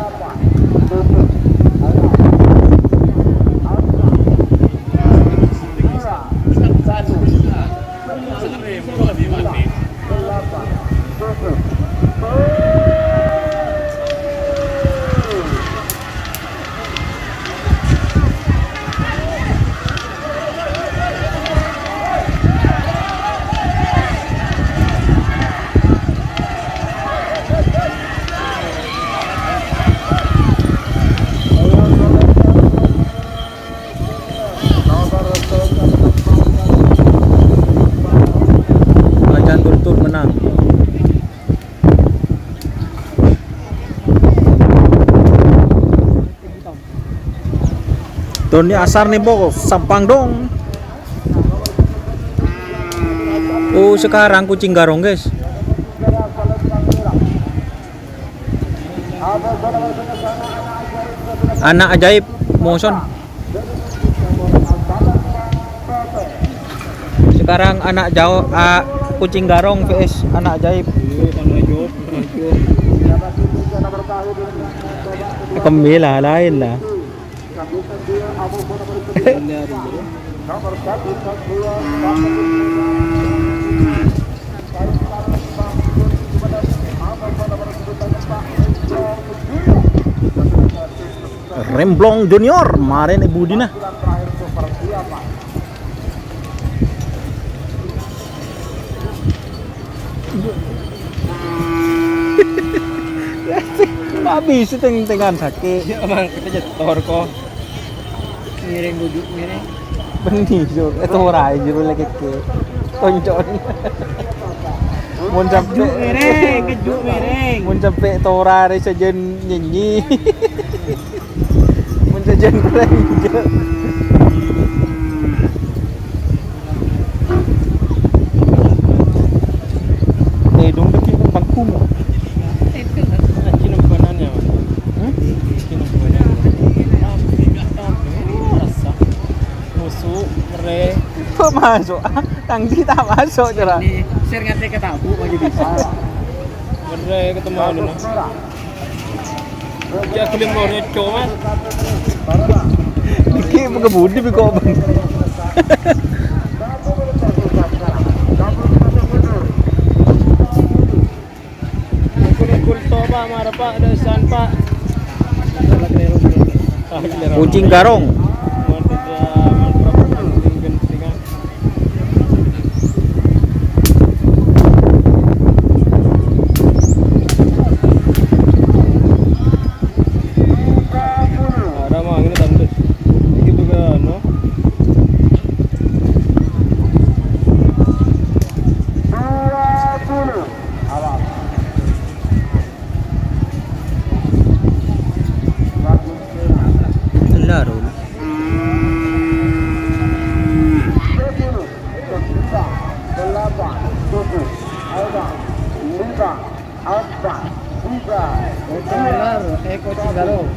Doni asar nih bos, sampang dong. Oh sekarang kucing garong guys. Anak ajaib motion. Sekarang anak jauh kucing garong vs anak ajaib. Kembali lain lah. Remblong Junior, kemarin Ibu Dina. Habis teng-tengan sakit. Ya emang kita jetor kok. Miring duduk miring. Benih jur, itu rai juru lagi ke toncon. Mun sampai miring. Mun sampai tora re sajen nyanyi. Mun sajen keren je. Dong deki bangku. Masuk, tangki tak masuk cerah. Pasir ngate ketabu aja bisa. Bener ketemu anu nah. Ya kelim lornya cowok. Iki mengebudi kok bang. Kul to Pak, marah Pak, desan Pak. Kucing garong. Ada mah ini tanda. Ini juga no. Laro. Kucing garong.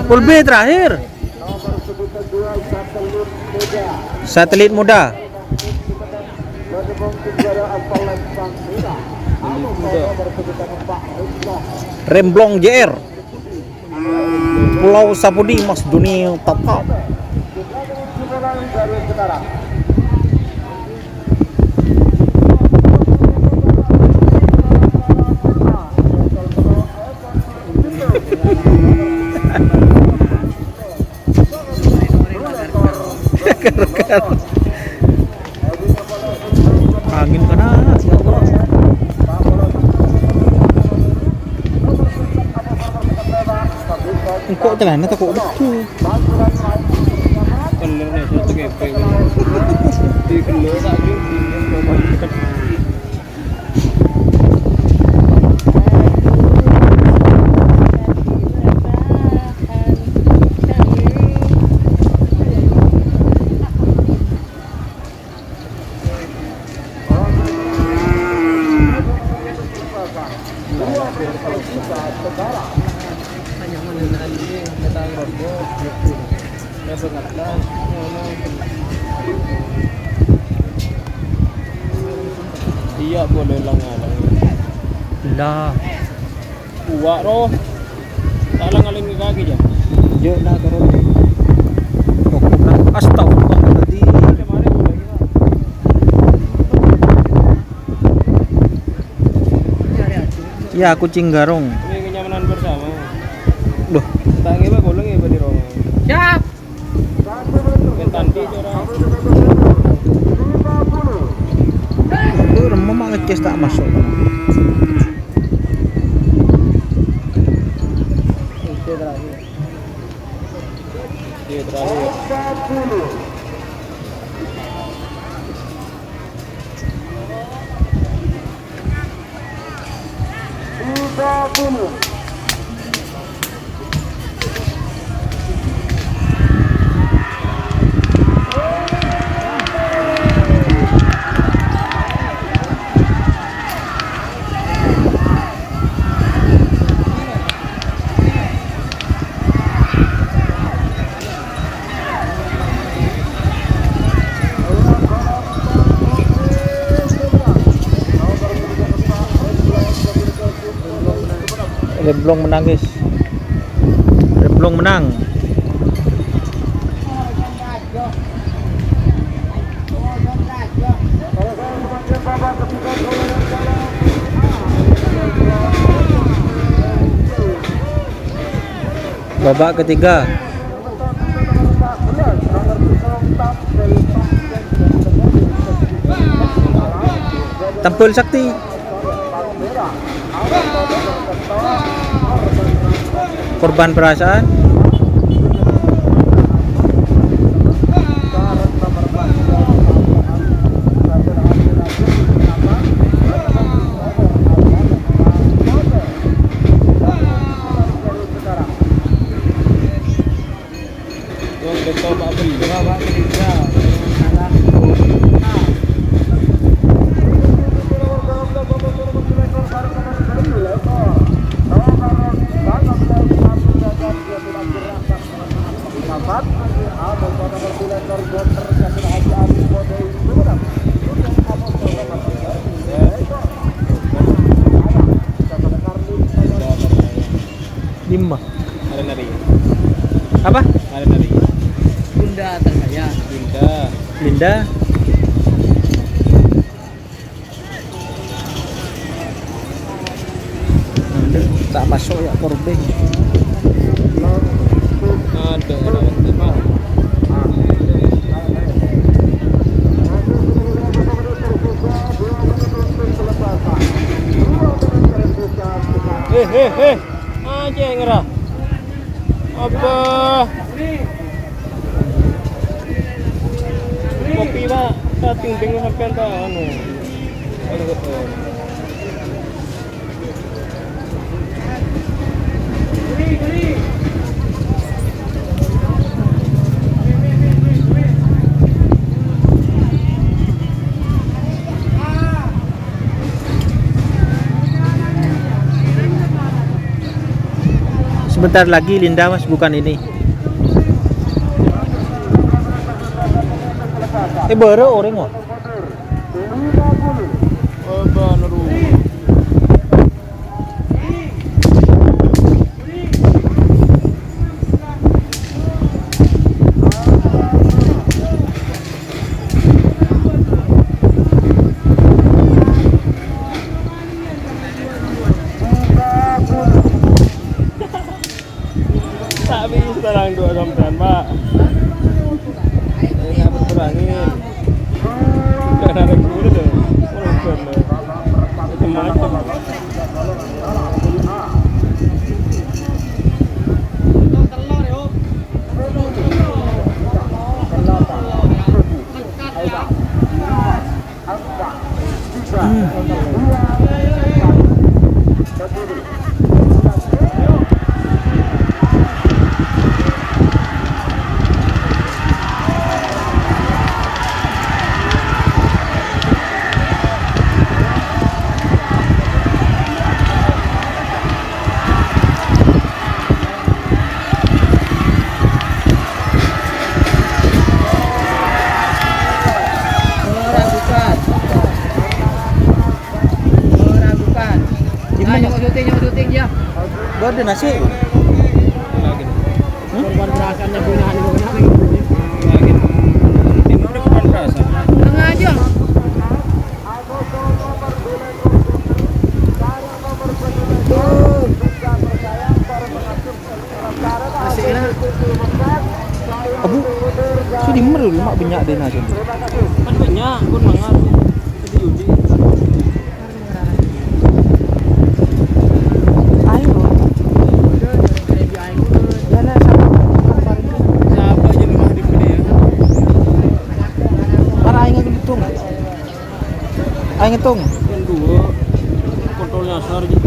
Pul B terakhir. Satelit muda. Remblong JR. Pulau Sapudi Mas Duni Tata. Angin kena. Kok celana tak kok betul. Kelernya satu GP. Di keler lagi dekat. Iya boleh lang-alang. Lah, Uwak roh. Tak lang-aling ke kaki aja. yo na karon. Astagfirullahaladzim. Kemarin boleh kita. Ya kucing garong. Ini kenyamanan bersama. Loh, Tak ngiba golong ngiba di rong. Siap. Tandi orang. itu remem ngecas tak masuk. Iya terakhir. Remblong menang guys. Remblong menang. Babak ketiga. Tampil sakti. Korban perasaan. Lima. Ada nari. Apa? Ada nari. Bunda tersayang. Linda. Linda. Tak masuk ya korban. Ada waktu mah. Aja ngerah. Apa? Kopi pak, tak tinggal sampai tak anu. Sebentar lagi Linda mas, bukan ini. Baru orang mau. Apa naru? Tak bisa lang 2 sampean, Pak. Enggak berkurangin. Karena ada guru tuh. Macam-macam. Syuting ya. Gua ada nasi. Lagi. Korban perasaannya punya lagi. Lagi. Ini udah bukan rasa. Tengah aja. Asiknya. Abu. Sudah merul mak banyak deh nasi. Kan banyak, pun mangar. Jadi uji. Siapa aja lemah di sini ya? Para aing ngitung. Aing ngitung. Yang dua kontrolnya asar aja.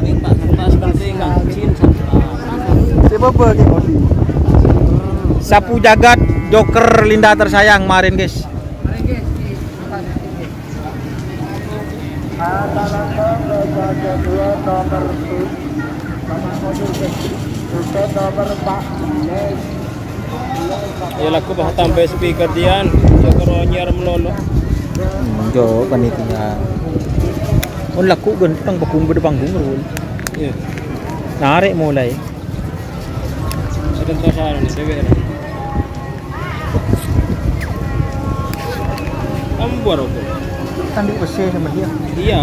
Ini tak kertas penting ngacin Siapa bagi kopi? Sapu jagat Joker Linda tersayang kemarin guys. Ya laku bah tambah speaker dian, Joker nyar melolo. Jo panitia. On laku gentang panggung panggung rul. Iya. Narik mulai. Sedang sasaran dewe. Ambor apa? tanding besi sama dia. Iya.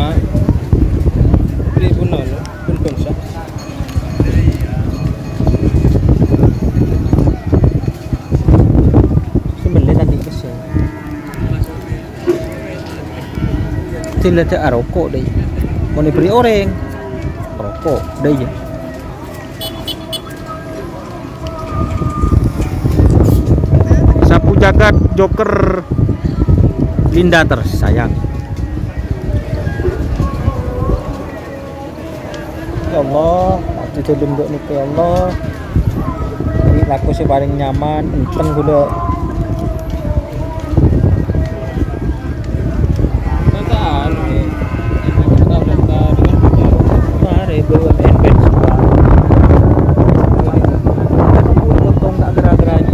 Beli pun nono, pun bangsa. Sebenarnya tanding besi. Tidak ada rokok deh. Mau diberi orang rokok deh ya. Sapu jagat Joker Linda tersayang. Ya Allah, hati denduk nih ya Allah. Ini laku sih paling nyaman, enteng udah. Mari BUMN bensin. Potong tak gerak-geraknya.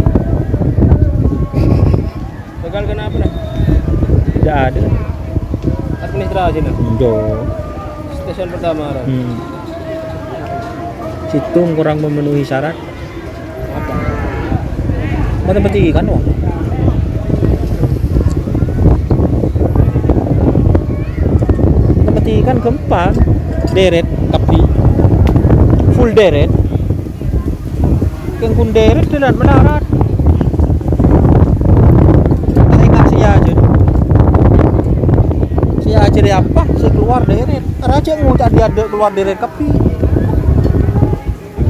Tegal kenapa dah? Tidak ada. Administrasi dah. Jo. Stasiun pertama dah. Situng kurang memenuhi syarat. Mati kan wah. Mati kan gampang. Deret tapi full deret. Yang kun deret jalan mendarat. Jadi apa? Saya keluar deret. Raja ngucap dia ada keluar deret kapi.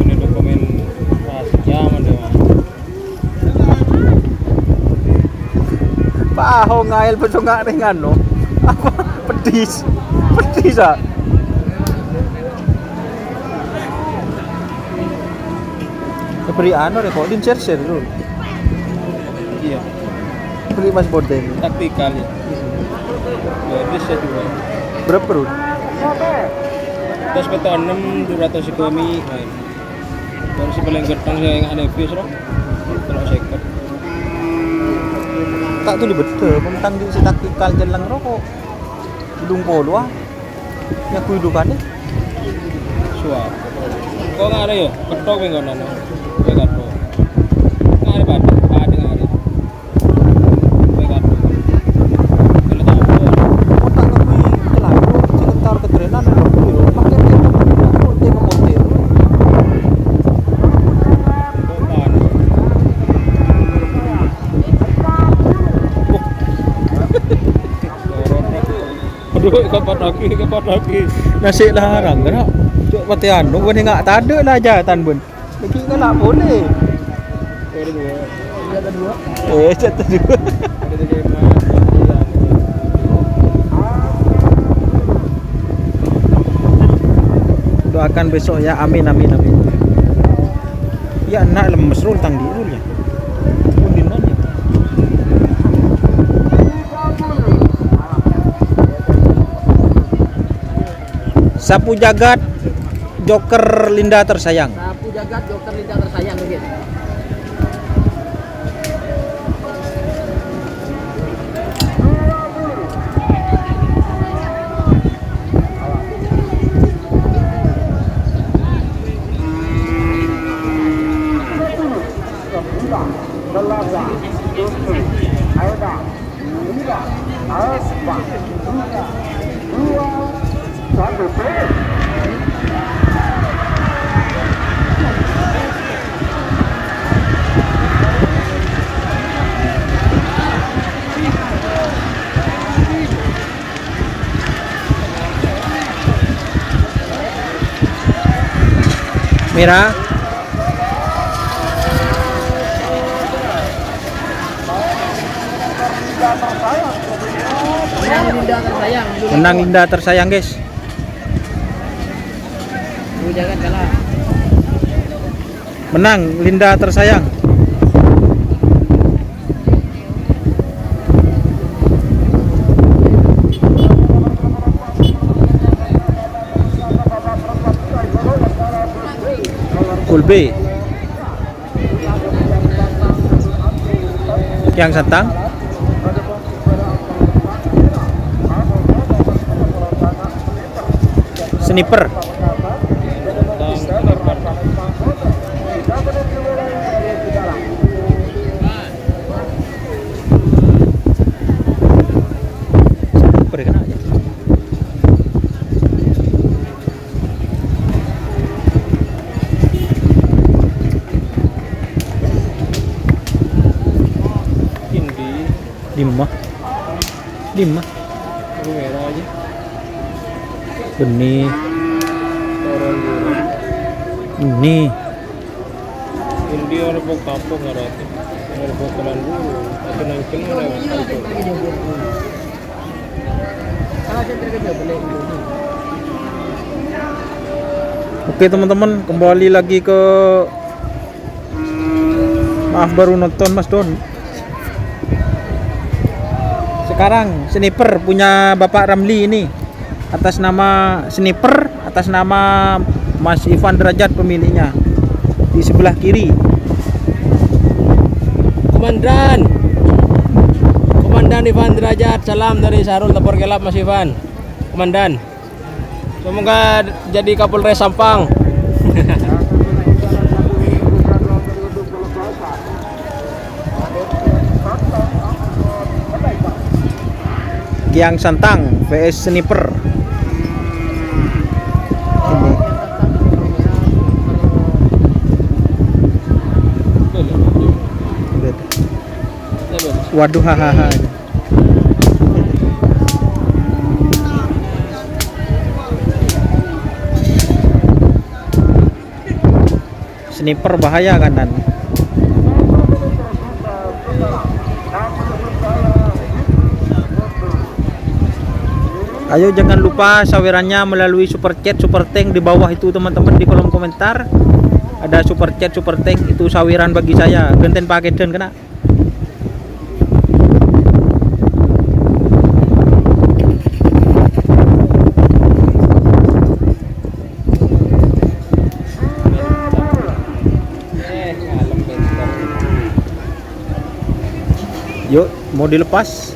Ini dokumen rahasia mana? Pak Ahok ngail betul nggak dengan no? Apa pedis ah. Beri anu recording share dulu. Iya. Beri Mas Borden. Taktikal ya. Jadi saya juga. Berapa Rul? Terus peta 6 200 ekonomi. Baru si paling getang saya yang ada views loh. Kalau second. Tak tuh betul, mentang di taktikal jelang rokok. Hidung polo ah. Yang kehidupannya. Suap. Kok nggak ada ya? Ketok minggu nana. Ketok. Nggak ada pada nggak ada. Ketok. Kalau tahu. Otak kami terlalu sekitar ketrenan loh. Pakai montir ke montir. Aduh, kapan lagi. Nasi larang kan? Cuk patian, nu kan enggak ada lah jatan bun. Lagi kan tak boleh. Jatan dua. Doakan besok ya, amin. Ya nak lemes Rul tang di Rul ya. Undin aja. Sapu jagat Joker Linda tersayang. Sapu jagat Joker Linda tersayang mungkin. Merah. Linda tersayang. Menang Linda tersayang, guys. Jagat kalah. Menang Linda tersayang. Pool B. Yang Santang. Sniper. Sniper kan? Dimah. Dimah. Ini merah aja. Benih. Orang dulu. Ini. Ini orang pok kapok ngarati. Orang pok kelan dulu. Tapi nangkin mana? Salah saya terkejut beli dulu. Oke teman-teman, kembali lagi ke maaf baru nonton Mas Don. Sekarang sniper punya Bapak Ramli ini. Atas nama sniper, atas nama Mas Ivan Derajat pemiliknya. Di sebelah kiri. Komandan Ivan Derajat, salam dari Sarul Tepor Gelap Mas Ivan. Komandan. Semoga jadi Kapolres Sampang. Kiang Santang vs Sniper. Ini. Waduh hahaha. Sniper bahaya kanan. Ayo jangan lupa sawerannya melalui super chat, super thank di bawah itu teman-teman, di kolom komentar. Ada super chat, super thank, itu saweran bagi saya. Genten pakai dan kena. Yuk, mau dilepas.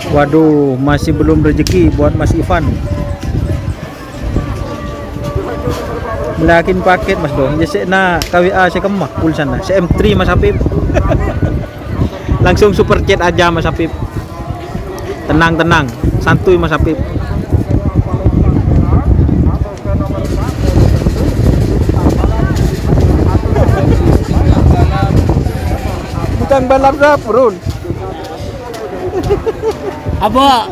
Waduh, masih belum rezeki buat Mas Ivan. Melakin paket Mas Don. Jadi na KWA saya kemah pulsana. CM3 Mas Habib. Langsung super chat aja Mas Habib. Tenang, santuy Mas Habib. Bukan balap dapur. Aba,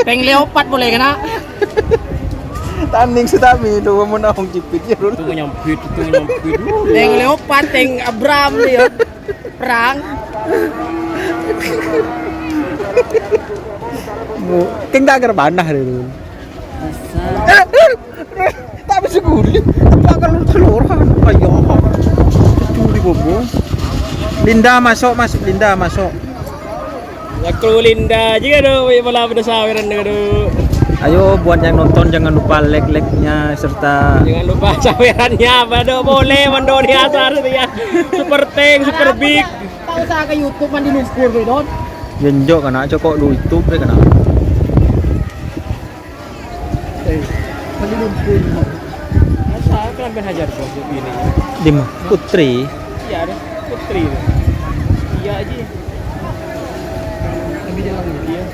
peng leopat boleh kena? Tanding setami itu mau nahong jepit ya Rul. Itu nyampit. Peng leopat, peng Abram dia perang. Keng tak ker panah Rul. Tak bisa guling. Bakal keluaran. Ayo. Curi bobo. Linda masuk Mas, Linda masuk. Ya kru Linda juga do, malah pada saweran do. Ayo buat yang nonton jangan lupa like-nya serta Jangan lupa sawerannya apa do, boleh mendoni asar ya. Super tank, super big. Tahu saya ke YouTube man di lumpur ke don. jenjok kana cokok lu YouTube deh kana. Man di lumpur. Asal kan ben hajar bos ini. Dim Putri. Iya ada Putri. Iya aja. Lebih jalan dia.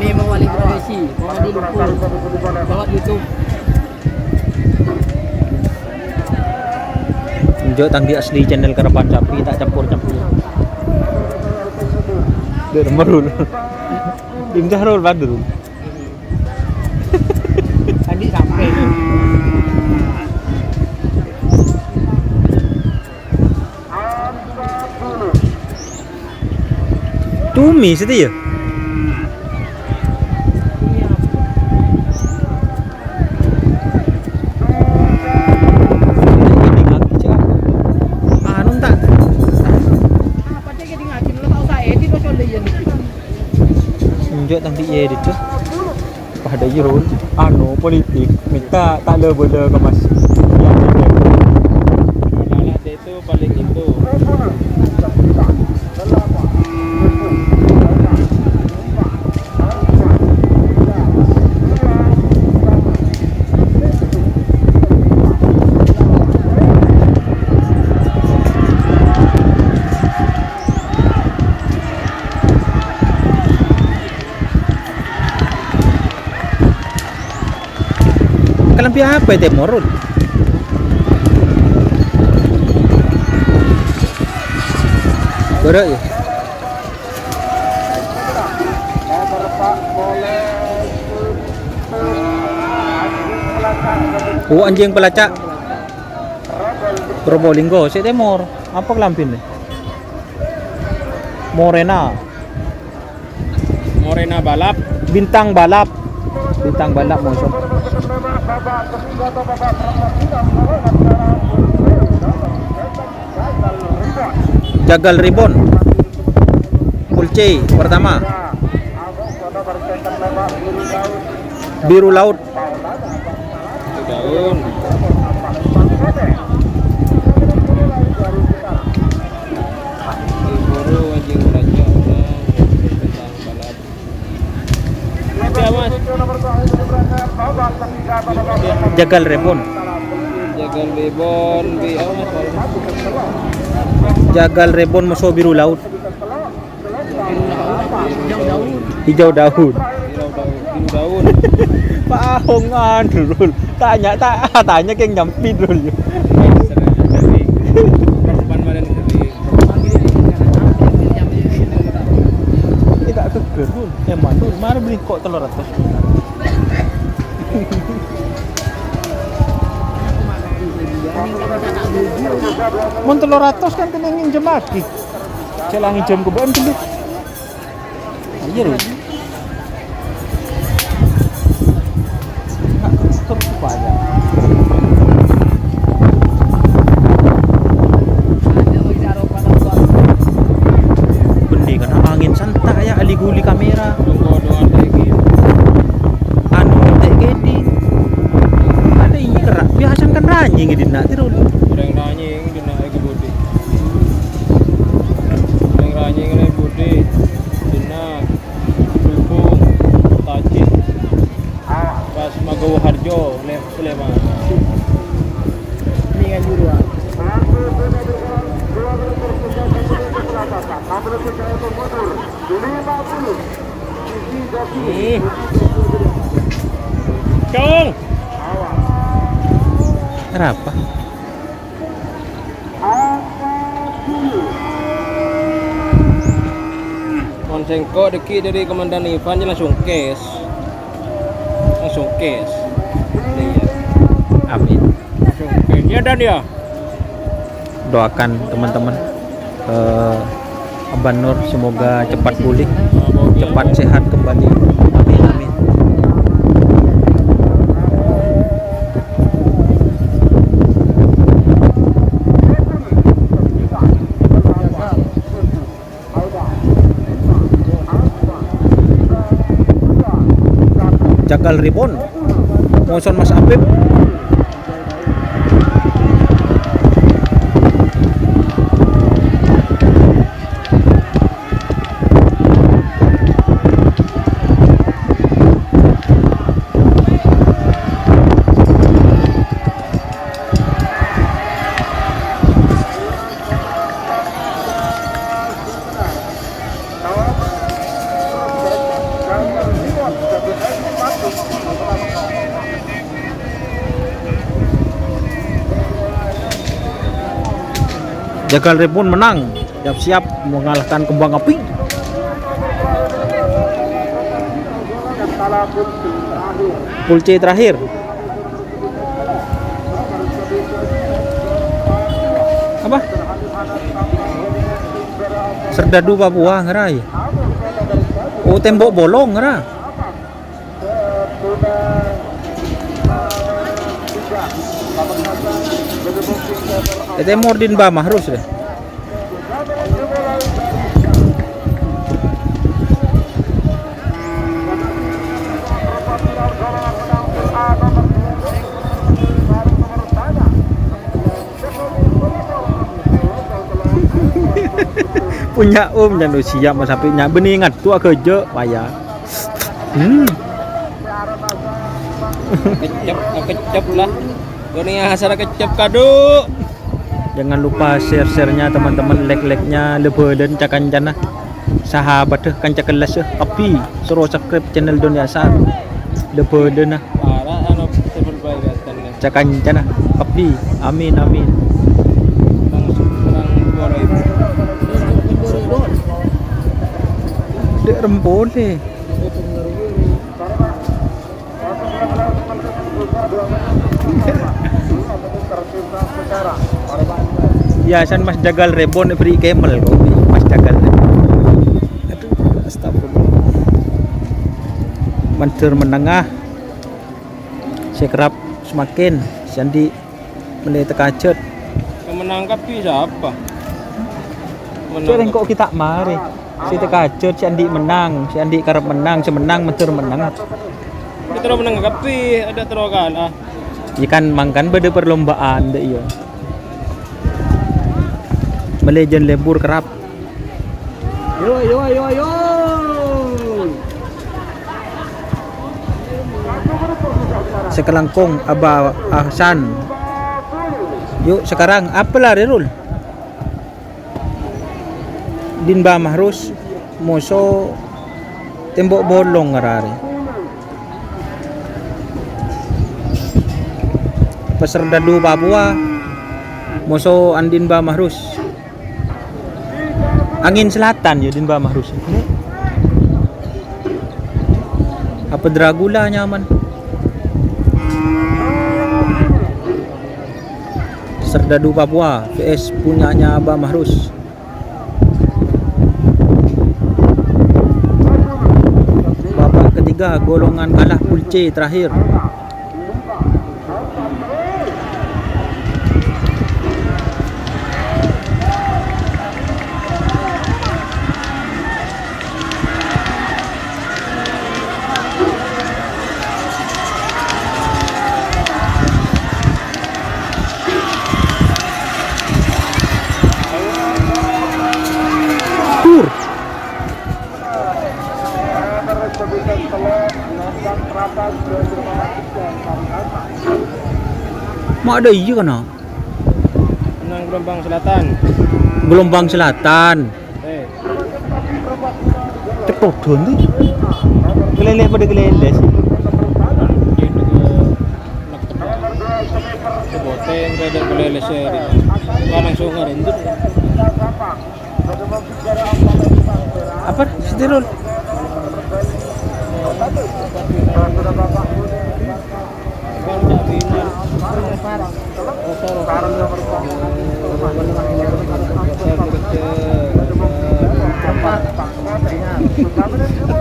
Ini mewali profesi, orang di lumpur, lewat YouTube. Tunjuk tanggi asli channel Karapan Sapi tak campur-campur. Dia merul. Indah rul badrul. Tadi sampai. Tumi setia. Anu tak Apa dia jadi ngajin lo tau saya edit lo coba ya. tunjuk nanti edit tu. Pada Irul anu politik minta tak le boleh ke mas. Anak dia itu paling itu. Kelampi apa itu morul? Berat ya? Oh anjing pelacak Probolinggo, si Temor. Apa kelampin nih? Morena, Morena balap. bintang balap musuh. Jagal Ribon, Pulce pertama, biru laut, Daun. Buru anjing belanja tentang balap. Tapi awas. Jagal Ribon, Jagal Bebon, awas. Jagal Ribon musuh biru laut, hijau daun. Biru daun. Pak Ahong anu tanya ke yang nyampit dulu. Perempuan mana kering. Tidak keker dul. Emang dul, mana beli kok telur atas. Mun telur atas kan kena nginjem lagi. Celah nginjem ke bahan dulu. Iya dul. Terus banyak. Bendi kena angin santai ya ali guli kamera. Doa lagi. Anu tek gedi. Ada ini kerak biasa kan ranjing di nak tirul. Orang ranying di nak lagi budi. Orang ranying lagi budi. Di nak dukung tajik. Pas Magawa Harjo, Sleman. Ini kan dulu. Cong. Kenapa? Monsengko deki dari Komandan Ivan langsung kes. Iya. Amin. Langsung kes. Ya dan ya. Doakan teman-teman Abang Nur semoga cepat pulih, cepat sehat kembali. Amin amin. Jagal Ribon, Moson Mas Apip. Jagal Ribon menang, siap-siap mengalahkan Kembang Api. Full C terakhir. Apa? Serdadu Papua ngerai. Oh, tembok bolong ngera. Temor din ba mahrus deh. Punya jangan siap mas sapinya beningat tua kerja payah. Kecap lah. Gini hasil kecap kado. Jangan lupa share-nya teman-teman, like-nya lebih dan cakan jana sahabat kanca kelas tapi suruh subscribe channel Doni Asar lebih dan Para anu perbaikan cakan jana tapi amin amin. Dek rempon deh. Ya, san Mas Jagal Rebon free camel kopi. Mas Jagal Rebon. Aduh, astagfirullah. Mancer menengah. Sekerap semakin Sandi mulai tekajet. Yang menangkapi siapa? Sering kok kita mari. Si tekajet si Andi menang, si Andi karep menang, semenang mencer menang. Kita menangkapi ada terus kalah. Ikan mangkan beda perlombaan deh iya. Melejen lembur kerap. Yo. Sekelangkung Aba Ahsan. Yuk sekarang apalah Rul? Dinba Mahrus Moso tembok bolong ngarare. Peserdadu Papua Moso Andin Ba Mahrus. Angin selatan ya Dinba Mahrus. Apa Dragula nyaman. Serdadu Papua VS punyanya Abah Mahrus. Babak ketiga golongan kalah full C terakhir. Mau ada iya kan? Menang Gelombang Selatan. Gelombang Selatan. Cepet dong tuh. Kelele pada kelele sih. Boteng ada kelele seri. Langsung ngarendut. Apa? Sitirul.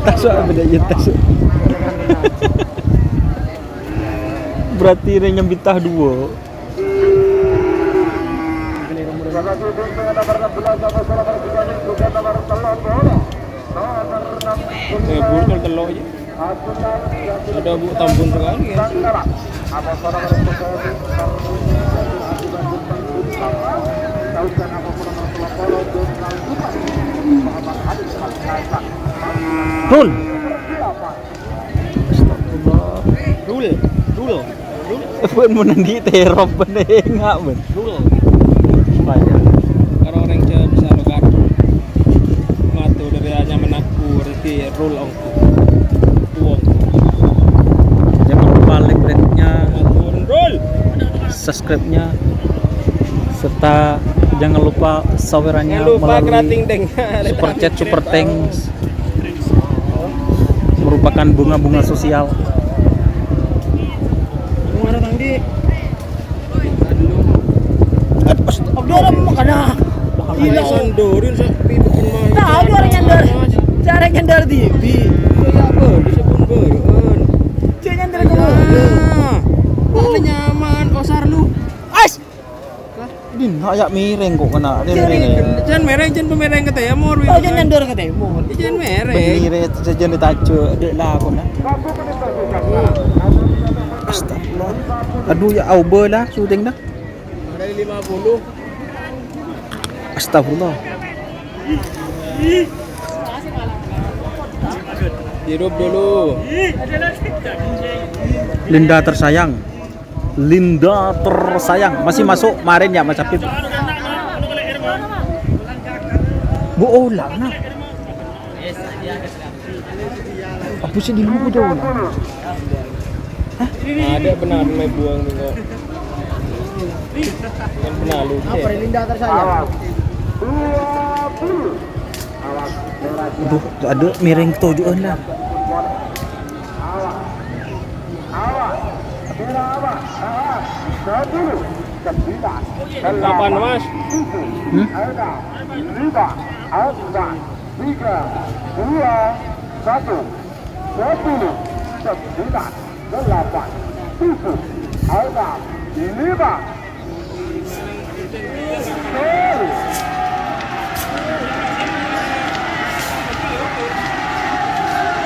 Tasuk beda je tasuk. Berarti dia nyambitah dua. Burtul telur je. Ada bu tambun sekali ya. Rul. Rul. Pun menandi terop benengak ben. Rul. Supaya Kalau orang Jawa bisa logar. Matu dari hanya menaku berarti rul ongku. Tuong. jangan lupa like-nya, Rul. subscribe-nya serta jangan lupa sawerannya Jangan lupa melalui kerating deng. super chat super thanks merupakan bunga-bunga sosial. Bunga datang di. Abdullah mau kana. Gila sandorin sa pipikin mah. Tahu dia orang nyandar. Cara nyandar TV. Ya apa? Disebut bereun. Dia nyandar ke mana? Mana nyaman osar lu. As. Din kayak miring kok kena. Jangan mereng, jangan pemereng kata ya mor. Oh, dia nyandar ke tembok. Jangan mereng. Berdiri saja ditajuk dek lah aku nak. Astagfirullah. Aduh ya auber lah syuting dah. Dari 50. Astagfirullah. Hidup dulu. Linda tersayang. Linda tersayang masih masuk kemarin ya Mas Apip. Bola nah. Apa sih di luar jauh lah? Ada benar main buang nih kok. Kan benar lu. Apa Linda tersayang? Aduh, ada miring tujuan lah. Kapan Mas?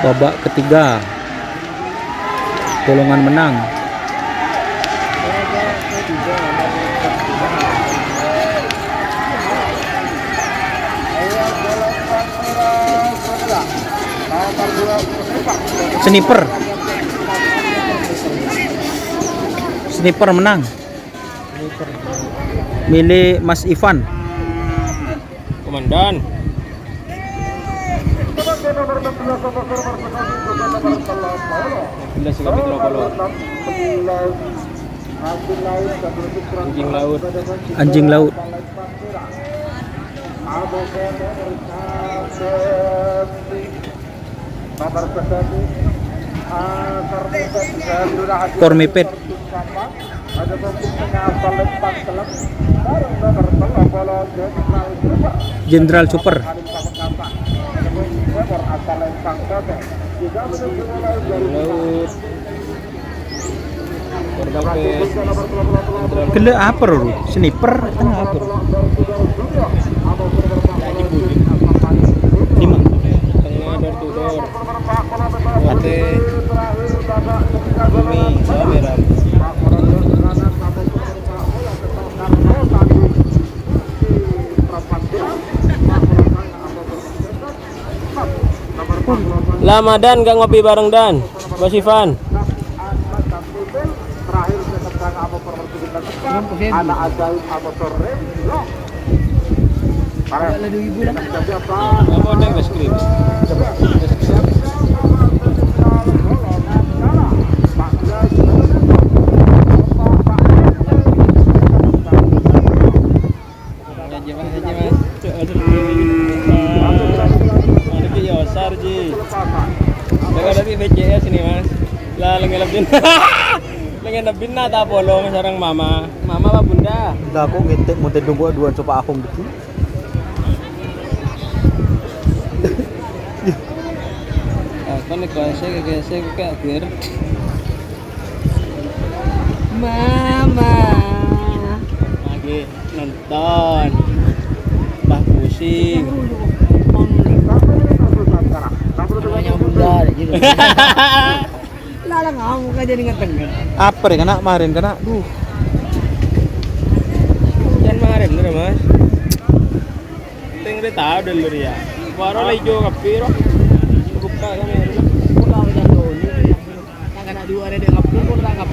Babak ketiga. Golongan menang. Sniper menang. Milik Mas Ivan. Komandan. Bila sih kami terlalu anjing laut. Anjing laut. Kormipet. Jenderal Super. Laut. Kormipet. Kele apa ru? Sniper tengah apa? Lima. Tengah door to door. Ate. Bumi merah. Lama Dan gak ngopi bareng Dan. Mas Ivan. Anak ajaib apa sore? Ada 2.000 lah. Kamu ada yang skrip? VCS ini Mas. Lah lengelap din. Lengelap din na ta polong sarang mama. Mama apa bunda? Dah aku ngetek mau tunggu aduan coba aku gitu. Aku nih kese kayak ger. Mama. Lagi nonton. Bah pusing. Namanya bunda gitu. Lala kamu kan jadi ngetengah. Apa deh kena kemarin kena? Jangan kemarin dulu Mas. Tinggal tahu dulu ya. Baru lagi jo kapiro. Buka kamera. Buka udah dulu. Tangga dua ada di ngapur pun tangkap.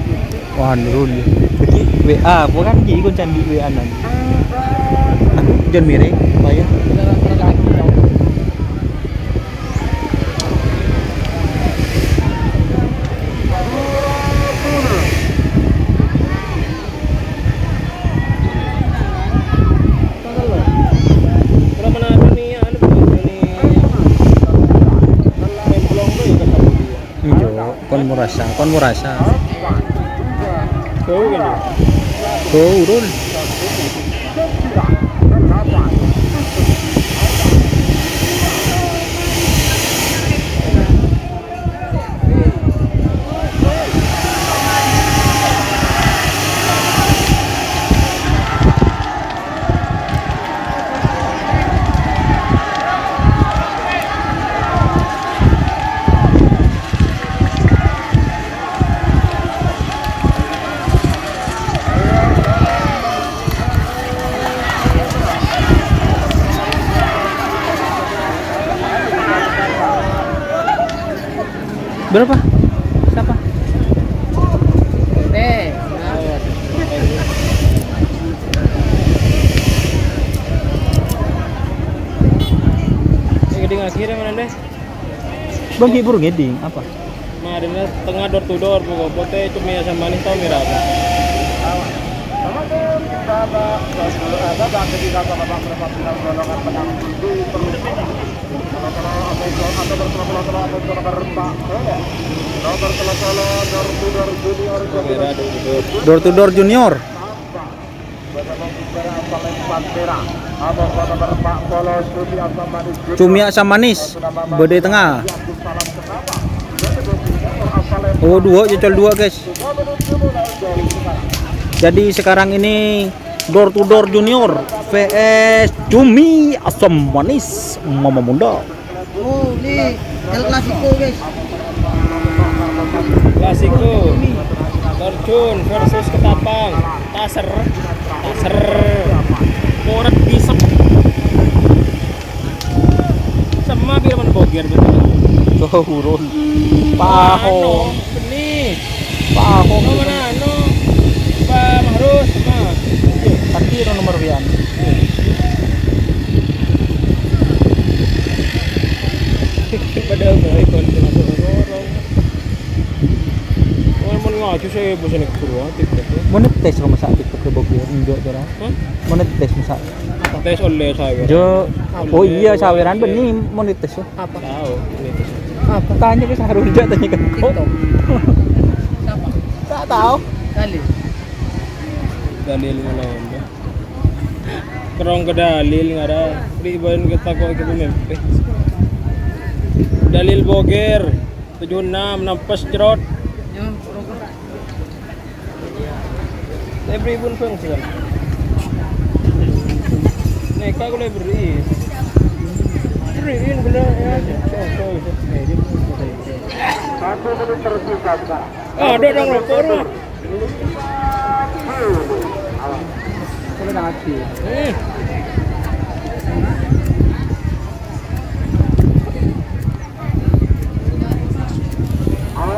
Wah nurul. WA, bukan gini kon candi WA nan. Jangan miring, bayar. merasa, kon merasa. Kau kan? Turun. Berapa? Siapa? Deh. Geding akhirnya mana deh? Bang hibur ngeding apa? Madinah tengah door to door pokok pote cumi asam manis tau mira apa? Door to door junior. Cumi asam manis. Bede tengah. Oh dua, jecol dua guys. Jadi sekarang ini door to door junior vs cumi asam manis mama muda. Oh, ini El Clasico guys. Klasiko. Torjun versus Ketapang. Taser. Koret bisep. Sama Firman Boger betul. Turun. Paho. Benih. Paho. No mana? No. Pak Mahrus. Nah. Tadi nomor wian. Padahal baik kalau masuk orang. Mau ngacu saya bosan keluar TikTok. Monetes rumah sakit ke Bogor enggak cara. Monetes masa. Tes oleh saya. Jo. Oh iya saweran benih monetes. Apa? Tahu. Apa? Tanya ke Sarulja tanya ke. TikTok. Siapa? Tak tahu. Kali. Dalil ngelawan. Kerong ke dalil nggak ada. Ribuan kita kok kita mimpi. Dalil Boger 76 nampas cerot. Every pun fungsi. Nih kau boleh beri. Beriin bener ya. Ada dong lapor. Kalau hati.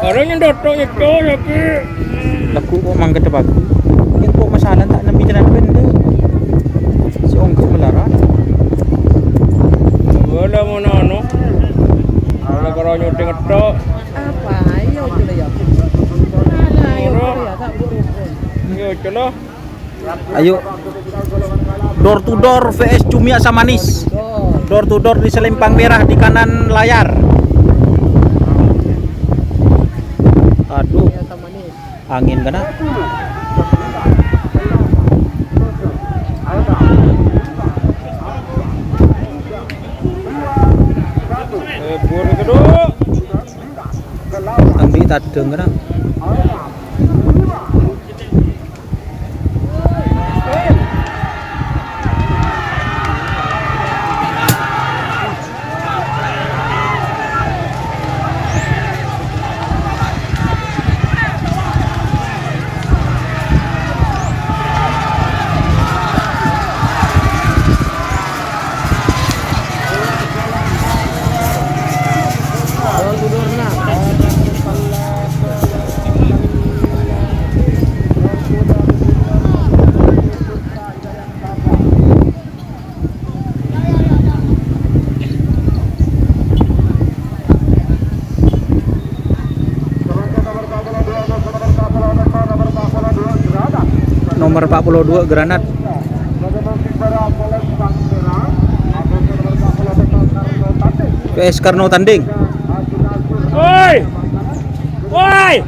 Orang yang datang itu tapi Laku kok mangga debat. Mungkin kok masalah tak nabi jalan benda. Si ongkok melarat. boleh mau nano. Ada kalau nyuting itu. Apa? Ayo coba ya. Mana ayo ya tak buruk. Yo celah. Ayo. Door to door vs cumi asam manis. Door to door di selempang merah di kanan layar. Aduh, angin kena. Bur kedua. Ambil tadeng kena. Nomor 42 Granat. PS Karno tanding. Oi. Woi.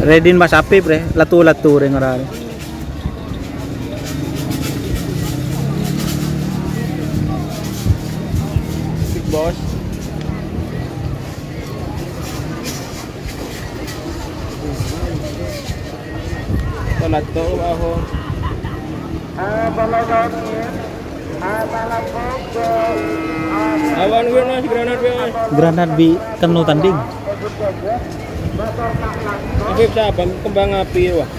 Redin Mas Apip re, latu-latu re ngarare. Big boss. Latu ako. Awan gue mas, granat gue mas. Granat bi kenu tanding. Tapi siapa? Kembang api wah.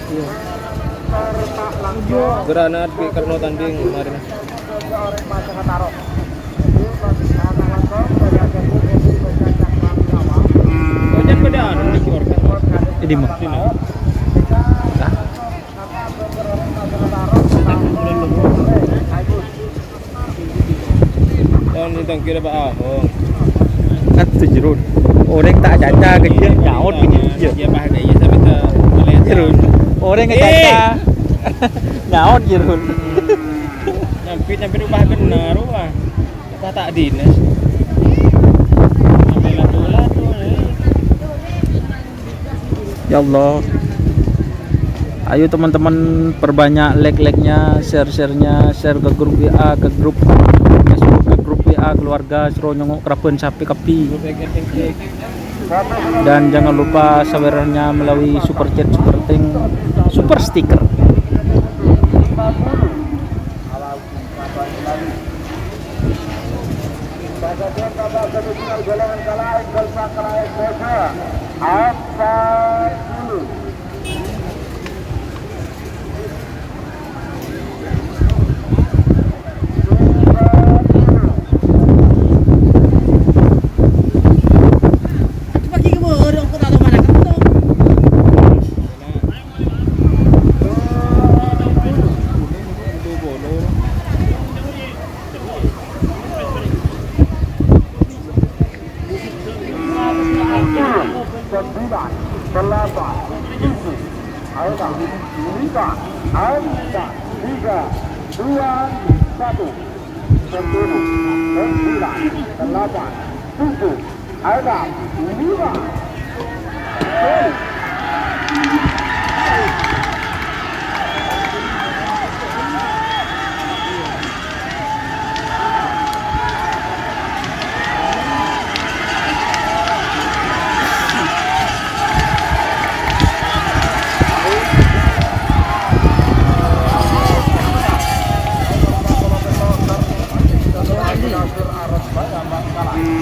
Granat bi karena tanding kemarin. Hujan bedaan di Orkan. Ini mah. Tahun ini tang kira Pak Ahok. Kan tujuh. Orang tak caca kecil nyaut begini. Ya bahagia ya sampai ke melihat. Jerun. Orang yang caca nyaut jerun. Nyampe rumah benar wah. Kita tak dinas. Sampai latu-latu. Ya Allah. Ayo teman-teman perbanyak like-like-nya, share-share-nya, share ke grup WA, ke grup Facebook, ke grup WA keluarga Sro Nyongok Krapen Sapi Kapi. Dan jangan lupa sawerannya melalui super chat, super ting, super stiker.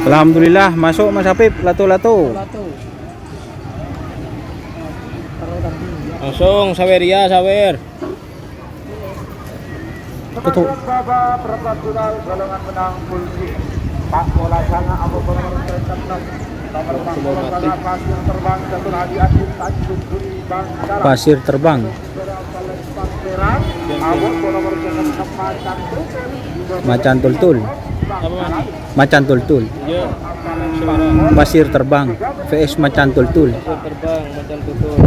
Alhamdulillah masuk Mas Apip latu-latu. Langsung sawer ya sawer. Tutup. Berapa final golongan menang polisi Pak Bola Sana Abu Bakar Terkenal nomor 4 pasir terbang Catur Hadi Adil Tanjung Duri Bangkara Pasir terbang. Abu nomor 6 Macan tultul. Macan tultul. Ya. Semarang. Pasir terbang VS macan tultul. Terbang macam tutul.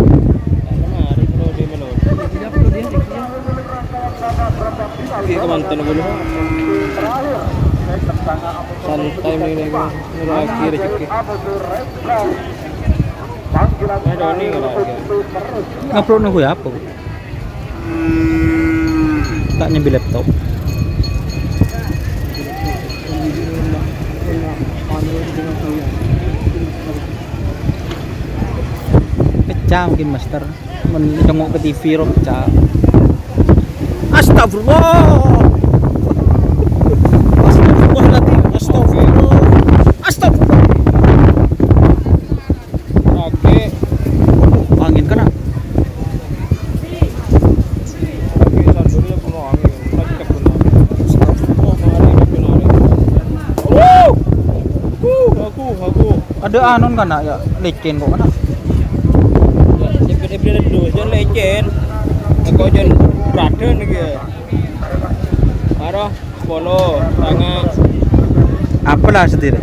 Kemarin kalau di Melo. Oke, kemantan dulu. Santai ini kan. Lagi rezeki. Ada nih lagi. Ngupload nunggu ya apa? Tak nyambi laptop. Pecah mungkin master menjenguk ke TV roh pecah. Astagfirullah. Astagfirullahaladzim. Astagfirullah. Astagfirullah. Oke. Angin kena. Oke, sandurnya penuh angin. Lagi kebun. Aku. Ada anon kana ya licin kok kana. Ya, bener-bener dulu jangan lecen. Aku jangan raden iki. Marah, polo, tangan. Apalah sendiri.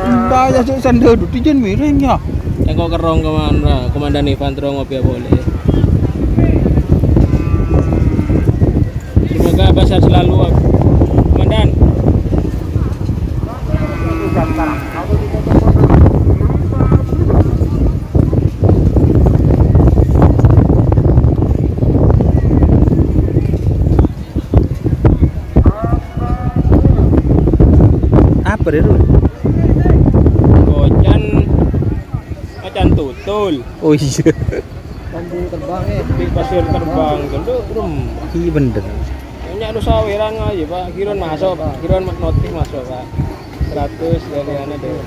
Entah ya cuk sandal dijen miring ya. Yang kau kerong kemana? Komandan Ivan terong ngopi ya boleh. Semoga besar selalu, Komandan. tiga sekarang. Apa deh lu? Kocan macan tutul. Oh iya. Bambu terbang Di pasir terbang dulu rum. Iya bener. Banyak lu sawiran aja Pak. Kiron masuk Pak. Kiron notif masuk Pak. 100 dari ana deh.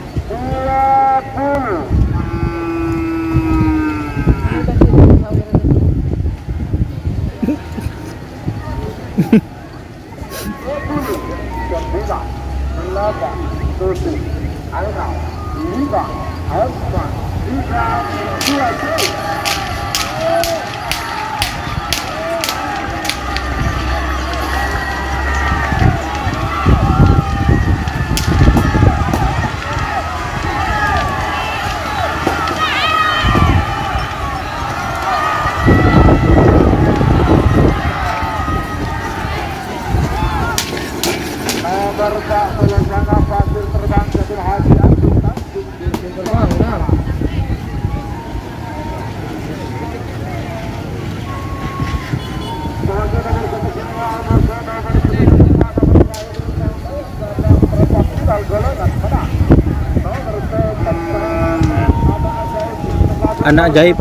'Anak ajaib.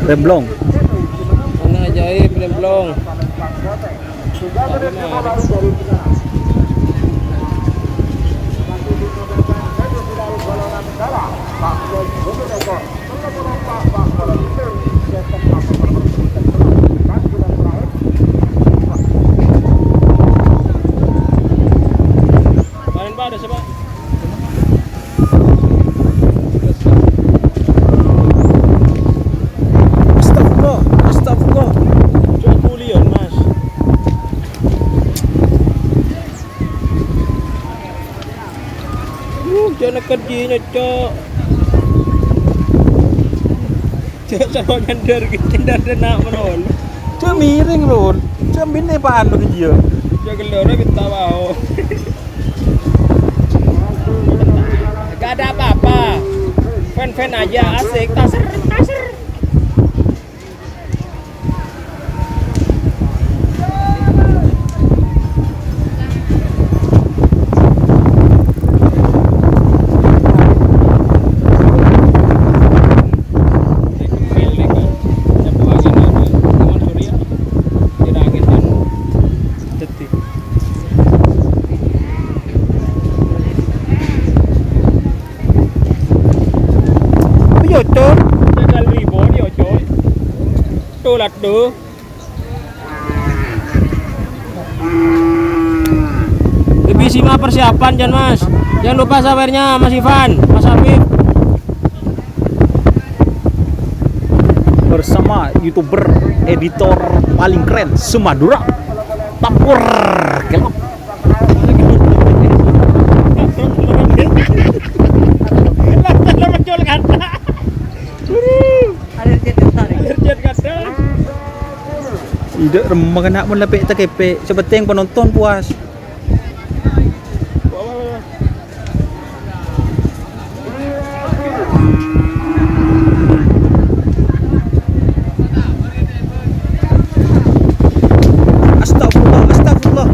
Remblong. Anak ajaib Remblong. Kemarin Pak ada siapa? Astagfirullah, astagfirullah. Cuk kulion Mas. Jangan kerjinya cok. Cok sama gandar gitu dan nak menol. Cuma miring lho. Cuma bini apaan lu dia? Cok gelora kita mau. Gak ada apa-apa. Fan-fan aja asik. Taser, taser. Ladu. Lebih simak persiapan Jan Mas. Jangan lupa sawernya Mas Ivan, Mas Afif. Bersama YouTuber editor paling keren Semadura. Tapur kelap. Tidak remang nak pun lepek terkepek. Sepenting penonton puas. Astagfirullah, astagfirullah.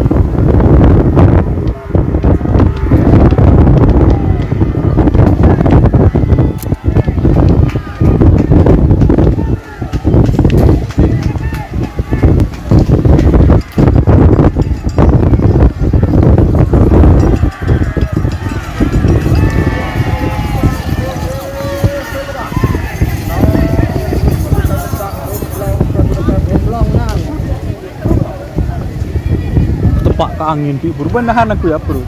Tepak ke angin, Pi. Berubah nahan aku ya, Bro.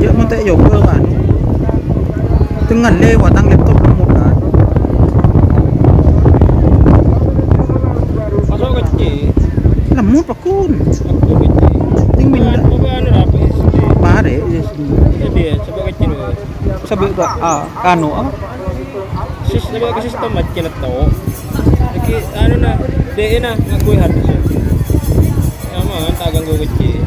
Dia mau tak yoga kan? Tengah lewat ang laptop mo kan. Masuk kecil. Lemut pa kun. Aku kecil. Ting minda. Apa anu rapi? Mare. Jadi ya, coba kecil. Sabi ka ano Sistem ke sistem macam itu. Lagi anu na, dia na ngakui harus. Aman, tak ganggu kecil.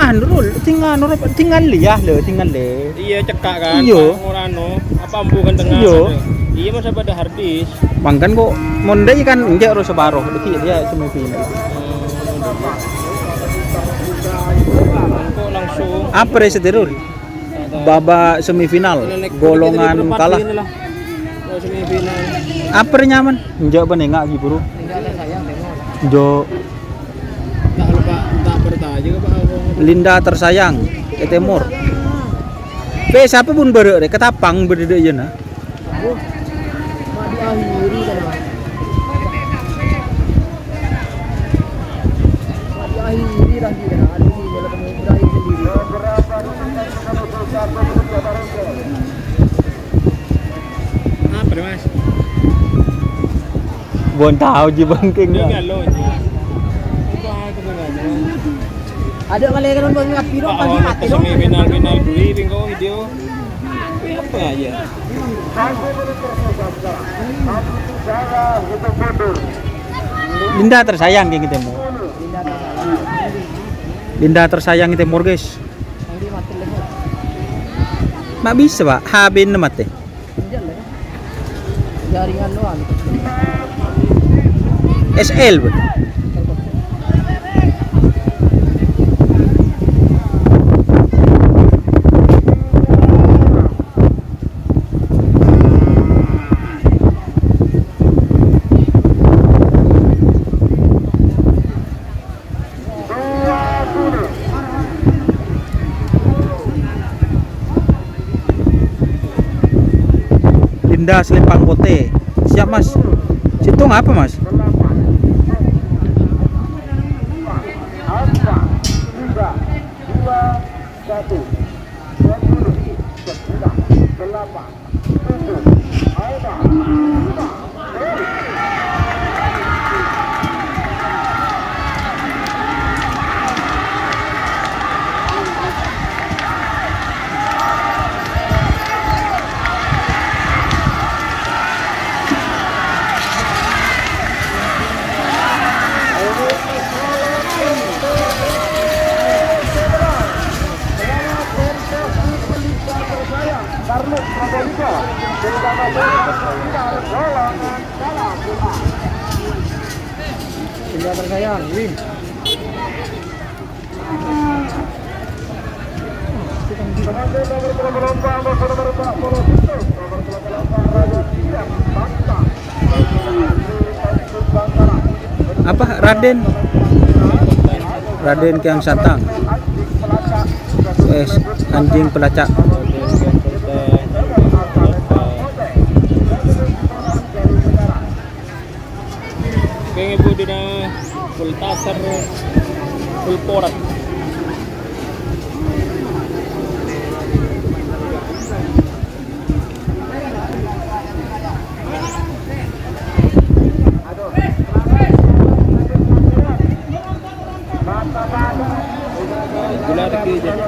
Rul, tinggal liyah le, tinggal le. Iya cekak kan. Iya. Orang anu, apa ambukan tengah. Iya. Iya masa pada harddisk. Mangkan kok mondai kan enggak ro sebaro, deki dia semifinal. Kok langsung. Apa rese terus? Babak semifinal, golongan kalah. Oh, semifinal. Apa nyaman? Enggak benengak gitu, Bro. Linda tersayang Temor. Jo Tak lupa tak bertanya ke Pak Abang. Linda tersayang ke Timur. Pe siapa pun berek ketapang berdede je na. Mak diakhiri kan. Mak diakhiri dah dia. Ada sih kalau kamu berakhir sendiri. Apa nih, Mas? Bon tahu je bangking. Dia galau je. Itu aku dengar. Ada kali kan bang ngapi dong pagi mati dong. Semifinal final dulu bingo video. Apa aja? Linda tersayang ke Timur. Linda tersayang ke Timur, guys. Nanti mati lagi. Mak bisa, Pak. Habin na mate. Anjir lah. Jaringan doang. SL, Bro. Linda Selempang Pote. Siap, Mas. Situng apa, Mas? Linda tersayang, win. Apa Raden Kiang Santang. Anjing pelacak. Kayaknya ibu dina full tasar full porat. Gula lagi jadi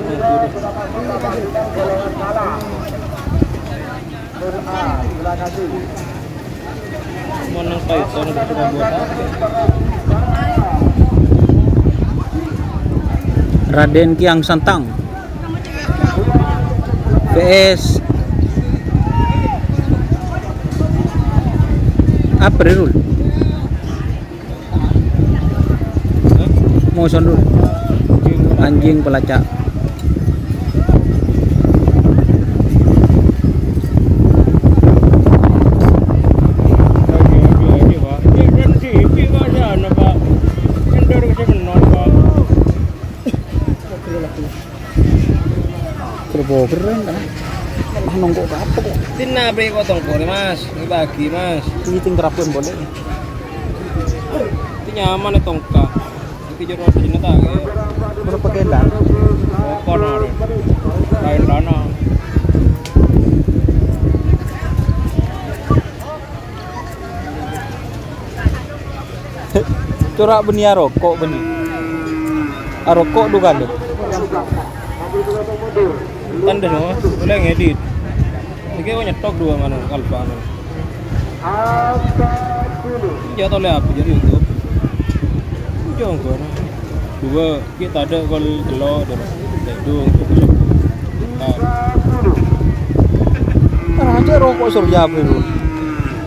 menang Python udah coba buat apa? Raden Kiang Santang PS apa Rul? Motion dulu. Anjing pelacak. Keren kan? Lah nongko apa kok? Tina beri potong kore Mas, ini bagi Mas. Ngiting terapun boleh. Itu nyaman ya tongka. Itu jero jeneng ta. Berapa kenda? Kono. Lain dana. Corak benih rokok benih. Rokok du galet. Tanda no, boleh ngedit. Iki kok nyetok dua mana Alfa mana. Ya tau le apa jadi YouTube. Jong ko. Dua kita ada gol telur dan itu. Aja rokok surya apa itu?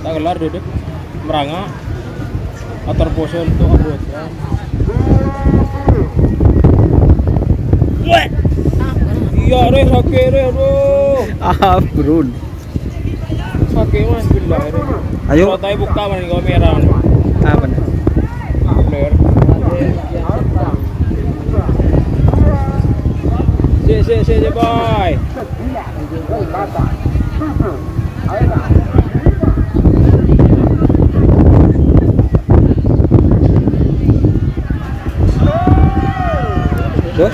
Tak kelar duduk meranga atar posen tu abot ya. Iya re sakit re aduh. Bro. Sakit mas billah re. Ayo. Kalau tahu buka mana kamera. Apa nih? Bener. Si boy. Tuh.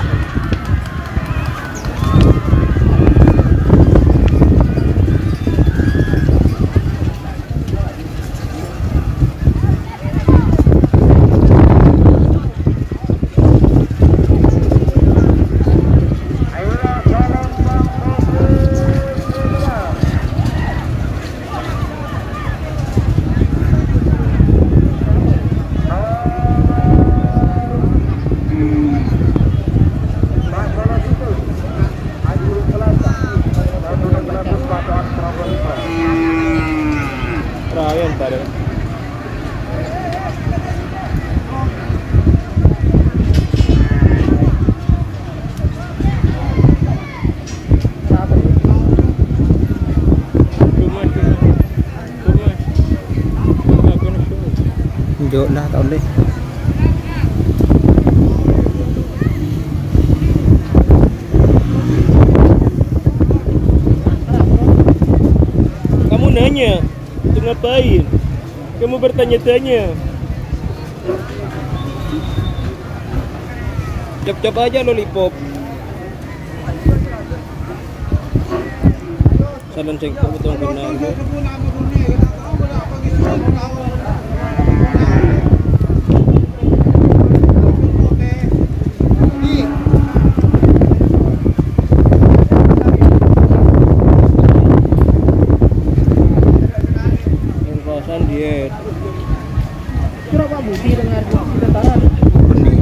Ryan tadi. Jok lah tao deh. Kamu nanya, itu ngapain? Kamu bertanya-tanya. Cap-cap aja lollipop. Salon sengkok betul benar. Diet. Kira Pak Budi dengar kita tahan. Benih.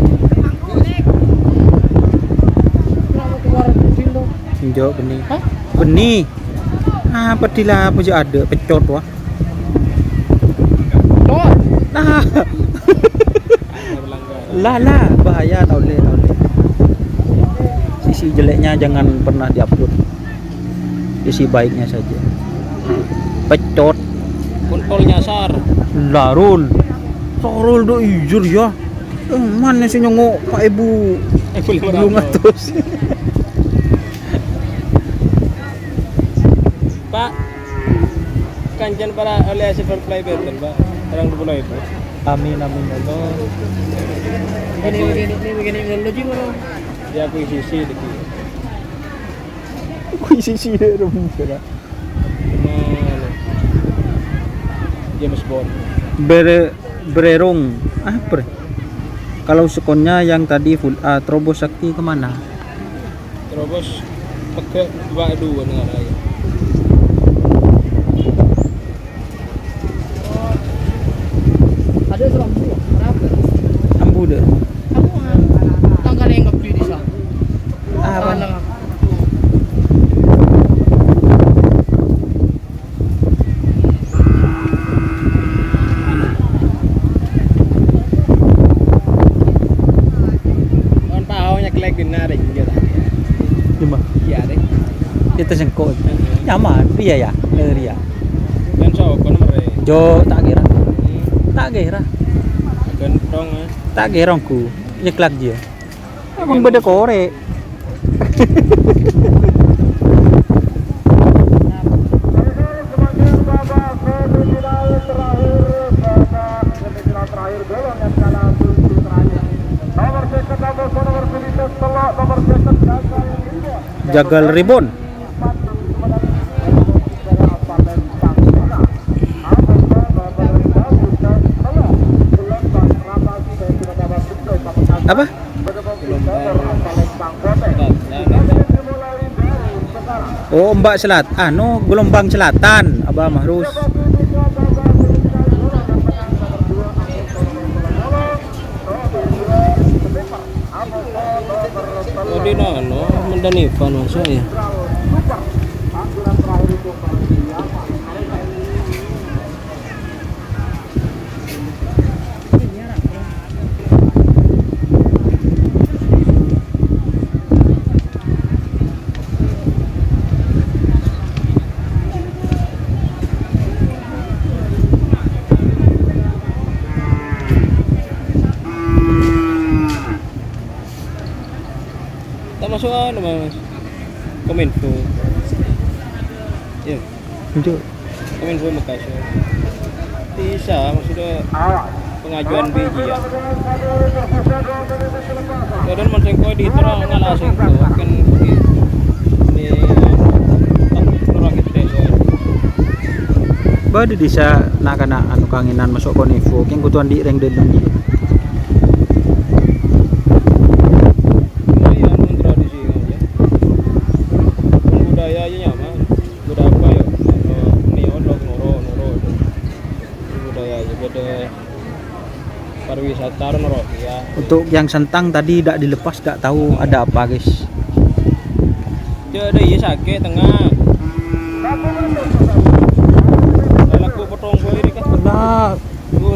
Kenapa keluar pusing tuh? Jok benih. Hah? Benih. Apa dilah apa aja ada pecot wah. Dor. Nah. Lah bahaya tau le. Sisi jeleknya jangan pernah diupload. Sisi baiknya saja. Pecot. Kontol nyasar. Larul. Sorul do ijur ya. Mana sih nyongok Pak Ibu? Belum atus. Pak, kanjan para oleh super play betul Pak. Orang dulu itu. Amin amin Allah. Begini teknologi mana? Dia aku isi dikit. Sisi deh rumah kira. James Bond. Bererong apa? Kalau sekonnya yang tadi full A, terobos sakti kemana? Terobos pakai dua dengan air. Ada serambu. Berapa? Ambu deh. Kamu tanggal yang ngebeli di sana. Apa? Cuma Iya deh. kita sengkot. Nyaman dia ya, dia. Dan so kon mere. Jo tak kira. Tak kira. Gentong Tak kira ku. Nyeklak dia. Emang beda korek. Jagal Ribon. Apa? Oh, Mbak Selat. No, gelombang selatan, Abah Mahrus. Tadi no, mendani Ivan masuk ya. Tak masuk Mas. Kominfo. Ya, Itu. Kominfo Makassar. Bisa maksudnya pengajuan biji ya. Dan macam kau di terang ngalah sing kan ini orang kita Bade disa nakana anu kanginan masuk Kominfo, king kutuan di reng deleng di. Pariwisata noro ya. Untuk yang sentang tadi tidak dilepas, tidak tahu ada apa guys. Dia ada iya sakit tengah. Laku potong gue ini kan. Lah,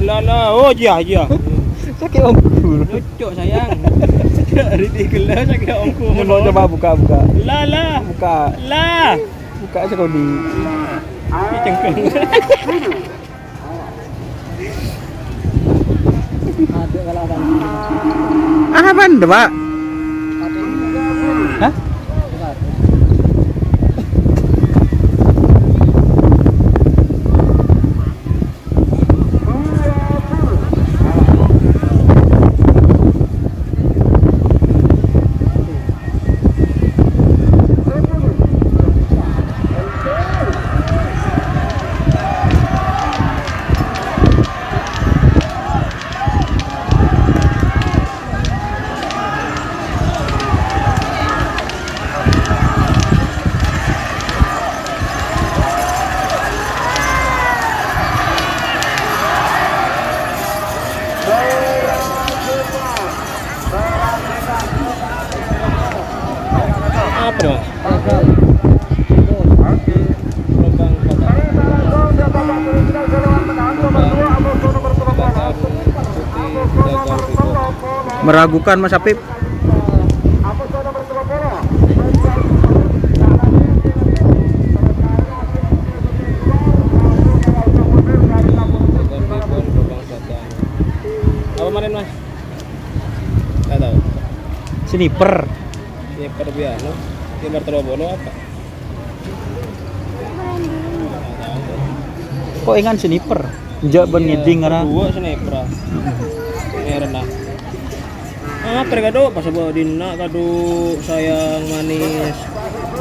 Lala, oh iya. sakit ongkur. Lucu sayang. Hari digelar sakit ongku. Coba buka. Lala. Buka. Lah. Buka aja kau di. Ini cengkeng. Apa anda, Pak? Hah? Apa dong? Lubang Meragukan Mas Apip. Apa kemarin Mas? Nggak tahu. Sniper. Sniper biasa. Sniper terobolo apa? Kok ingan sniper? Jaban ngiding karena. Dua sniper. Ini renang. Pergado pas bawa dina kado sayang manis.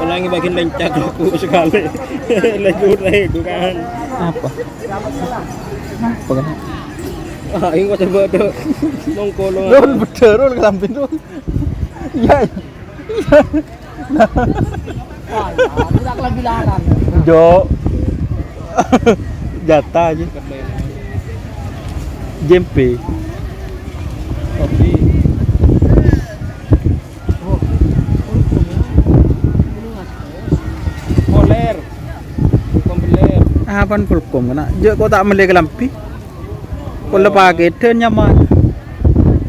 Ulangi bagian lencak aku sekali. Lejur itu kan. Apa? Apa kan? Ini kok coba tuh nongkolong. Rol bener rol kelampin rol. Iya. Tidak lebih larang. Jo. Jatah aja. Jempe. Kopi. Koler. Kombeler. Apaan kulkom kena? Jo kok tak mele kelampi? Kok lepas pakai nyaman.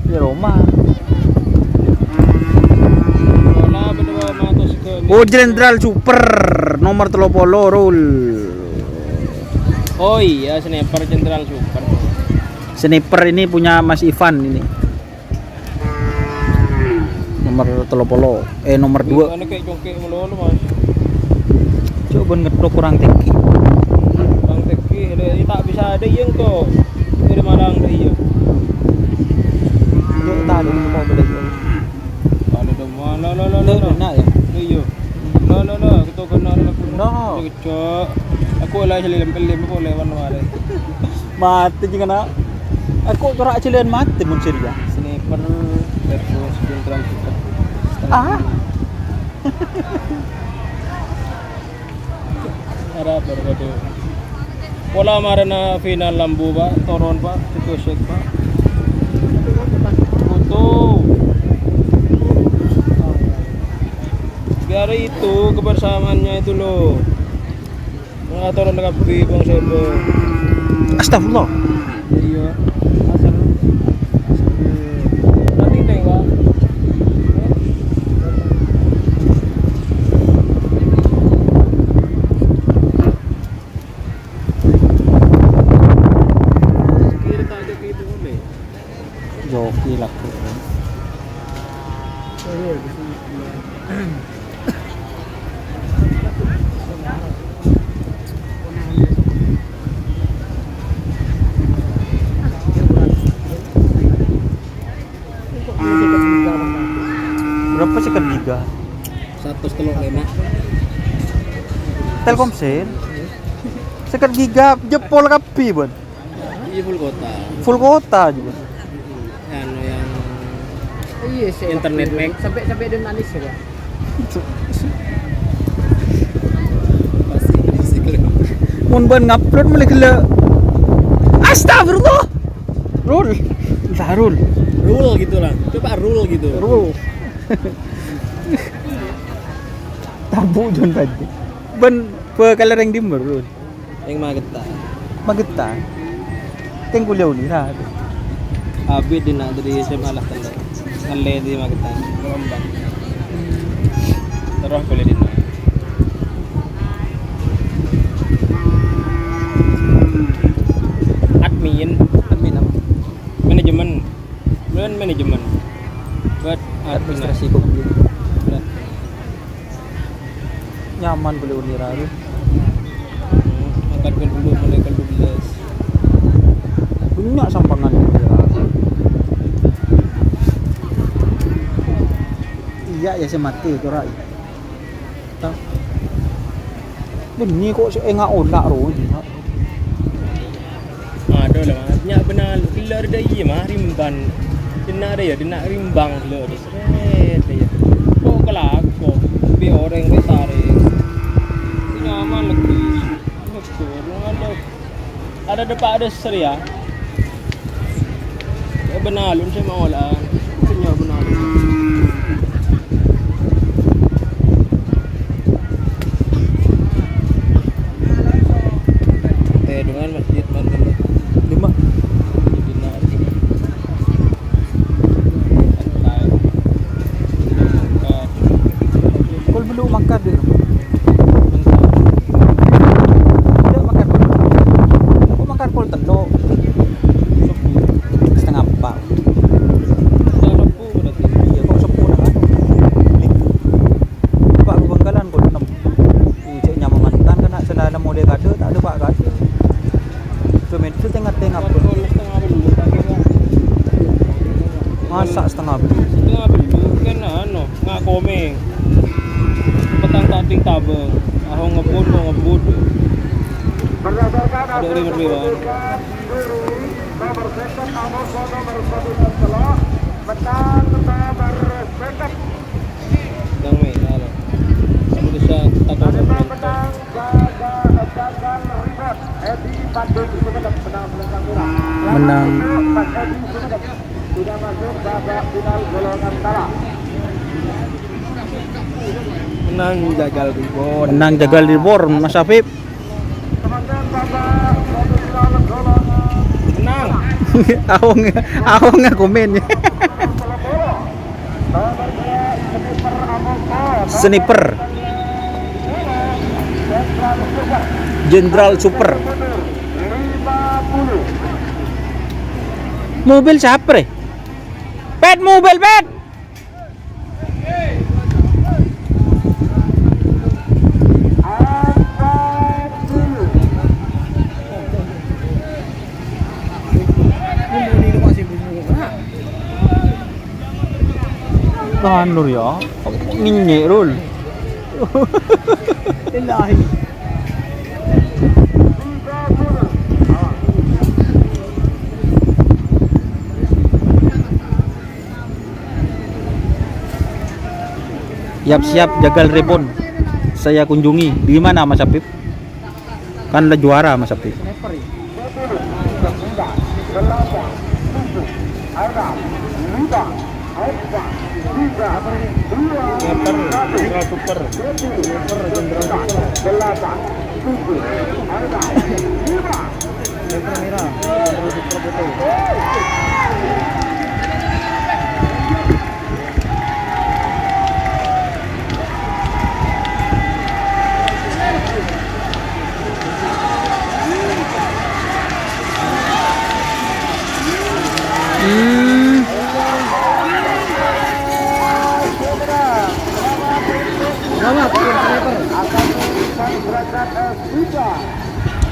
Di Roma. Oh, Jenderal Super nomor 30 rul. Oh iya, sniper Jenderal Super. Sniper ini punya Mas Ivan ini. Nomor 30. Nomor 2. Ini kayak congkek melulu Mas. Coba ngetok kurang tinggi. Bang Teki, ini tak bisa ada yang kok. Dari Malang ada iya. Jo tadi mau beli. Ada demam. Lo. Enak ya. Iya. Lo. Kita kena aku. No. Cocok. Aku lah lempel boleh warna-warna. Mati juga nak. Aku corak cilen mati mun ceria. Sniper versus Jenderal Super. Ah, Harap baru kado. Wala mara na final lambu ba? Toron pa? Tutusek pa? Foto. Gara itu kebersamaannya itu loh. Mga toron na kapi bang sebo. astagfirullah. Iya. Asal. Nanti tengok. Kira tak ada gitu boleh. Joki lah. Berapa sekat giga? 135. Telkomsel. Sekat giga jepol kapi, Bon. Iya full kota. Full kota juga. Anu yang Iya sih. Internet Max. Sampai dia nangis ya. pasti kelihatan. Mun ban ngupload mulai gila. Astagfirullah. Rul. Rul. Rule gitu lah. Coba rule gitu. Rul. Tabu John tadi. Ban pekalareng dimmer Rul. Yang mageta. Mageta. Teng kuliah ni ha. Abi din na dari SMA lah tanda. Ngalle di mageta. Ngambang. Terus kuliah din na. Admin apa? Manajemen. Bukan manajemen. Buat Administrasi publik. Nyaman kuliah Unira Rul. Makan dulu mulai ke 12. Banyak sampangan Unira. Iya ya saya mati tu rai. Tak. Bunyi kok enggak onak Rul. Ada lah maknya benar pilar dah iya mah rimban. Dina ada ya dina rimbang lo di seret ya. Kok kelak kok bi orang tarik. Nyaman lagi. Betul ada depan ada seria. Ya benar lun saya mau lah. Punya benar. Dengan masjid Mandala 5. Kol belum makan dia. Tidak makan kol. Kok makan kol telur? Setengah 4. Iya, kok 10 dah kan. Pak Bangkalan kol 6. Cek nyaman mantan kan nak selala model kada tak ada pak kada. Itu tengah-tengah pun. Masak setengah beli. Setengah beli kan anu ngak komeng. Petang tating tabeng. Aku ngebut. Ada river-river. nomor second nomor 1 dan telok menang nomor second Dang may ala. Sabi ko siya tatawag sa menang front. gagal ribet Edi Bandung Sumedep menang belakang kurang Menang. Edi Sumedep sudah masuk babak final golongan tala. Menang jagal ribon. Menang jagal libur Mas Afif. Teman-teman babak final golongan Menang. Aku nggak komen ya. nomor 2 Sniper Amoko Sniper Jenderal Super. 50 Mobil siapa re? Pet mobil pet. Tahan lur ya. Nginye rul. Ilahi. Siap-siap jagal Rebon. Saya kunjungi. Di mana Mas Apip? Kan lah juara Mas Apip.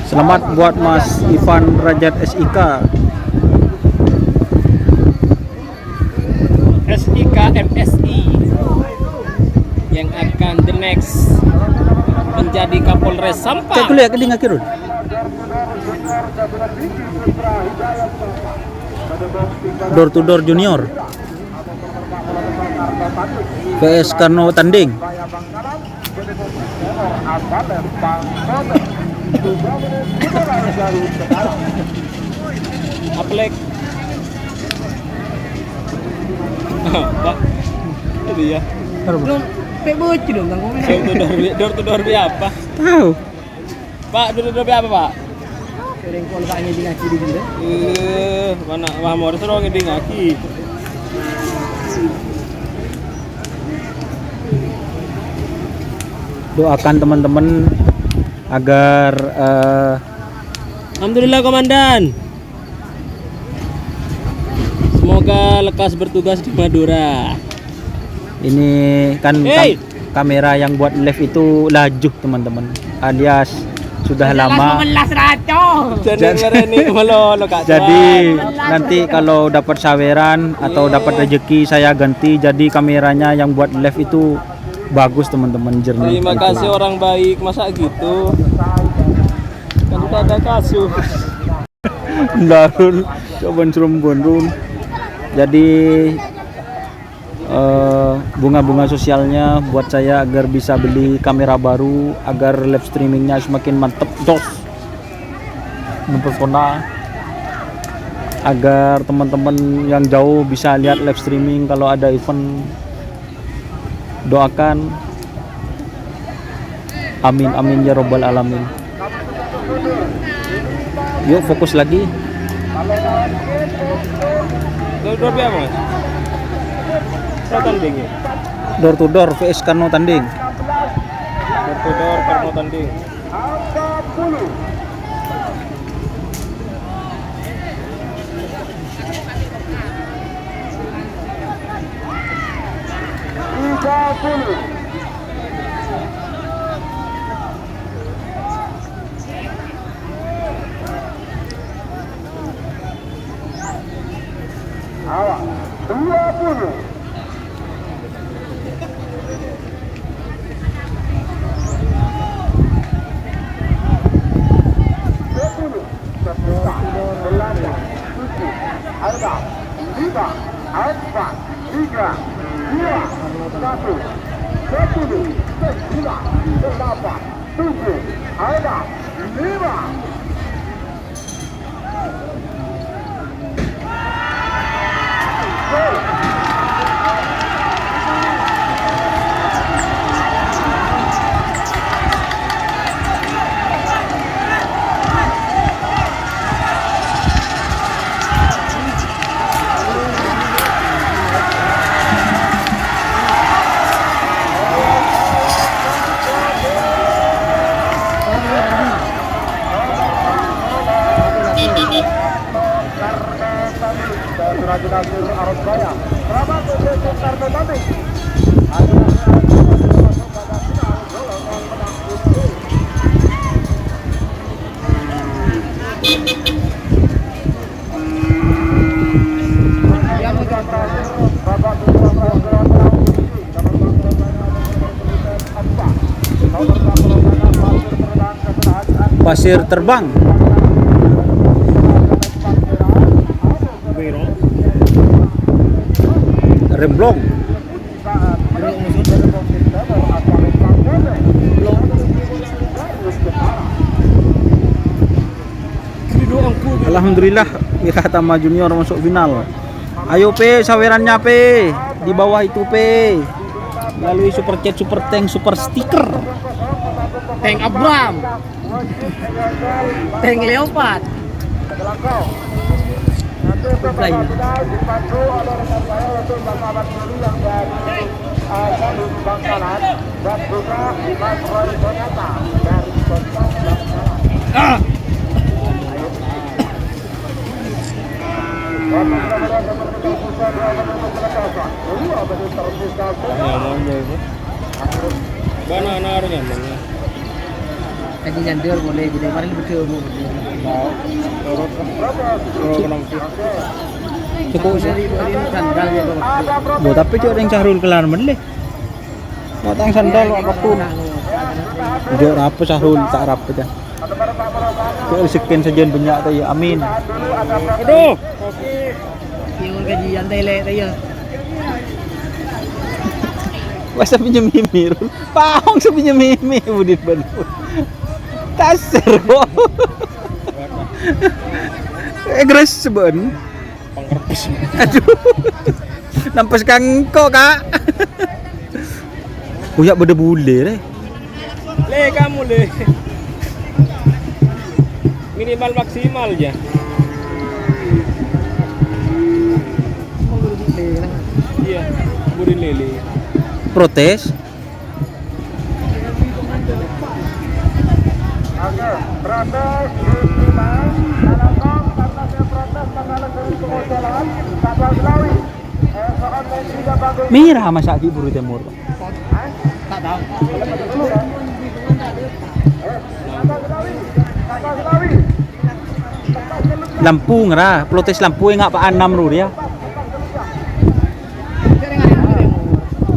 Selamat buat Mas Ivan Rajat SIK. SIK MSI yang akan the next menjadi Kapolres Sampang. Cek kuliah keding akhirun. Door to door junior. PS Karno tanding. Aplek. Pak. Itu ya. Belum bocil dong Kang Komen. Door to door apa? Tahu. Pak, door to door apa, Pak? Sering kon kayaknya di ngaci di gila. Mana wah mau suruh ngedi ngaki. Doakan teman-teman agar Alhamdulillah Komandan. Semoga lekas bertugas di Madura. ini kan Hey! kamera yang buat live itu lajuh teman-teman, alias sudah lama. Jadi nanti kalau dapat saweran atau dapat rezeki saya ganti jadi kameranya yang buat live itu bagus teman-teman, jernih. Terima kasih orang baik, masa gitu? Kan udah ada kasus. Darun coba Cirebon. Jadi bunga-bunga sosialnya buat saya agar bisa beli kamera baru, agar live streamingnya semakin mantep, dos mempesona, agar teman-teman yang jauh bisa lihat live streaming kalau ada event. Doakan, amin amin ya robbal alamin. Yuk fokus lagi. Door apa, Mas? Tanding ya? Door to door VS Karno tanding. Door to door Karno tanding. Awak 20. Pasir terbang. Remblong. Alhamdulillah Wiratama Junior masuk final. Ayo P, sawerannya P. Di bawah itu P. Melalui super chat, super tank, super stiker. Tank Abram. Tank Leopard. Supply. Bana narnya mana? Kaji nyandir boleh jadi kemarin betul mau. Mau. Torot. Torot kenang tu. Cukup sih. Sandal ya bro. Bo tapi cok yang Syahrul kelar meneh. Matang sandal apapun. Udah rapi Syahrul tak rapi dah. Cok sekian saja banyak tu ya. Amin. Aduh. Yung kaji yantai le tayo. Wasa pinjam mimi Rul. Paong sa pinjam mimi budit balu. Kasar kok. Gres seben. Pangkerpes. Aduh. Nampas kangko kak. Kuyak beda bule deh. Le kamu le. Minimal maksimal aja. Iya, buri lele. Protes. Oke, protes di final. Dalam kong karena saya protes tanggalan dari pengusulan Kapal Selawi. Soal dan juga bagus. Merah Mas Aki buru timur. Tak tahu. Kapal Selawi. Lampu ngerah, protes lampu enggak Pak Anam Rul ya.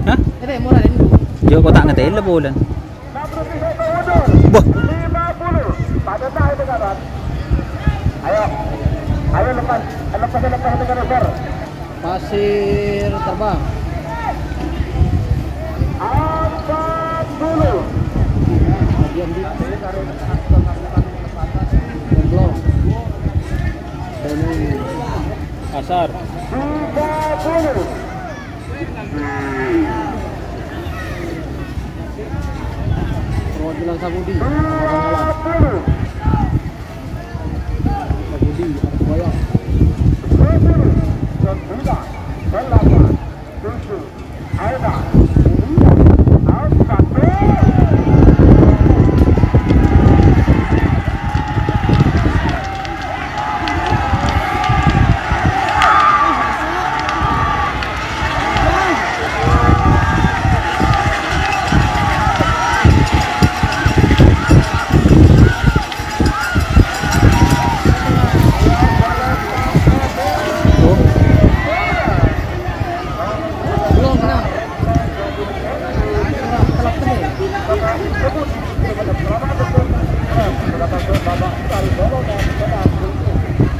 Hah? Itu yang murah ini. Yo kok tak ngetel lah bolan. Boh, 50. Pada tahun itu kawan. Ayo. Ayo lepas itu ke reser. Pasir terbang. 40. Bagian di blok. Asar. 30. Perwakilan Sabudi. 20. Sabudi harus bayar. 10, 9, 8, 7, Belum kenal.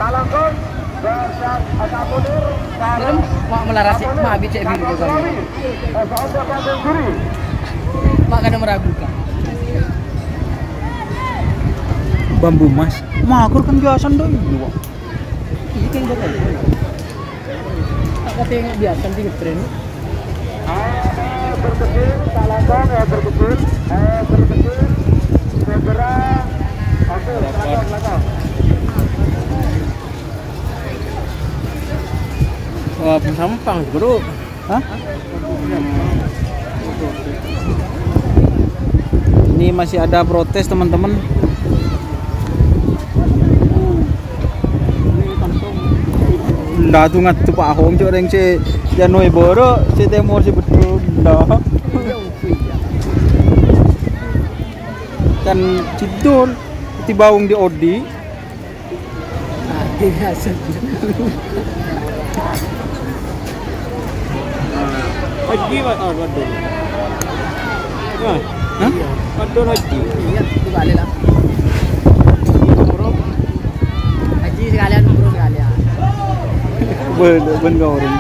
Talangkong, Bersat Akamunir, Belum mak melarasi, mak bicek biru juga. Soalnya Bandung Juri. Mak kadang meragukan. bambu Mas. Makur kan biasa doi. Iya kan betul. Tak kata yang biasa tinggi tren. Berkecil, Talangkong berkecil, berkecil, segera. Oke, belakang. Wah, sampang bro. Hah? Ini masih ada protes teman-teman. Nda tu ngat tu Pak Hom cok reng si Janoi Boro si Temur si betul nda. Kan cidul ti baung di Odi. Biasa. Haji waduh. Hah? Waduh haji. Iya, itu balik lah. Haji sekalian, umroh sekalian. Ben kau orang.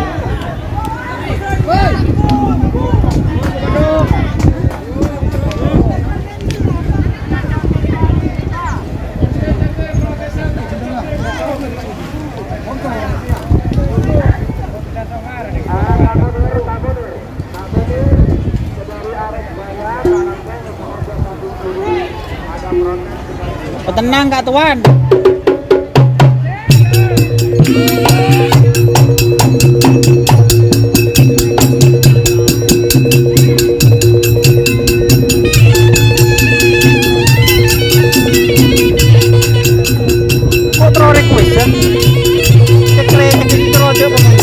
Tenang Kak Tuan. Kok terlalu request ya? Cek terlalu aja pokoknya.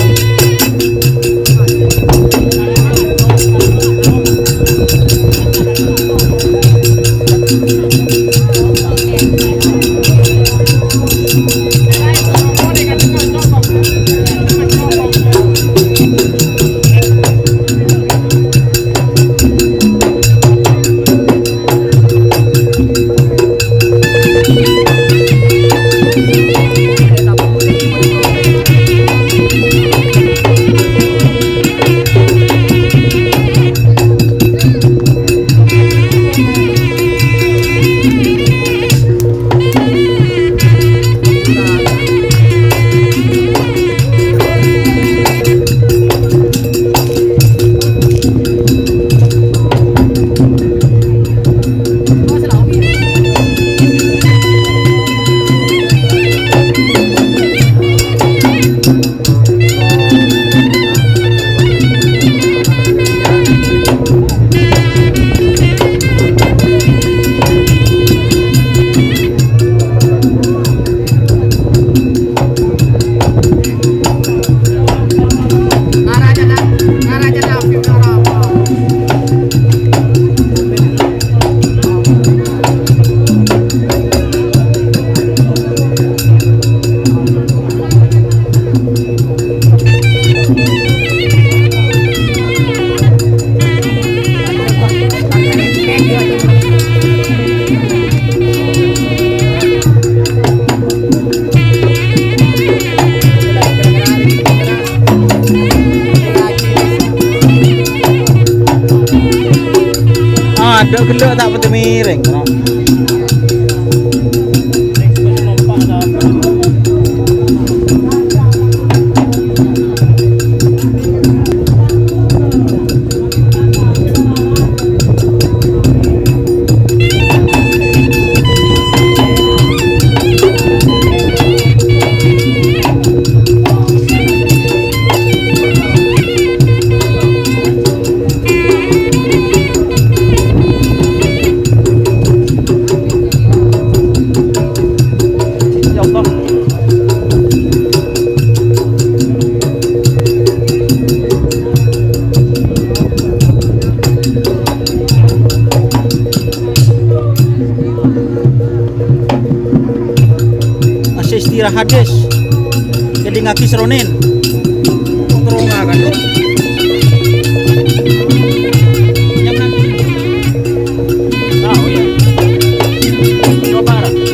Ada gelok tak betul miring. Istirahat des jadi ngaki seronin terus kan jam nanti tahu ya coba lagi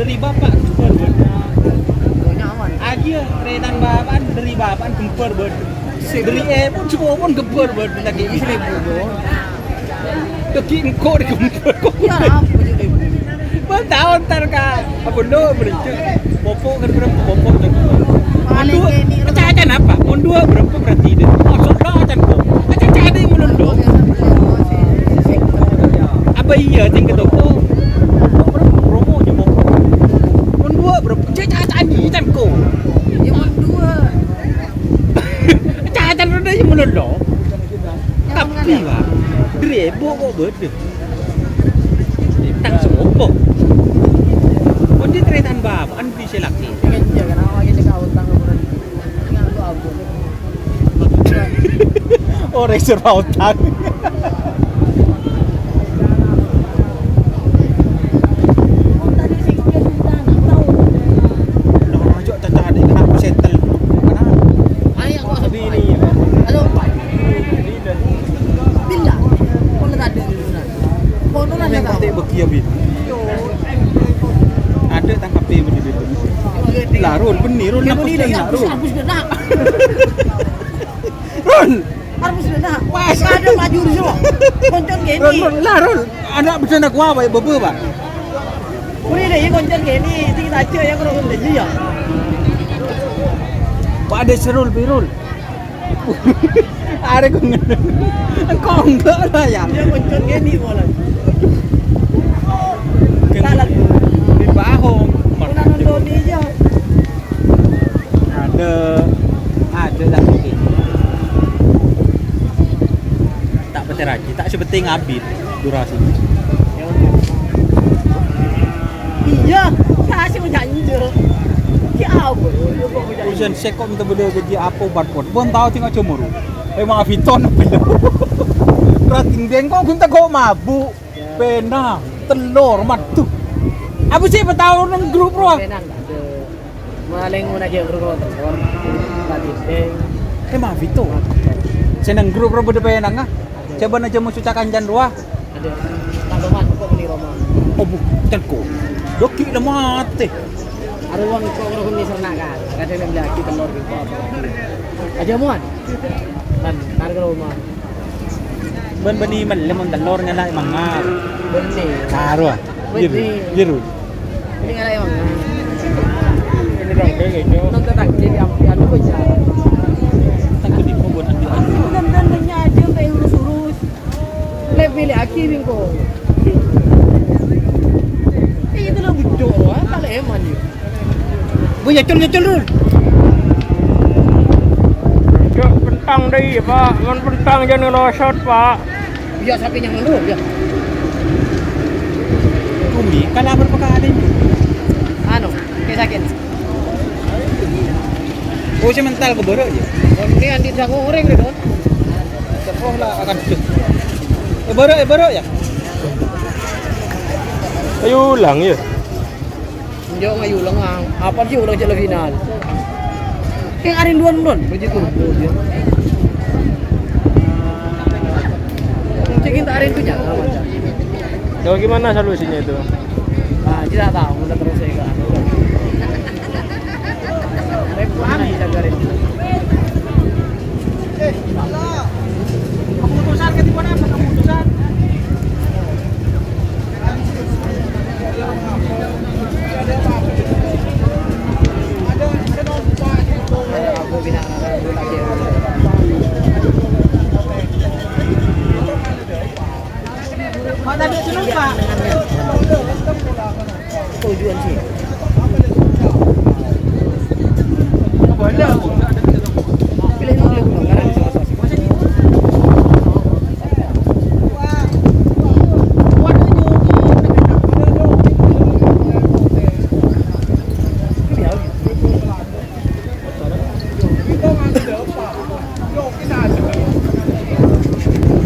Dari bapak kempur aja renan bapak dari bapak kempur dari pun semua pun kempur lagi istri lagi engkau di kempur bang tahu ntar kak apa lo bericuk popok kan berapa popok dua acan apa pun dua berapa berarti deh maksud lo acan kok acan ada yang melunduk apa iya tinggal toko berapa cacah tadi kan ko yang dua cacah ada yang melolo tapi lah drebo kok bede tang sopo kon di tretan bapak an bisa laki kan jangan awak kita kau utang dengan lu apa oh reserve utang ada tangkap dia begitu lah Rul benih Rul nak punya Rul Rul Harus sudah. Wah, ada maju di sini. Koncon gini. Rul, anak bisa nak kuah baik bebe pak. Boleh deh, koncon gini. Tinggi aja yang kurang lebih ya. Pak ada serul birul. Ada kau kau enggak lah ya. Dia koncon gini malah. Salah di Bahong. Pernah nonton dia. Ada lah mungkin. Tak betul lagi, tak sepenting habis durasi. Iya, kasih menjanji. Siapa? Ujian sekok minta benda gaji apa barcode. Bon tahu tengok cemuru. Memang aviton belum. Rating bengkok kun tak kau mabuk. Pena, telur, matu. Apa sih tahu nang grup roh? Penang tak ada. Maling mau nak grup telur. Tadi deng. Emang Vito. Senang grup roh berde penang ah. Coba nak jemu sucakan jan ruah. Ada. Tak roman kok beli roman. Oh bukan ko. Doki lah mati. Ada uang kok orang ni sernak kan. Kadang dia beli aki telur gitu. Aja muan. Kan, harga rumah. Ben bani man lemon telur ngana mangar. Beni. Karo ah. Jiru. Ini ngalai emang. Ini dong kayak gitu. Nonton tak jadi ampian apa aja. Takut di kebun ambil aja. Dan aja kayak urus-urus. Lebih aki bingko. Itu lah bodoh ah, tak leman dia. Bu nyecul dulu. Cok pentang deh pak, kan pentang jangan ngelosot pak. Ya sapi yang dulu ya. Umi kan lapar pekaan ini. Anu, kayak sakit. Oh si mental ke borok je. Ini andi jangan goreng gitu. Sepoh lah akan tu. Borok ya. Ayo ulang ya. Dia ngayu ulang ang. Apa sih ulang jadi final? Yang arin duan begitu. Cekin tak arin tu jangan macam. Kalau gimana solusinya itu? Ah, tidak tahu, udah terus saya kan. Reklam cagarin. Keputusan ketipuan apa keputusan? Aku bina lagi. Kau tadi senang pak? Tujuan sih. Boleh. Pilih dulu karena di salah satu.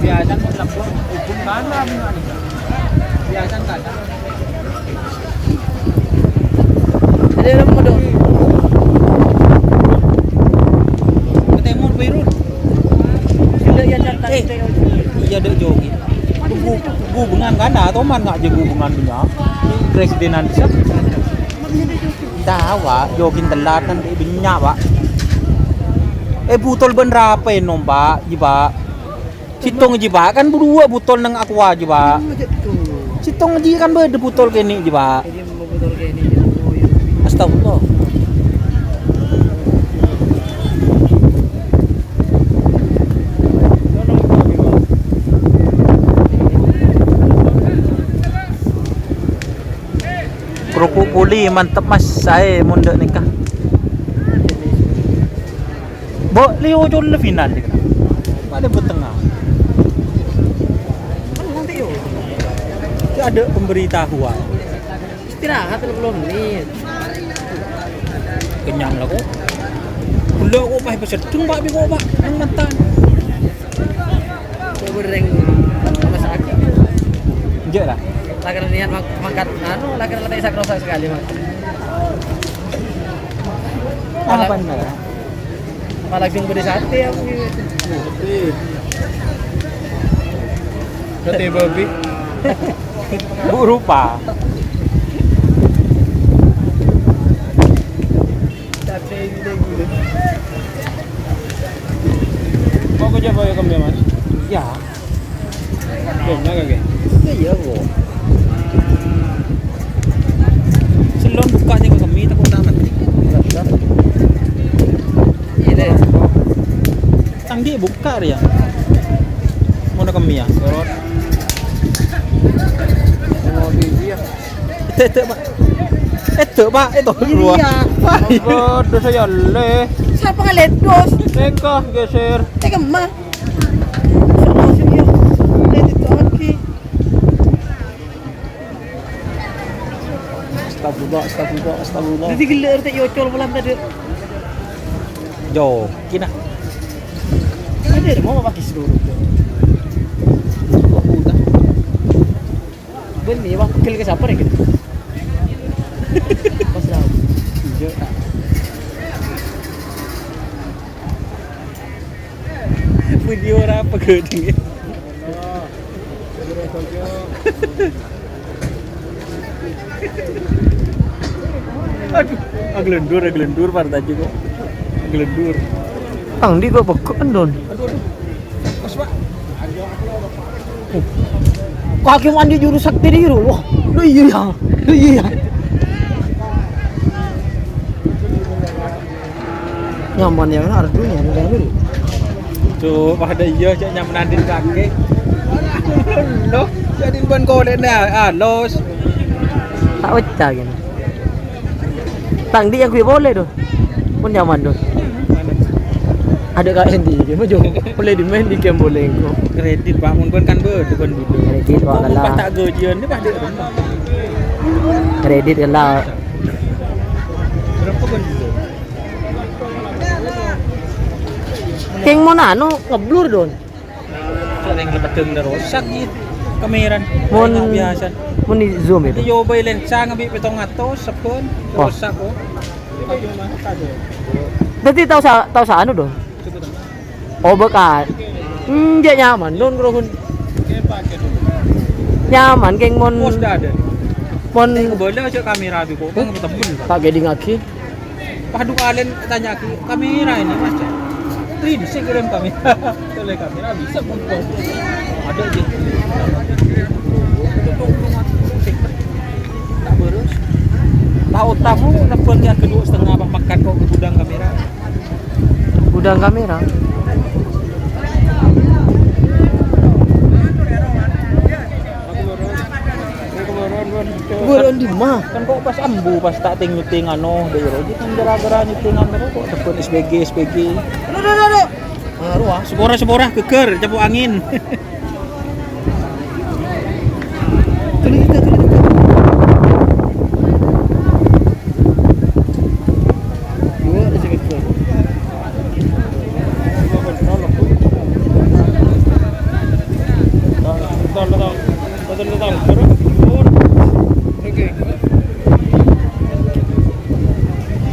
Biasa kan hubung mana biasa kan ada yang mau dong ketemu Beirut sila ya carta iya dek jogi hubungan kan atau man nggak jadi hubungan punya presidenan bisa tahu pak jogin telat kan binyak pak butol ben rape nomba jiba Citong jiba kan berdua butol nang aqua jiba. Citong ji kan berde butol kene jiba. Astagfirullah. Kerupuk puli mantap mas, saya munda nikah. Bo Leo jol le final dik. Pada bertengah. Ada pemberitahuan. Istirahat 30 menit. Kenyang lah kok. Belum kok pahit pesedung pak bi kok pak nang mantan. Kok bereng sama sakit. Enggak lah. Lagar niat mangkat anu lagar letak sakrosa sekali mak. Apa benar? Apalagi yang beri sate aku gitu. Sate babi. Bu rupa. Kok kerja bayar kami mas? Ya, Kena kagak? iya kok. Selon buka tinggal kami takut tamat. Iya deh. Tanggi buka dia. Mau kami ya? Sorot. Mau di dia. Itu pak. Itu pak. Itu keluar. Apa dosa ya le? Siapa ngeledos? Teka geser. Teka mah. Langsung ya. Lihat itu lagi. Astagfirullah. Jadi gila tak yocol malam tadi. Jo, kina. Ada mau pakai seluruh. Ben ni bang kill ke siapa ni gitu. Pas dah. Hijau tak. Video apa ke dia? Aduh, aglendur pada tadi kok. Aglendur. Ang di kok bekan don. Mas pak. Kaki mandi juru sakti di juru. Wah, lu iya ya. Lu iya ya. Nyaman ya harus dulu ya, udah dulu. Tuh, pada iya cak nyamanandin kaki. Loh, jadi ban koden dah. Los. Tak pecah gini. Tang di yang gue boleh tuh. Pun nyaman tuh. Ada kain di game aja. Boleh dimain di game boleh kok. Kredit pak, mun kan depan dulu. Kredit Kok wala mun lah. tak gajian ni pada rumah. Kredit lah. Berapa kan dulu? Keng mau nano ngeblur don. Ada yang lepas tengah rosak gitu. Kameran. Mun Tengok biasa. mun di zoom itu. Yo bay lensa ngabi petong atos sepun Oh. rosak kok. Ayo mah kado. Berarti tahu sa anu don. Oh bekas. Dia nyaman don krohun. Pakai dulu. Nyaman keng mon Pos dah ada. mon Tengok boleh aja kamera tu kok. Kan ketemu. tak gede ngaki. Padu kalian tanya ke kamera ini mas. Ini saya kirim kamera. Oleh kamera bisa foto. Ada je. Tak beres. Tahu tamu dapat lihat kedua setengah apa makan kok ke gudang kamera. Gudang kamera. Buron di mah. Kan kok pas ambu pas tak ting-ting anu daerah jadi kan gara-gara nyetingan terus kok dapat SPG. Aduh. Ruah, sebora keker capuk angin.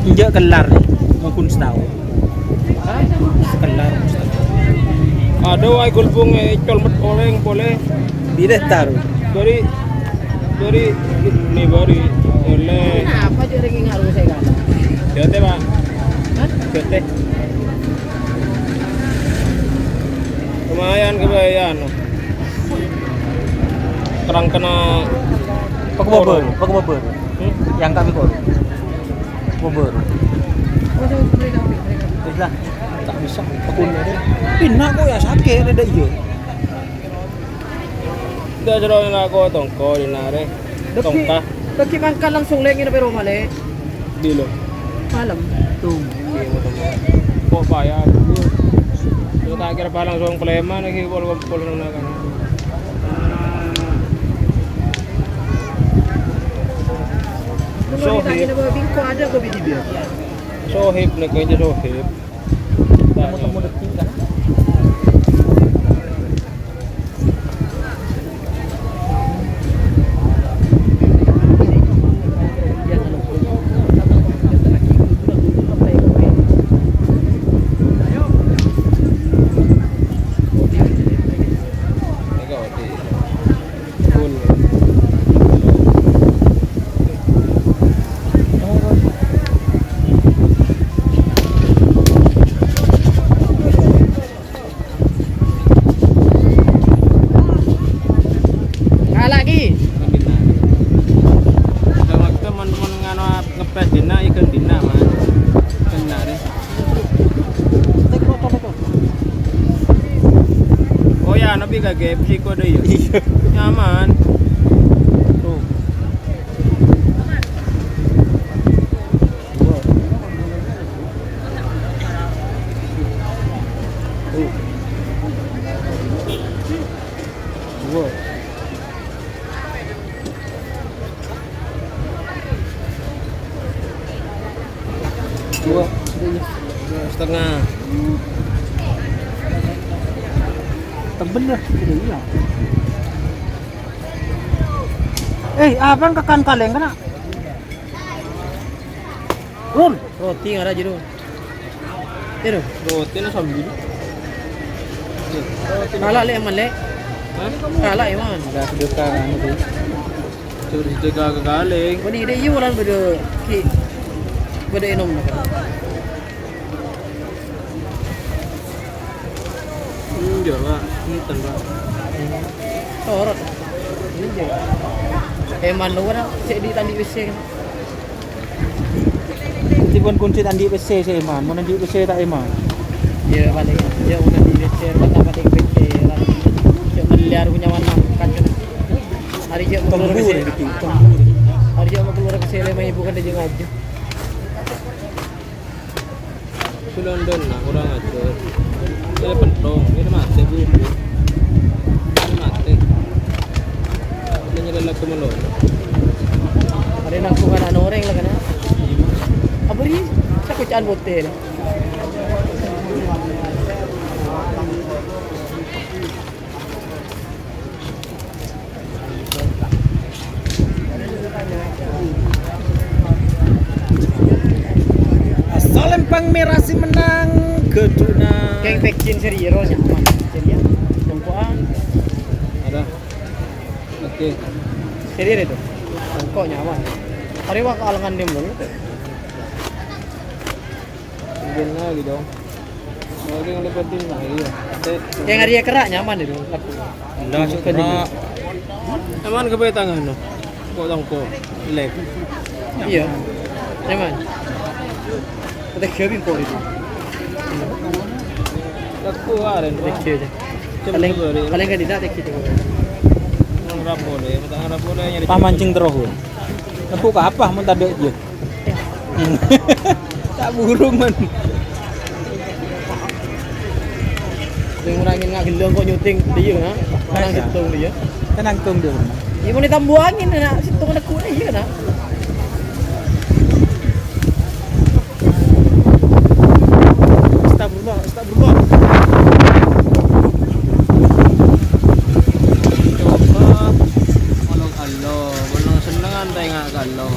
Injak kelar nih, maupun setahun. Kelar. Ada ay gulbong colmet oleng boleh Bila taruh. dari ni bari oleh Kenapa dia ringin ngaruh saya kan? jote pak Hah? jote lumayan kebayaan terang kena Pakai bobor. Yang kami kor. Bobor. Lah, tak bisa pakunnya deh. Pindah kok ya sakit ada iya. dah jero na ako tongko dinare tongka Daki mangka langsung lengin na pero mali. dilo Malam. Tuh. kok bayar yo tak kira pa langsung klema lagi pol na kan Nung kita na ba bingko ada ko bidibyo. sohib na kaya sohib Temu detik kan. KFC kok ada ya. Nyaman. Tuh. Wow. Dua setengah. Bener, iya. Abang kekan kaleng kena. Rul, Roti nggak ada jero. Jero. Roti na sambil. Kalah le man le. Hah? Kalah iman. udah sedekah anu tuh. Sudah jaga ke kaleng. Bani ide iu lan bede ki. Bede inom na. Jor Pak. Punten Pak. Torot. Ini je. Eman lu kan cek di tandi WC kan. Tipun kunci tandi PC saya eman, mau tandi PC tak eman. Ya balik. Ya udah di WC bata balik WC lah. Cek meliar punya warna kancen. Hari je mau keluar WC. Hari je mau keluar WC le mai bukan dia ngaju. Su London lah kurang ajar. Ini pentong, ini mati bu. Ini mati. Ini nyelelak ke melon. Ada nak bukan anu orang lah kan. Apa ni? Saya kucaan botel. Salempang merah si menang keduna. Keng vaksin serius nyaman. Serius. Jempuan. Ada. Oke. Serius itu. Kok nyaman. Hari wak alangan dia belum. Tinggal lagi dong. Lagi yang lepetin lah iya. Yang hari kerak nyaman itu. Lah suka di. Aman ke tangan no. Kok tongko. Lek. Iya. Nyaman. Kita kebin kok itu. Laku aren. Tekki aja. Paling kan tidak tekki itu. Ngarap boleh, ngarap boleh nyari. Pamancing terus. Nepuk ke apa mun tadi dia. Tak burung men. Yang ngurangin nggak gendong kok nyuting dia kan? Tenang hitung dia. Tenang tung dia. Iya mau ditambah angin nak situ ada kuda iya nak. Astagfirullah, astagfirullah. Coba manong Allah, manong senengan tayo nga kalo.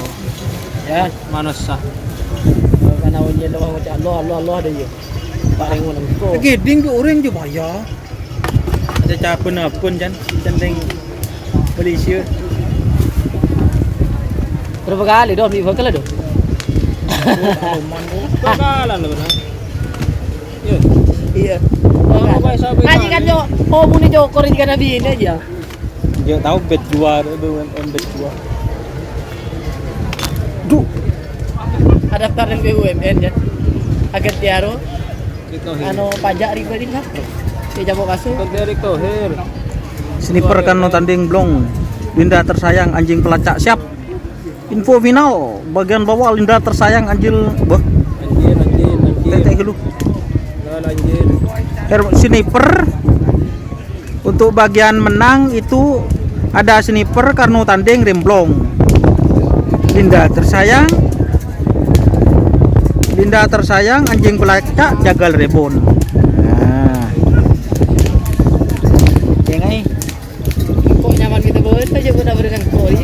Ya, Manos sa. karena ujian doang macam Allah ada ya. Paling mana kau. Geding tu orang je bayar. Ada capun apun kan, centeng Malaysia. Berapa kali dah beli bekal dah? Bakalan lah benar. Yun. Iya. Baik sabi. Ngaji kan jo, oh muni jo korin kan nabi ini aja. Dia tahu bet 2 tu bet 2. Duh, Ada daftaran BUMN ya. Agar tiaro, Ito anu pajak riba di ngap. Dia jabo kasu. Derek Thohir. sniper kan no tanding blong. Linda tersayang anjing pelacak siap. Info final bagian bawah Linda tersayang anjil bah Anjir. tete dulu. Anjir. Sniper untuk bagian menang itu ada sniper karena tanding remblong. Linda tersayang anjing pelacak jagal rebon. Nah. Ya ngai. Kok nyaman kita buat aja pun ada dengan koi.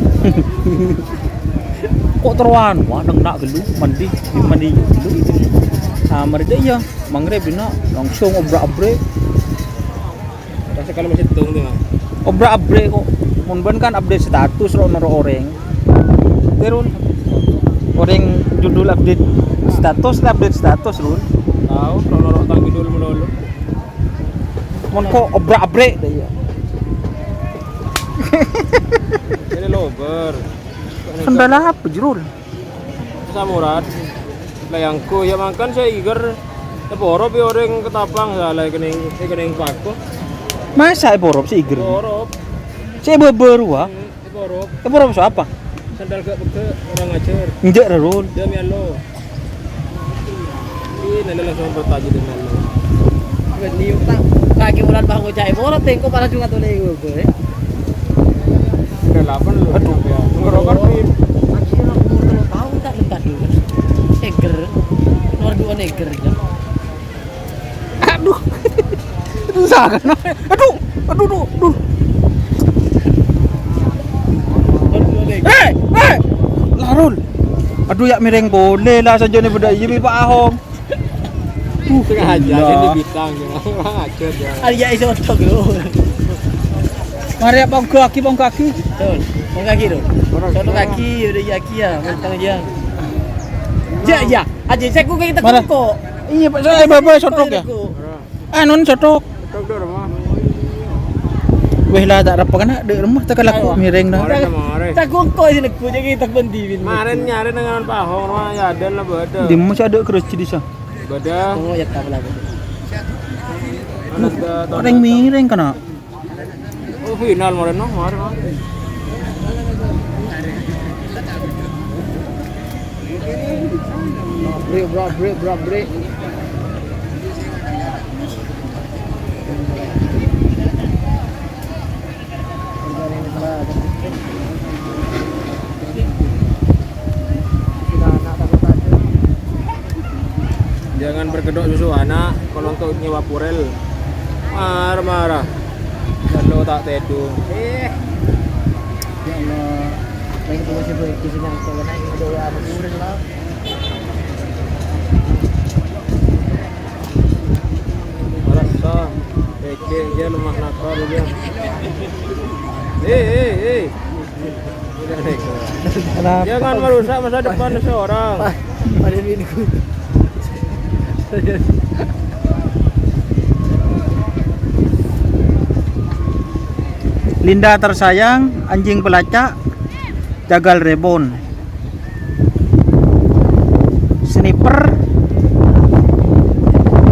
Kok teruan? Wah, nak gelu mandi gelu. Sama dia ya, mangrebe na langsung obrak-abrik. Rasa kalau masih tung tu mah. Obrak-abrik kok. Mun ben kan update status ro naro orang. Terus orang judul update status run. Tahu kalau tang bidul melolo. Mun kok obrak-abrik dia. Ini lober. Kendala apa jurul? Samurat. Layangku ya makan saya iger. Tapi orang orang ketapang salah kening pako. Masa borop si Iger? Borop. Si beberu ah. Borop. Borop so apa? Sandal ke orang ngajar. Injek rarul. Dia mialo. Ini langsung bertaji di mialo. Niu tak kaki ulan bang ujai borot tengko para juga tuh lego gue. Udah 8 lu. Aduh ya. Ngerokok tim. Akhirnya umur 3 tahun tak lekat dulu. Eger. Nomor 2 neger ya. Aduh. Aduh sangat. Aduh. Hei. Larul. Aduh ya mireng boleh lah saja nih beda ini Pak Ahong. Tengah aja jadi bintang ya. Orang ngajar ya. Aja iso tok lho. Mari bang kaki. Tuh, bang kaki tuh. Contoh kaki udah yaki ya, mentang aja. Ya. Aja saya ku kita Mana? kok. Iya Pak saya bapak sotok ya. Non sotok. Tok do rumah. Weh lah tak apa kan di rumah tak laku mireng dah. Kemarin. Tak kok jadi ku jadi tak bendivin. Kemarin nyari dengan Pak Hong rumah ya ada lah beda. Di masih ada keras di sana. Beda. Oh ya tak lagi. Orang mireng kana. Oh final kemarin no, kemarin. Break. Jangan berkedok susu anak kalau untuk nyewa purel. Marah. Kalau tak tedu. Ya Allah. Baik itu masih boleh kisahnya kalau naik doa berkurang lah. Merasa dia lemah nakal dia. Hei. Jangan merusak masa depan seseorang. Pada biniku. Linda tersayang, anjing pelacak, jagal rebon. Sniper,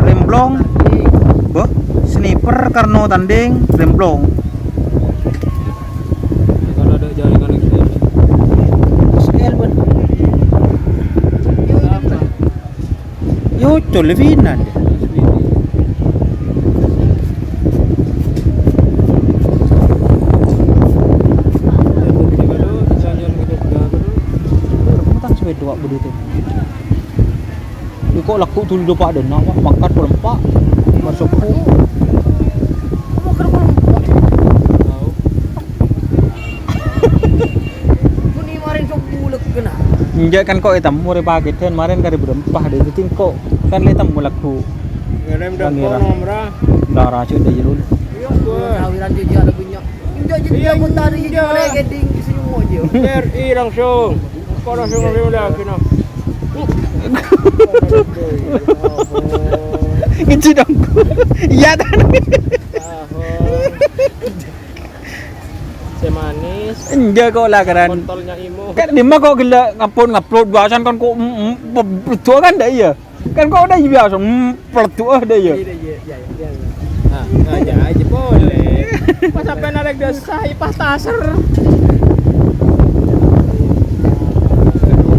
remblong. Sniper karena tanding remblong. Kalau ada jaringan XL. XL pun. Yo, Levinan. Dua bedu tu. Dia kok laku tu lupa ada nak makan pelempak. Masuk ku. Kamu kena pelompak. Tahu. Ku ni marin sok bulek kena. Injak kan kok hitam mure paket kan kemarin kari berempah dia tu kok kan hitam laku. Ngerem dah nomra. Darah cuy dah jelul. Iya gua. Kawiran dia ada punya. Dia pun tadi dia geding semua je. RI langsung. Kau langsung ngambil lagi no. Itu dong. Iya dah. Semanis. Injak kok lah kan. Kontolnya imo. Kan di mah kok gila ngupload biasa kan kok betul kan dah iya. Kan kok udah biasa pertua dah iya. Aja boleh. Pas sampai narik desa pas taser.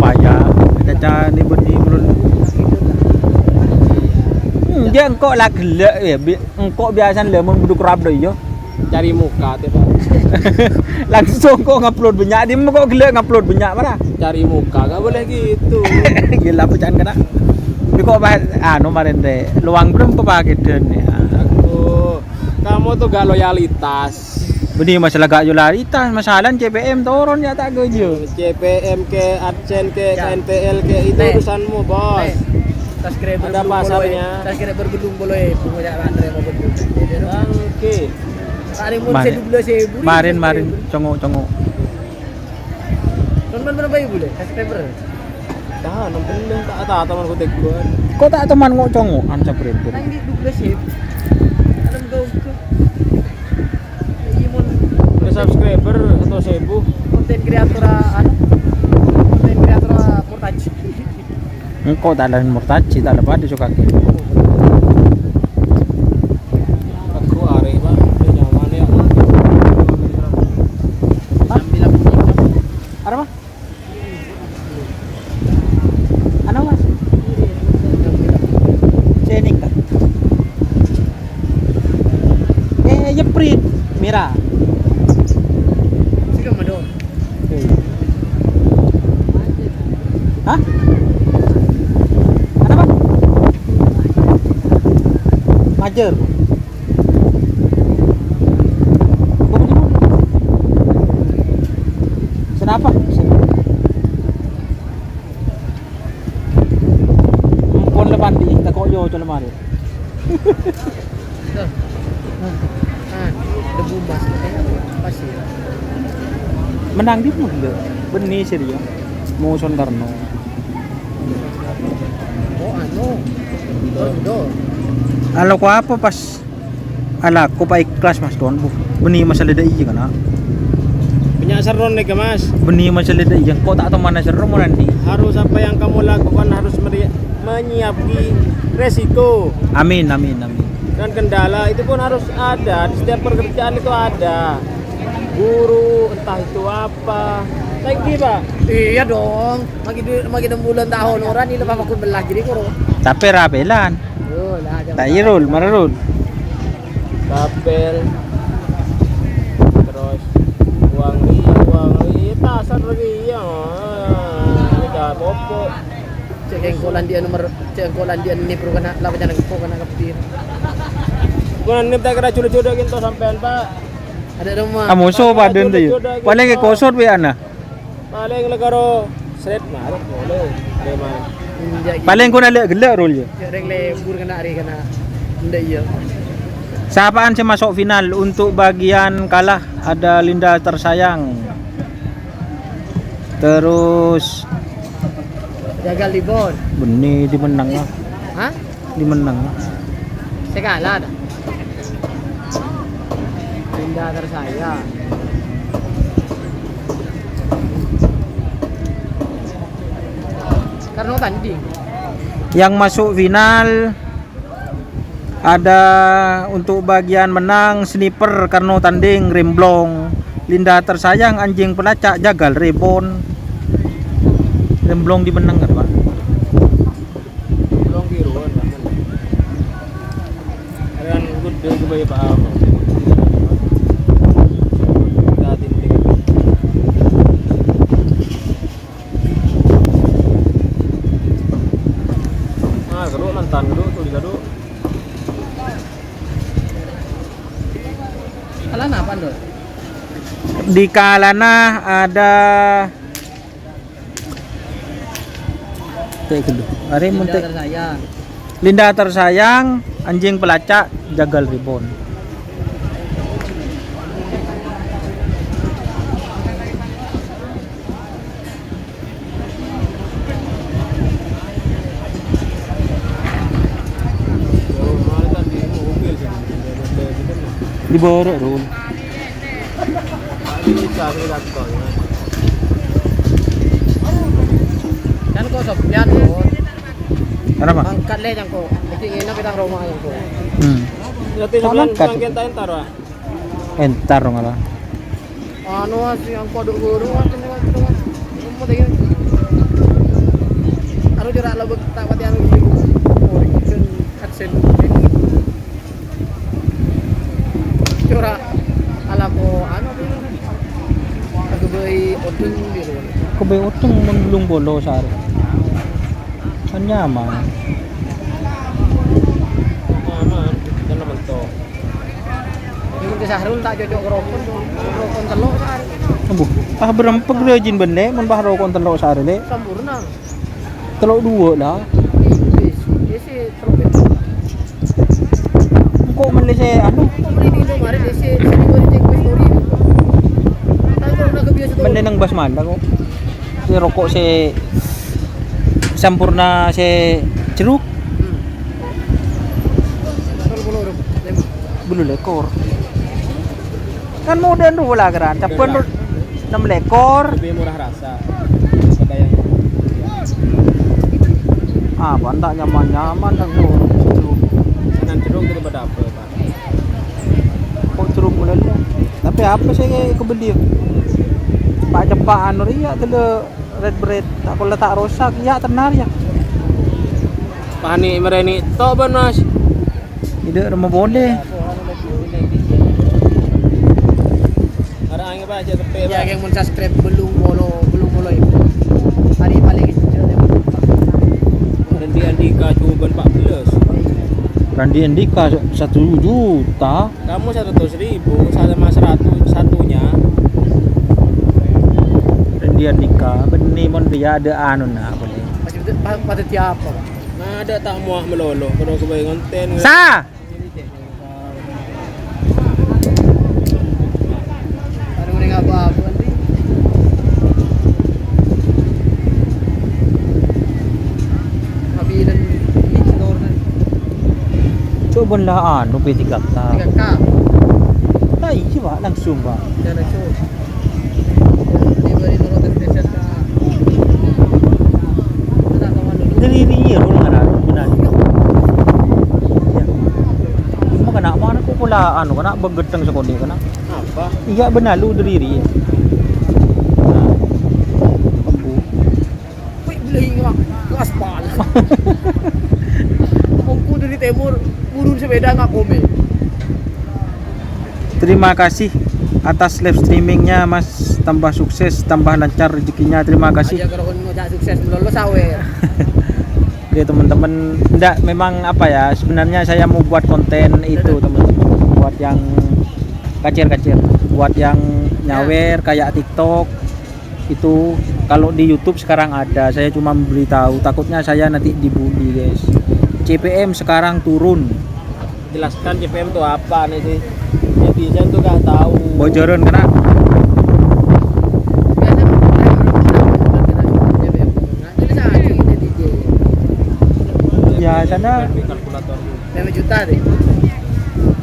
Payah caca ni beni belum. Dia engkau lah gelak ya. Engkau biasa le mun budu kerap dah iya. Cari muka tiap. Langsung kok ngupload banyak dia kok gelak ngupload banyak mana? Cari muka enggak boleh gitu. Gila pecahan kena. Tapi kok bahas kemarin deh luang berapa pakai dan ya. Kamu tuh gak loyalitas. Beni masalah gak loyalitas, masalah CPM turun ya tak gejo. CPM ke Adsen ke KNPL ke itu urusanmu, Bos. Subscriber ada pasarnya. Subscriber belum boleh punya Andre mau betul. Oke. Hari mun 12.000. Marin congok. Nonton berapa ibu deh? Subscriber. Dah, nonton tak temanku teguan. Kok tak teman ngok congok an subscriber. Nang di 12.000. Adam go ke. Imon Subscriber atau 1.000 konten kreator portaj. Engkau tak ada murtaci, tak ada pada suka ke. Aku are Pak. Hah? Ada apa? Majer. Kenapa? Pon lepan di tak koyo cho lemari. Tuh. Debu bas pasir. Menang di pun enggak. Beni serius. Muson Karno. Oh, ano? Do. Alo ko apa pas ala ko pa ikhlas mas don bu. Beni masalah dai kan ah. Punya seron nih Mas. Beni masalah dai yang kok tak tahu mana seru mau nanti. Harus apa yang kamu lakukan harus menyiapkan resiko Amin. dan kendala itu pun harus ada. Di setiap pekerjaan itu ada guru entah itu apa. Lagi Pak. Iya dong. Magi 6 bulan tahun orang ini lepas aku belah jadi kuro. Tapi rabelan. Yo lah jangan. Tak irul, marul. Tapel terus uang tasan lagi ya. Udah popo. Cengkolan dia ni perlu kena lah jangan kau kena kepetir. Bukan nih tak kira jodoh gitu sampean Pak. Ada rumah. Kamu so paden tu. Paling ke kosor be ana. Paling legaro seret mah boleh. Memang. Paling ko na gelak rol je. Rek lebur kena hari kena. Ndak iya. Siapaan sih masuk final untuk bagian kalah ada Linda Tersayang. Terus Jagal Libon. Beni dimenang lah. Hah? Dimenang lah. Segala dah. Linda Tersayang. Karena tanding. Yang masuk final ada untuk bagian menang sniper Karno tanding Remblong, Linda Tersayang anjing pelacak Jagal Rebon. Remblong dimenang kan Pak? Belum biruan Pak. Kan gede kebayi Pak Am. Geruk lantan geruk tuh di geruk. Alah apa ndo? Di Kalana ada Linda Tersayang. Linda Tersayang anjing pelacak Jagal Rebon. Di bawah rol. Kan kau sopian tuh. Kenapa? Angkat le yang kau. Jadi enak kita rumah yang kau. Nanti sebulan kita entar Pak. Entar dong ala. Anu sih yang kau guru kan kamu tadi. Anu jarak lebih tak pati anu gitu. Oh, kan adsen. Jarak ala ko anu aku beli otung gitu. Ko bay utong belum bolo sar. Kanya mah. Aman, dan mentok. Ini ke Sahrul tak cocok rokon telok sar. Ambuh, berempeg rejin bende mun bah rokon telok sar le. Sempurna. Telok dua lah. Isi trompet. Kok melise anu Kok beli di kemarin isi sini gua cek story. Tahu kalau nak kebiasa tuh. bende nang basmanda kok. Si rokok si Sampurna si jeruk bulu lekor. Kan modern dulu lah kan. Capen 6 lekor. Lebih murah rasa pada yang Ah, bantak nyaman-nyaman dan jeruk. dengan jeruk daripada apa Pak? Kok jeruk mulai lu. Tapi apa sih kebeli? Pak cepak anu ria tele red bread tak kau letak rosak ya tenar ya. Pani mereni tok ban Mas. Tidak rumah boleh. Ada angin Pak, cek tepe Ya Pak. yang mun subscribe belum follow itu. Hari paling kecil Randi Andika 1 juta. Kamu 100.000 sama 100 satunya. Randi Andika benih mon dia ada anu nak boleh. Pada tiapa. Nah, ada tak muak melolo kalau kebayang konten. Sa. Ada orang apa-apa nanti. Kabilan ini store na. Coba lah anu P3K. 3K. Tai ba langsung ba. Yan na show. Di ba ito notification ka? Natatawa lulu. Diri ro nga benar. Ya. Cuma kena mana ko pula anu kana begeteng sekodi kana. Apa? Iya benar lu diri. Abu. Uy, bilahin nga. Ke aspal. Tepungku dari timur, turun sepeda nggak komen. Terima kasih atas live streamingnya Mas, tambah sukses, tambah lancar rezekinya. Terima kasih. Aja kalau mau cak sukses melolo sawer. Oke teman-teman, enggak memang apa ya, sebenarnya saya mau buat konten itu teman-teman, buat yang kacir-kacir, buat yang nyawer kayak TikTok itu. Kalau di YouTube sekarang ada, saya cuma memberitahu, takutnya saya nanti dibully guys. CPM sekarang turun. Jelaskan CPM itu apa nih sih? Netizen tuh gak tahu. Bocoran kena. Ya sana Kalkulator. 5 juta deh.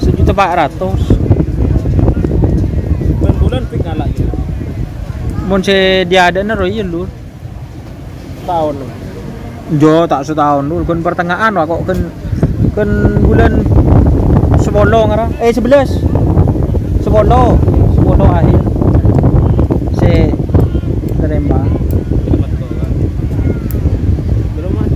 1.400.000. Bulan pik ngalah gitu. Mun se dia ada na roy lur. Tahun loh. Jo tak setahun dulu kan pertengahan wah kok kan bulan 10 ngara 11 akhir se terima Belum mah.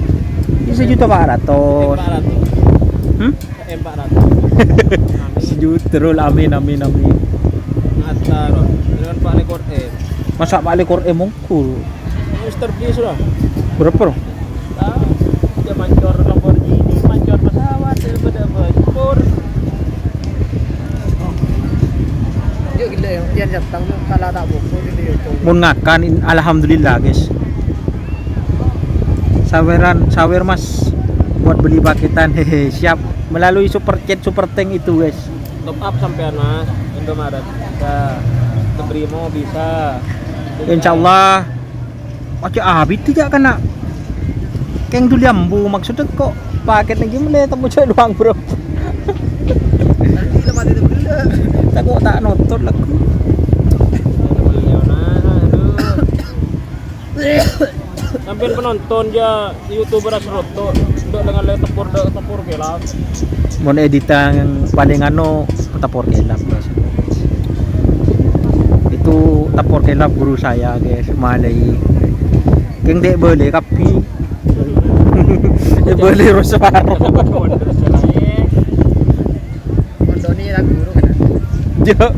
ini 1.400.000 400. sejuta rul amin Ngatar dengan Pak Lekor masa Pak Lekor mungkul Mr. Beast lah. berapa bro? Dia mancor Lamborghini, mancor pesawat daripada mancor. Dia gila yang dia datang tuh kalau tak buku di YouTube. Mun ngakan alhamdulillah guys. Sawer mas buat beli paketan hehe siap melalui super chat super tank itu guys. Top up sampean Mas, Indomaret. Ya, Kebrimo bisa. Insyaallah macam habis tidak kena keng tu lambu maksudnya kok paket lagi mulai temu cek doang bro. Nanti lepas itu bela. Tak kok tak nonton lagu. Sampai penonton ya YouTuber Asroto udah dengan tepur gelap. Mon editan yang paling anu tapor kelap guys. Itu tapor kelap guru saya guys, malai. Keng dek boleh kapi. Dek boleh rosar. Mondoni lah guru kan. Jo.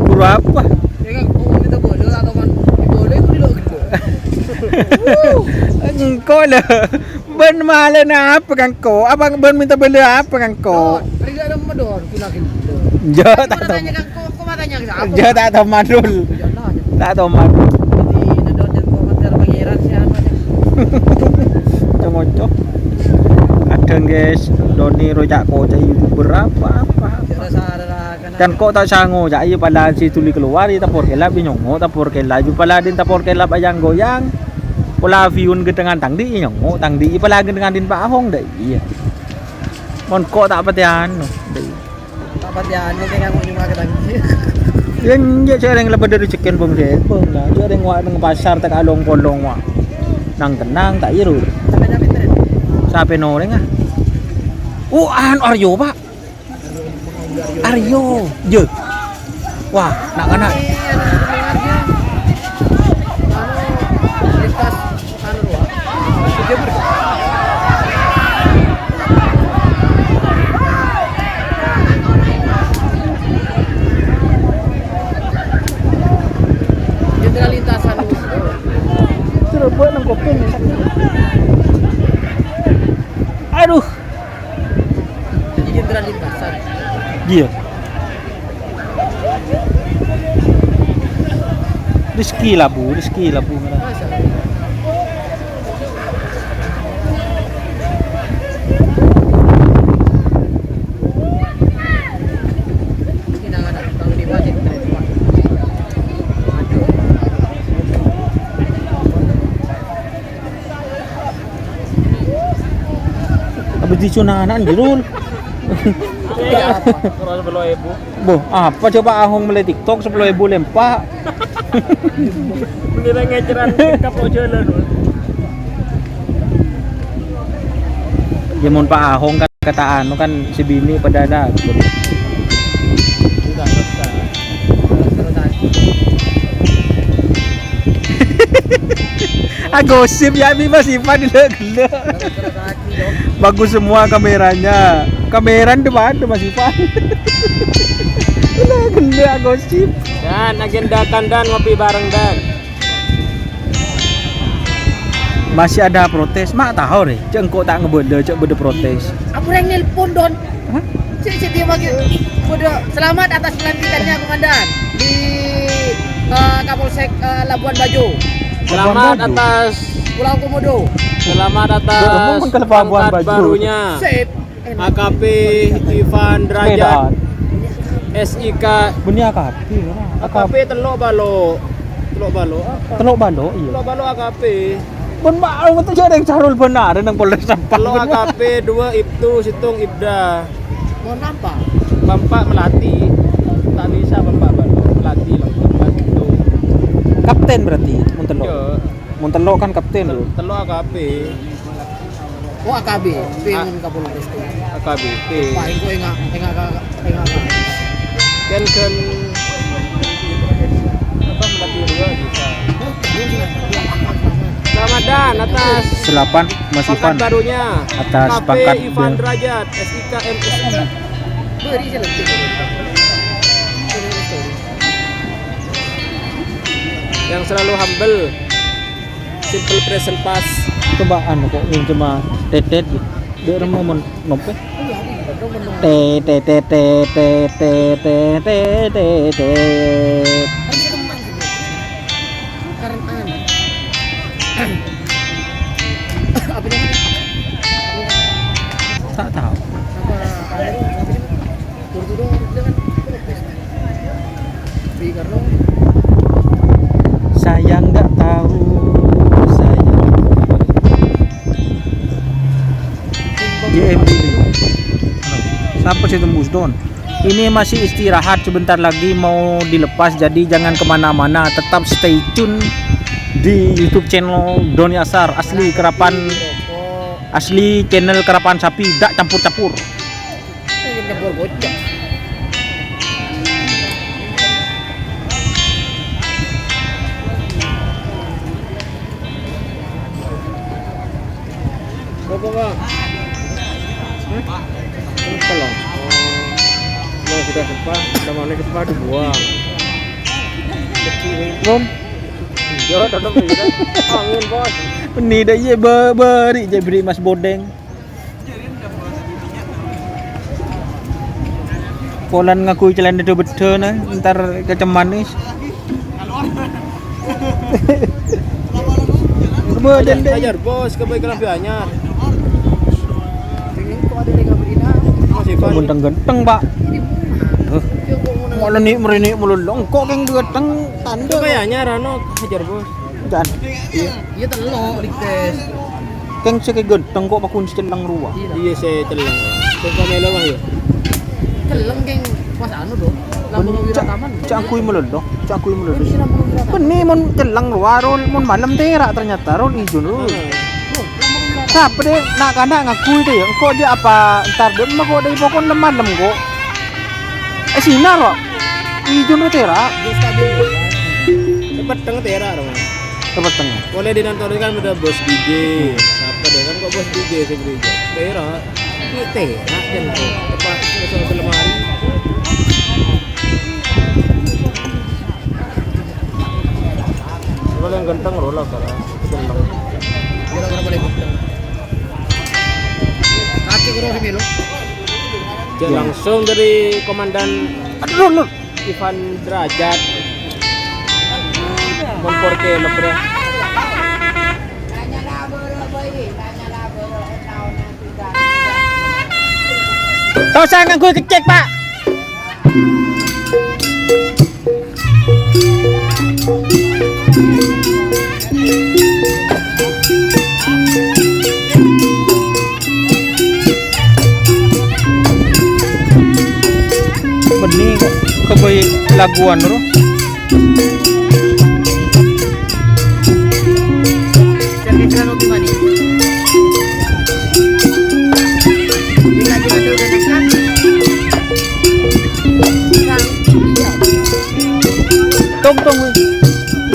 Guru apa? Ya kan minta bodoh atau kan boleh itu dilo gitu. Engkau lah. Ben malah na apa kan kau? Abang ben minta beli apa kan kau? Pergi ada modor kena gitu. Jo tak tahu. Tanya kan kok matanya ke apa? Jo tak tahu madul. Jangan. Tak tahu madul. Jadi nedon dan komentar pangeran siapa aja. Cocok. Ada guys, Doni rojak kau jadi YouTuber apa? Jangan salah kan. Kan kok tak sango ja iya pala si tuli keluar ita por kelap nyongo ta por kelap ju pala din ta por kelap ayang goyang pola viun gedengan tang di nyongo tang di pala gedengan din pa ahong dai iya mon kok tak patian dai Tak patian ni kan aku cuma kata yang je sering lebih dari cekin bong de bong lah dia ada ngwa nang pasar tak along kolong wa nang tenang tak iru sampai dapat tren. sampai noreng ah an Aryo pak Aryo je wah nak kana Jenderal lintasan terus buat nang kopeng aduh Iya. Rezeki lah bu. Tidak ada kalau di budget itu. Habis dicunanan jirul. Kalau 10.000. Boh, apa coba Ahong mulai TikTok 10.000 lempak. Beneran ngeceran kapok jalan. Ya mun Pak Ahong kan kata anu kan si bini pada ada. Gosip ya Abi Mas Ivan gila. Bagus semua kameranya. Kameran depan tuh Mas Ivan. Gila gosip. Dan agendakan dan ngopi bareng dan. Masih ada protes, mak tahu deh. Cengkok tak ngebede, cek bede protes. Aku yang nelpon Don. Hah? Cik dia bagi kode selamat atas pelantikannya komandan di Kapolsek Labuan Bajo. Selamat Baju. atas Pulau Komodo. Selamat atas Ngomong ke Labuan pangkat Bajo. barunya Sip. AKP Ivan Derajat SIK Beni AKP. AKP Telok Balo. Telok Balo apa? Telok Balo, iya. Telok Balo AKP. Pun mak itu ada yang carul benar nang Polres Sampang. Telok AKP 2 Ibtu Situng Ibda. Mohon nampak. Bampak Melati. Tak bisa Bampak Balo. Melati lengkap itu. Kapten berarti, mun telok. Yo, Mun telok kan kapten lho. Telok AKP. Oh AKB, pengen Kapolres itu. AKB. Pak engko enggak. Kan apa Melati 2 bisa. Selamat dan atas Selapan Mas pangkat Ivan barunya atas KP pangkat Ivan Derajat SIK MSI. Beri je lebih. Yang selalu humble, simple present past. coba anu kok yang cuma tetet dia remah mon nope te te te te te te te te te te Apa namanya? tak tahu saya nggak tahu saya JMB siapa sih tembus Don ini masih istirahat sebentar lagi mau dilepas jadi jangan kemana-mana tetap stay tune di YouTube channel Doni Asar asli kerapan asli channel kerapan sapi tidak campur-campur. Campur bocah. Berapa bang? Kalau mau sudah sempah, udah mau naik sempah dibuang. Don Yo, tetap bisa. Angin bos. ini dah ye beri je beri mas bodeng. Polan ngaku celana itu betul nah, ntar keceman nih. Bodeng deh. Ajar bos, kebaikan lebih anyar. Pengen kok ada yang berina. Masih Ivan. Genteng-genteng, Pak. Malah nih merini melulung kok keng genteng tanda. Kayak anyar anu, ajar bos. Jangan. Iya telok dites. Keng sik genteng kok pakun celang ruah. Iya saya telang. Kok melo mah ya. Keleng geng Mas anu do. Lampung Wirataman. Cangkui melulung, cangkui melulung. Ini Lampung Wirataman. Peni mon celang ruah rol mon malam terak ternyata rol ijo rol. Siapa deh nak kanda ngakui deh engkau dia apa ntar dia mah kok dari pokok lemah kok sinar kok ijo no terak Cepat tengah terak dong. tepat tengah Boleh dinonton kan udah bos DJ. Apa deh kan kok bos DJ sebenarnya. Terak. Ini terak kan kok. Tepat ke lemari. Kalau yang ganteng rola karena ganteng. Kira-kira boleh genteng. Kaki kurang si Melo. Dia Ya. langsung dari Komandan Aduh, Lur. Ivan Derajat. Memporke lepre. Tahu saya nggak gue kecek, Pak. Benih kok kebayi laguan bro. Cerita roti mani. Tinggal jangan dulu kan. Tong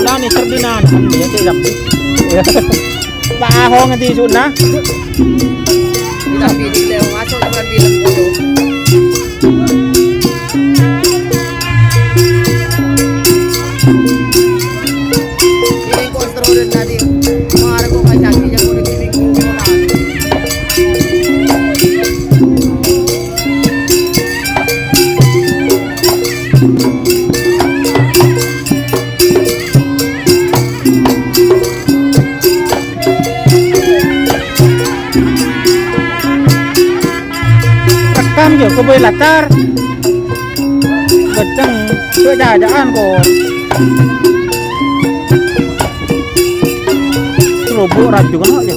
lah ni sardinan kan dia tidak. Pak Ahong nanti sudah. Kita pilih lewat masuk jangan bilang dulu. Ini kontrolin tadi. Mari kau kacang dia kau di sini kau. Rekam je kebayi latar. Gedeng keadaan kok. Robok raju kan aja.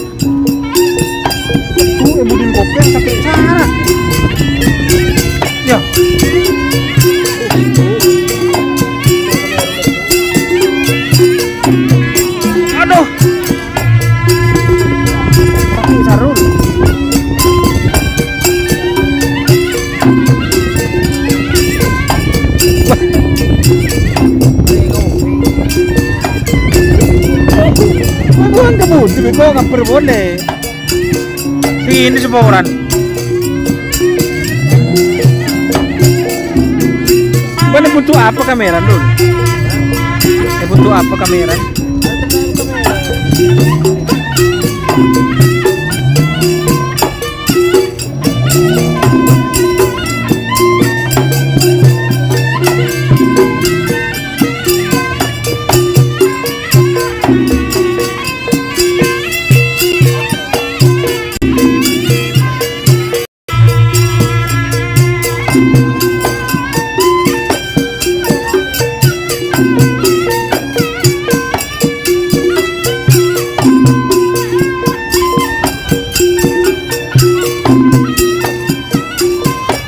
Itu budin kopi yang sakit syarat. Ya. Aduh. Sakit sarul. Bukan kebun, tapi kok nggak boleh. Ini semua orang. Mana butuh apa kamera dulu? Butuh apa kamera?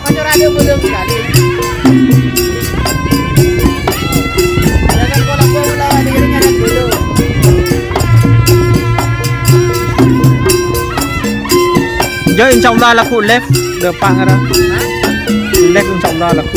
Macam radio belum sekali. Jangan kalau kau melawan dirinya dan dulu. Ya insyaallah laku left depan ada. Left insyaallah laku.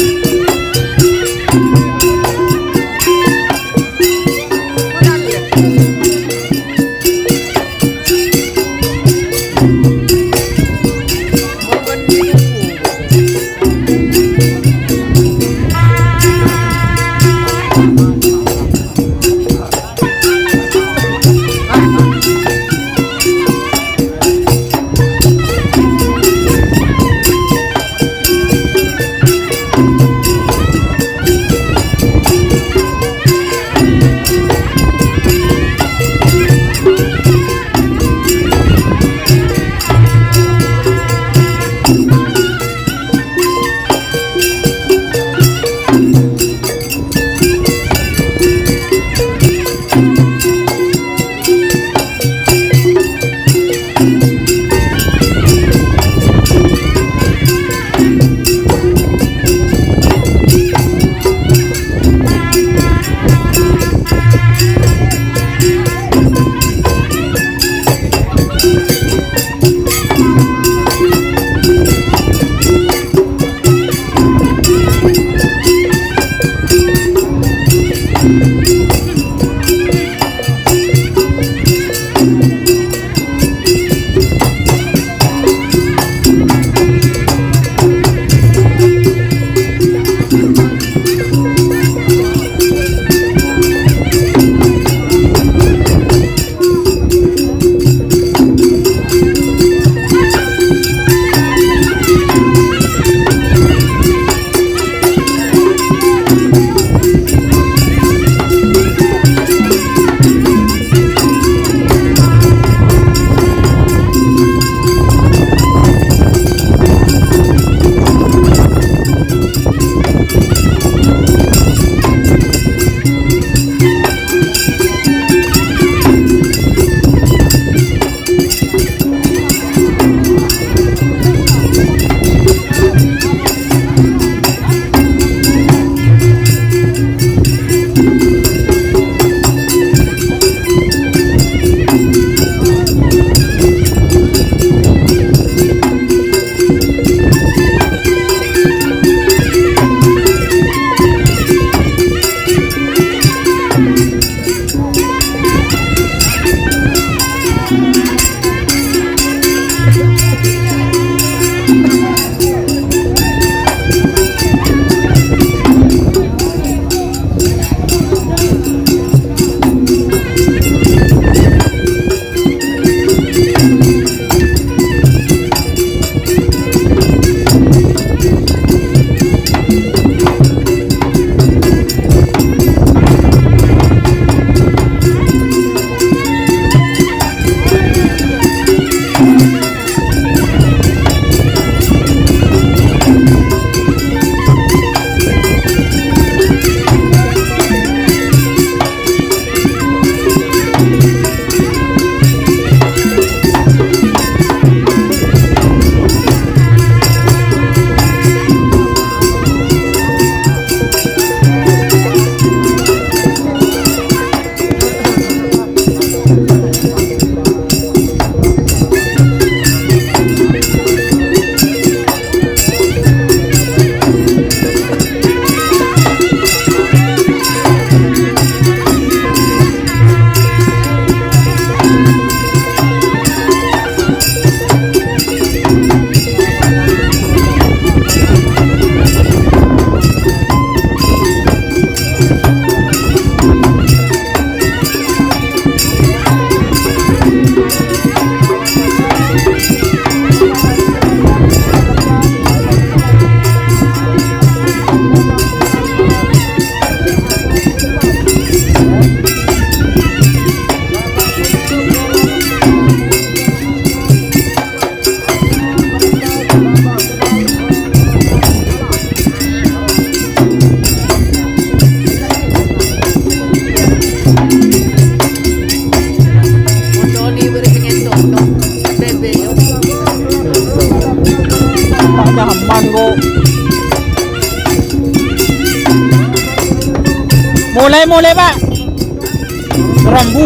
Mulai Pak. Rambu.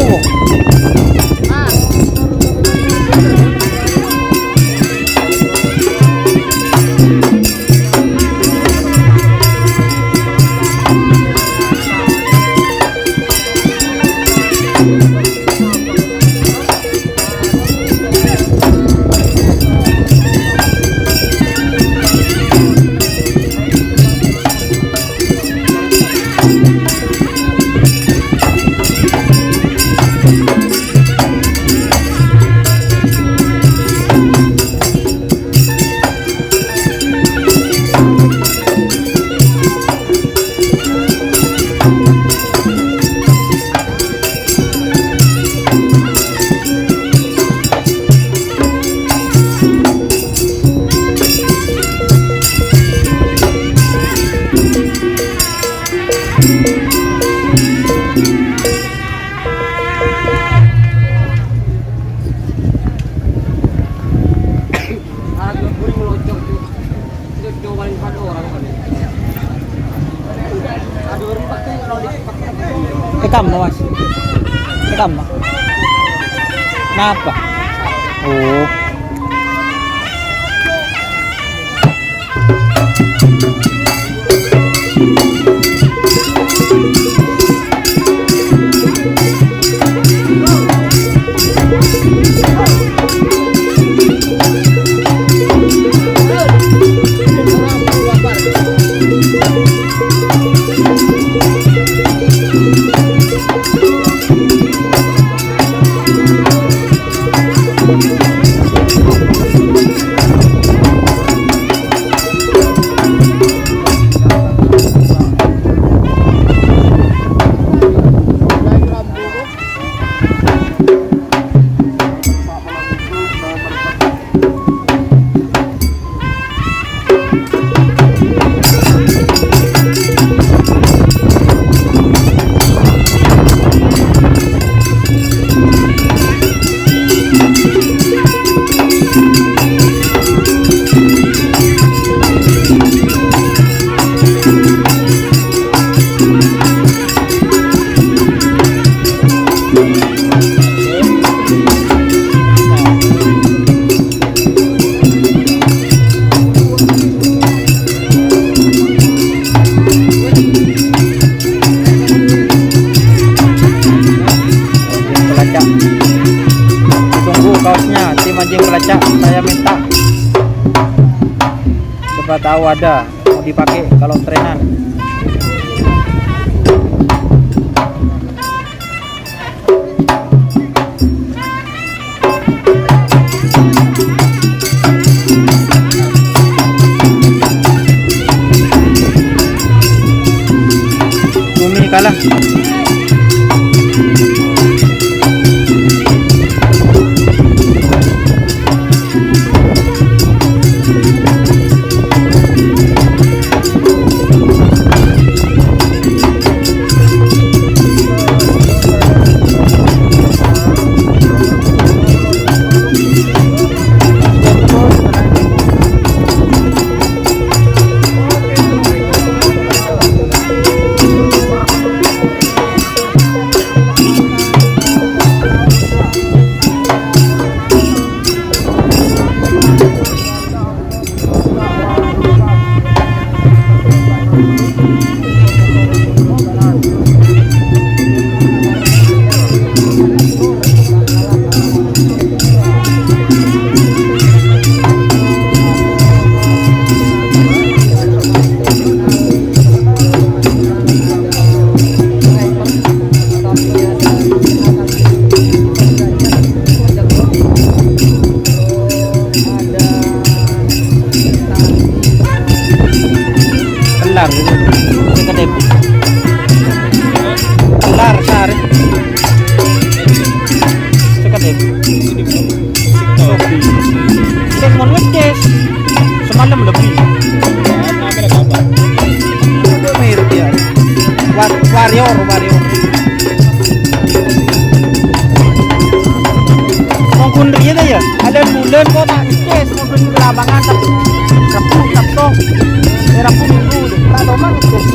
Ikam mo mas. Ikam mo. Napa? Oh. Pelacak saya minta, siapa tahu ada mau dipakai kalau trenan. Bumi kalah. Sofi. Saya mau ngeces. Semalam lebih. Kami ada kabar. Itu mirip ya. Warrior. Mau kundri itu ya. Ada bulan kok tak ngeces. Mau kundri ke lapangan tapi Sabtu. Rabu Minggu. Tak tahu mana ngeces.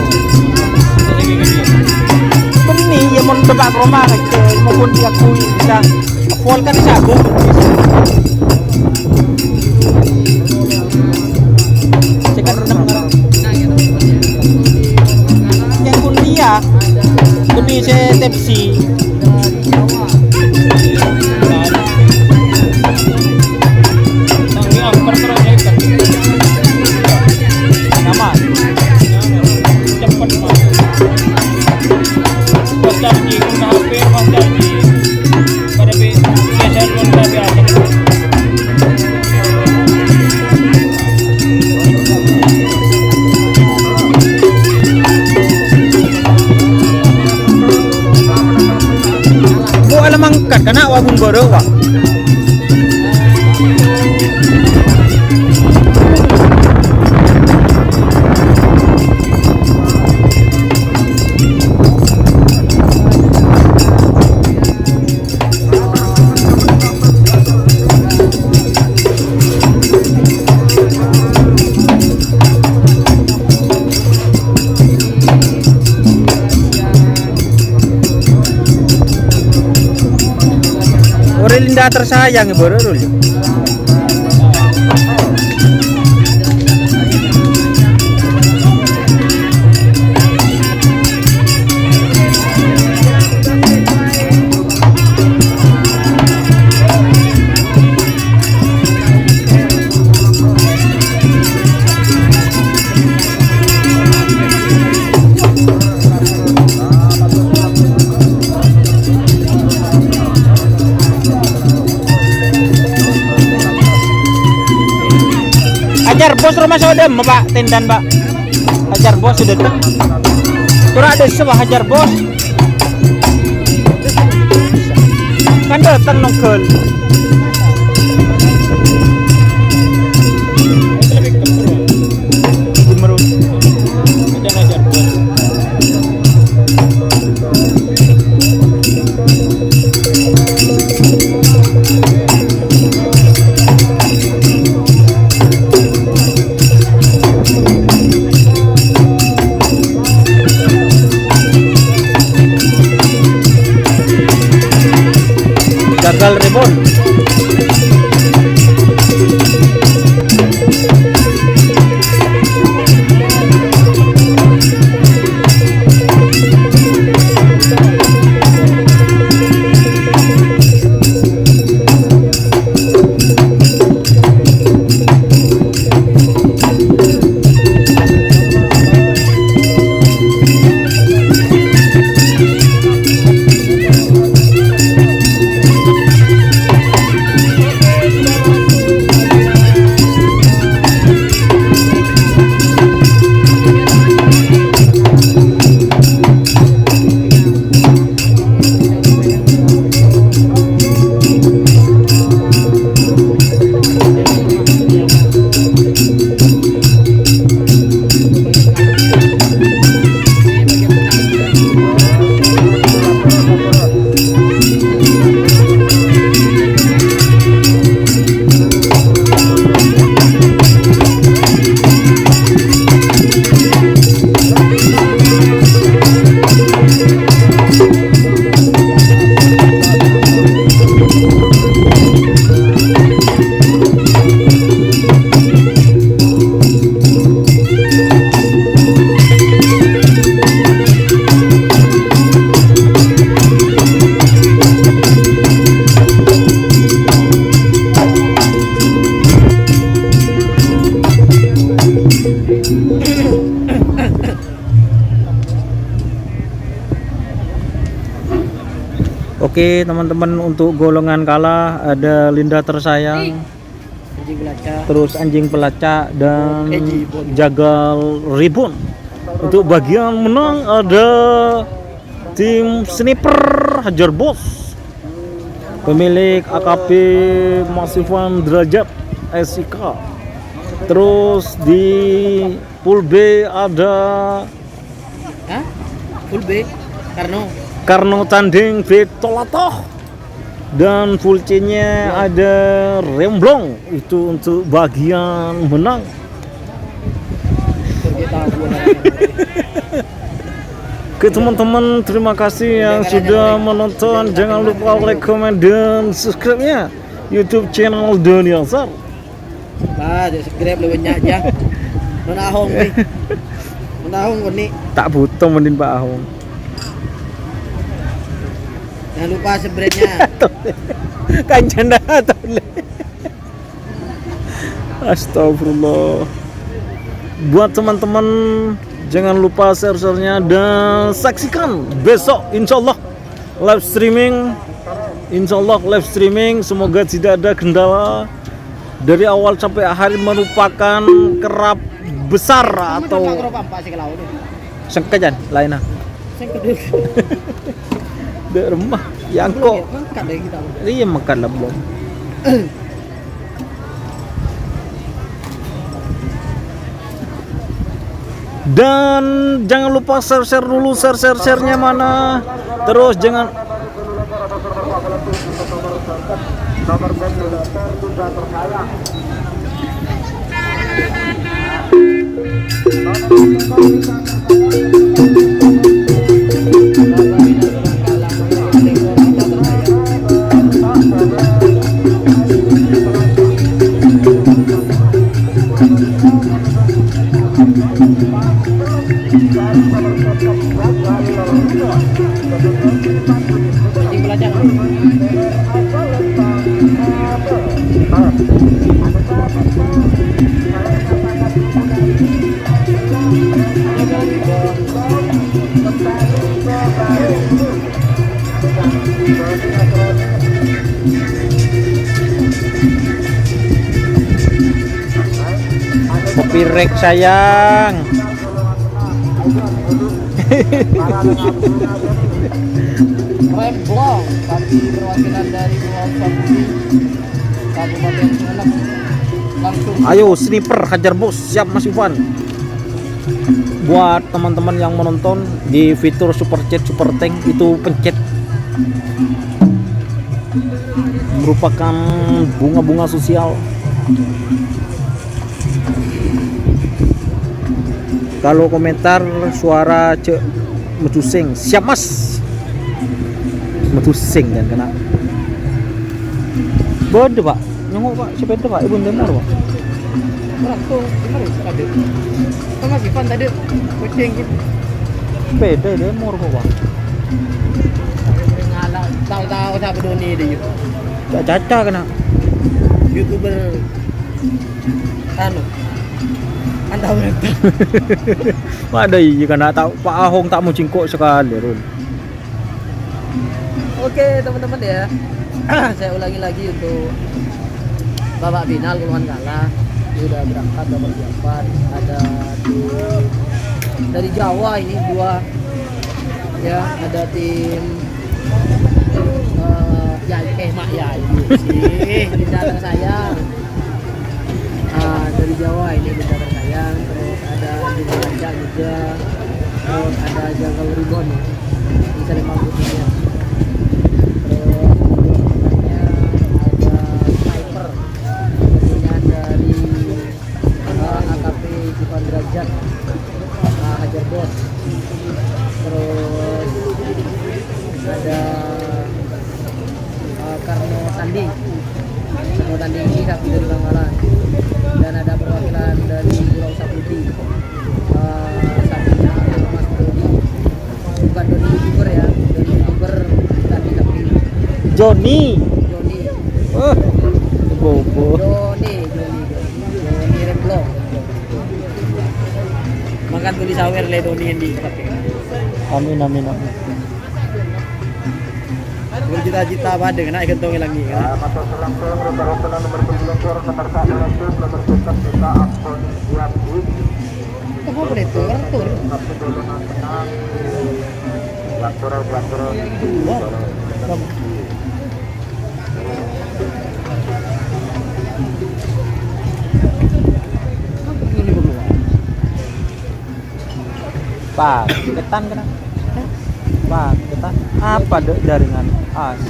Benih ya mau tebak rumah ngeces. Mau kundri aku bisa. Pol kan sabu. Cekat renang yang kuliah kundi saya tepsi Tangi angker terus ikan. nama Cepat mas. Pas janji udah hampir pas janji. Pada biasa pun udah biasa. bu alam angkat kena wabun berawa Linda tersayang ibu Rul. Hajar bos rumah sodem pak tendan pak. Hajar bos sudah datang. Kurang ada sebuah hajar bos. Kan datang nongkel. Lebih kepro. Gemerut. Jangan ajar bos. Gagal rebon. Oke teman-teman, untuk golongan kalah ada Linda tersayang, Anjing belacak. terus anjing pelacak dan Jibon. jagal ribun. Untuk bagian menang ada tim sniper Hajar Bos. pemilik AKP Mas Ivan Derajat SIK. Terus di pool B ada Hah? Full B Karno Tanding B Tolatoh. Dan full C-nya ada Remblong, itu untuk bagian menang. Oke teman-teman, terima kasih yang sudah menonton. Jangan lupa like, comment, dan subscribe-nya YouTube channel Doni Azhar. Bah, subscribe lebih banyak aja. Mana Ahong nih? Mana Ahong ini? Tak butuh mending Pak Ahong. Jangan lupa subscribe-nya. Kancana tole. Astagfirullah. Buat teman-teman jangan lupa share-nya dan saksikan besok insyaallah live streaming. Insyaallah live streaming, semoga tidak ada kendala. Dari awal sampai akhir merupakan kerap besar atau sengkejan lainnya. Di rumah yang kok Mangkat dari kita. iya makan lah belum. Dan jangan lupa share dulu, share-nya mana. Terus jangan nomor ventilator sudah tersayang. kopi rek sayang. Remblong, tapi perwakilan dari Pulau Sabudi, Kabupaten Sumeneb. Langsung Ayo sniper hajar bos, siap Mas Ivan. Buat teman-teman yang menonton di fitur super chat super tank itu pencet, merupakan bunga-bunga sosial. Kalau komentar suara cek metusing, siap Mas. Metusing dan kena. Bodoh Pak, nyongok Pak, sepeda Pak, ibu demar Pak. langsung gimana ya tadi? Sama si Van tadi kucing gitu. Sepeda demar kok Pak. Ngalah tahu-tahu siapa Doni dia. Gak caca kena. YouTuber anu antah berapa? Ada iya karena tahu Pak Ahong tak mau cingkok sekali Rul. Oke teman-teman ya, saya ulangi lagi untuk babak final Puluhan kalah. Ini udah berangkat, udah persiapan. Ada dari Jawa ini dua, ya ada tim Mak Yayu sih di belakang saya. Dari Jawa ini di belakang saya. Terus ada di Raja juga. Terus ada Jagal Ribon di Sleman Putihnya. Derajat Hajar Bos, terus ada Karno Tanding ini sapi dari Bangkalan, dan ada perwakilan dari Pulau Sabudi, sapinya Mas Doni, bukan Doni YouTuber ya, Doni YouTuber tadi sapi Joni. Joni Bobo. Joni Remblong. Makan tulis sawer le Doni yang dipakai. Amin amin amin. Bercita-cita apa dengan naik kentong lagi kan? Masa selangsung rute-rute nomor 17 nomor 1 nomor 9 kita Ampun Yati. Apa boleh tuh? Orang tuh. Paketan kan? Paketan. Apa jaringan? As.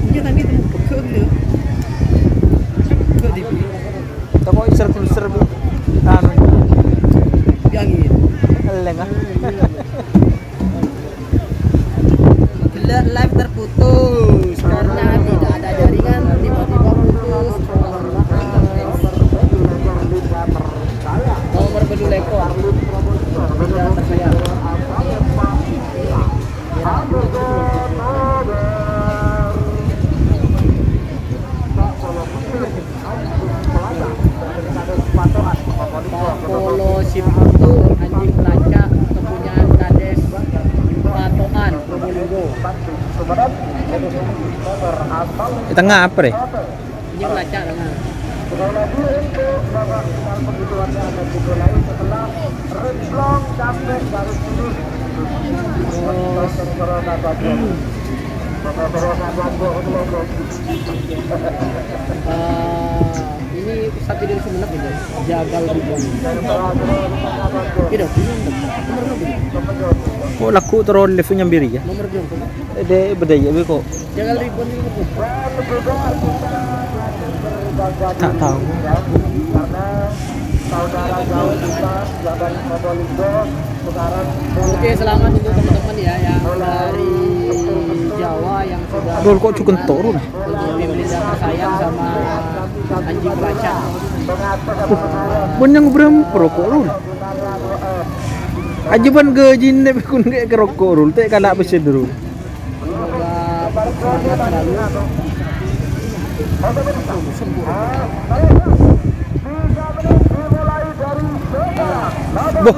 Dia tadi itu ke dia. Ke dibeli. Toko serbu. Anu. Angin. Lengah. Live terputus karena tidak ada jaringan, tiba-tiba putus. Nomor peduli ekor tidak tersayang. Polo Simputu anjing pelacak kepunyaan Kades Patoan Probolinggo. Di tengah apa deh? Anjing pelacak dengan ini satu dari Sumenep ini Jagal Ribon. Gitu. Nomor berapa? Kok laku terus live nyambiri ya? Nomor berapa? Ede bedaya be kok. Jagal Ribon ini berapa? Tak tahu. Karena saudara jauh kita Jalan Probolinggo sekarang Oke, selamat untuk teman-teman ya yang dari Jawa yang sudah Aduh kok cukup turun. menemui Melinda tersayang sama anjing pelacak. Benyang berempro kok rul. Ajaban gajin ne kun ge kerokok rul teh kana besi dulu. Semoga semangat selalu. Boh,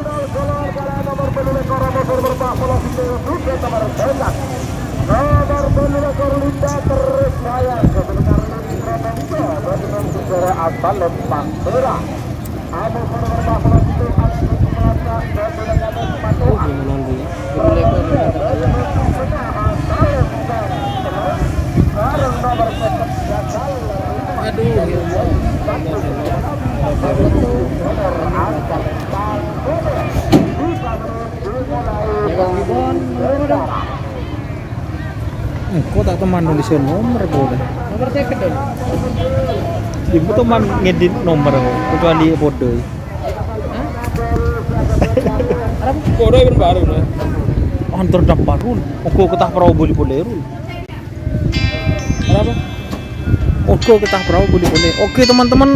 Aduh, ya Allah. Jagal Ribon, nomor kok tak teman nulis nomor kok dah. nomor tiket dong. Ibu teman ngedit nomor kecuali foto. Kode yang baru nih. Antar dapat rul. Oke ketah perahu boleh rul. Kenapa? Oke ketah perahu boleh. Oke teman-teman.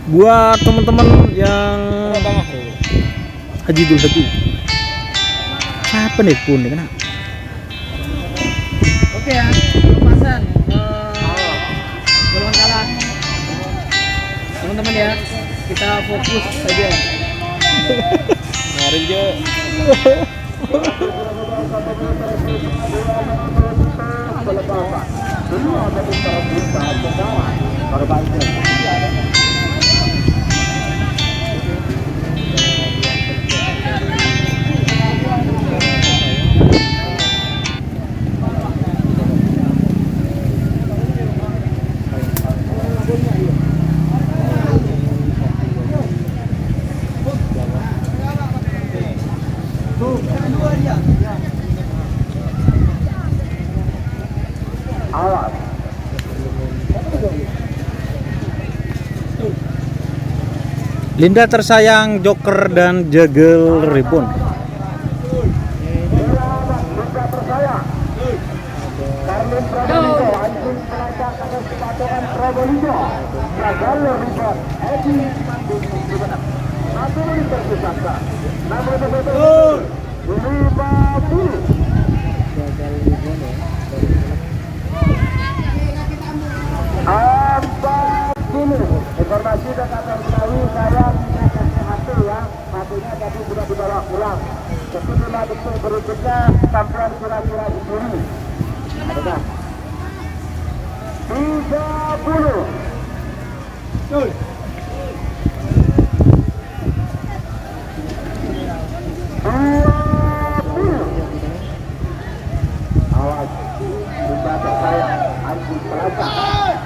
Buat teman-teman yang Tengah. Haji Dul Haji. Siapa nih pun nih kena? Oke ya, lepasan golongan kalah. Teman-teman ya, kita fokus saja. Mari je. awas. Linda tersayang, Joker dan Jagal Ribon. Linda tersayang. Karlin Probolinggo, anjing pelacak atas kepatuhan Probolinggo. Jagal Ribon, Edi Mandung Sumenep. Satu liter tersangka. Nomor betul. 50. Informasi dan kata ketahui saya kasih hati ya, hatinya tadi sudah dibawa pulang. Setelah betul berikutnya sampai kira-kira sendiri. Sudah. 30. Awas, Linda tersayang, anjing pelacak,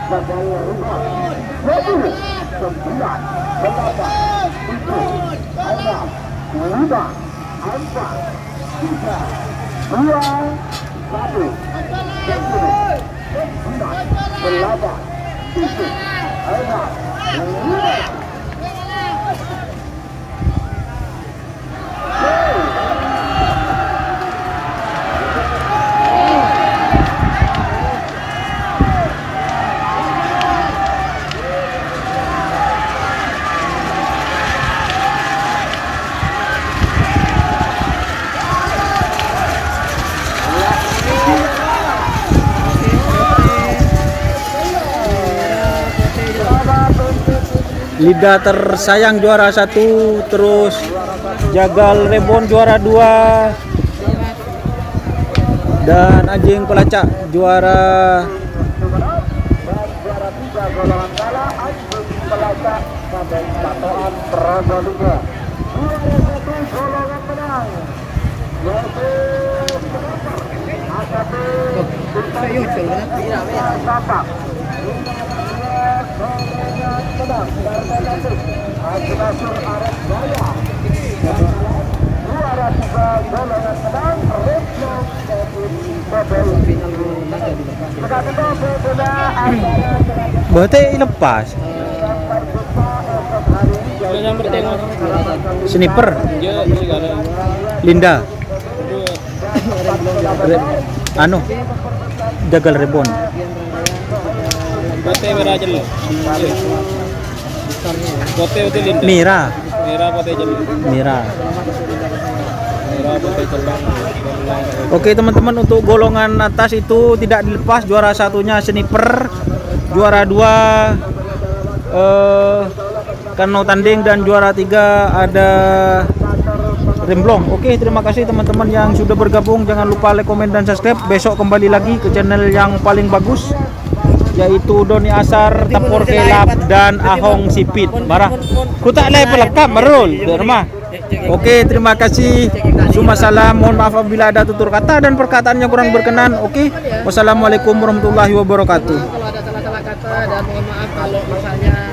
Jagal Ribon. 20, 9, 8, 7, 6, 5, 4, 3, 2, 1. 5, 4, 3, 2, 1. 8, 7, 6, 5, Lidah tersayang juara 1, terus Jagal Rebon juara 2, dan anjing pelacak juara juara 3 golongan kala anjing pelacak pada patokan Progo 2. Juara 1 golongan menang yaitu AKP Tapak. Ajnasur Arab Jaya. Juara 3 golongan menang Reblong Bobel. berarti lepas Yang bertengok. sniper Dia segala. Linda anu Jagal Rebon Kote merah jelas. Kote itu linda. Mira Merah kote jelas. Mira. Merah kote jelas. Oke teman-teman, untuk golongan atas itu tidak dilepas. Juara satunya sniper, juara 2 Kano Tanding, dan juara 3 ada Remblong. Oke, terima kasih teman-teman yang sudah bergabung. Jangan lupa like, komen, dan subscribe. Besok kembali lagi ke channel yang paling bagus, yaitu Doni Asar, Tapor Kelap, dan Ahong Sipit. Marah. Ku tak lay pelekam marul. Derma. Oke, terima kasih. Suma salam. Mohon maaf apabila ada tutur kata dan perkataan yang kurang berkenan. Oke. Wassalamualaikum warahmatullahi wabarakatuh. Kalau ada salah-salah kata dan mohon maaf kalau misalnya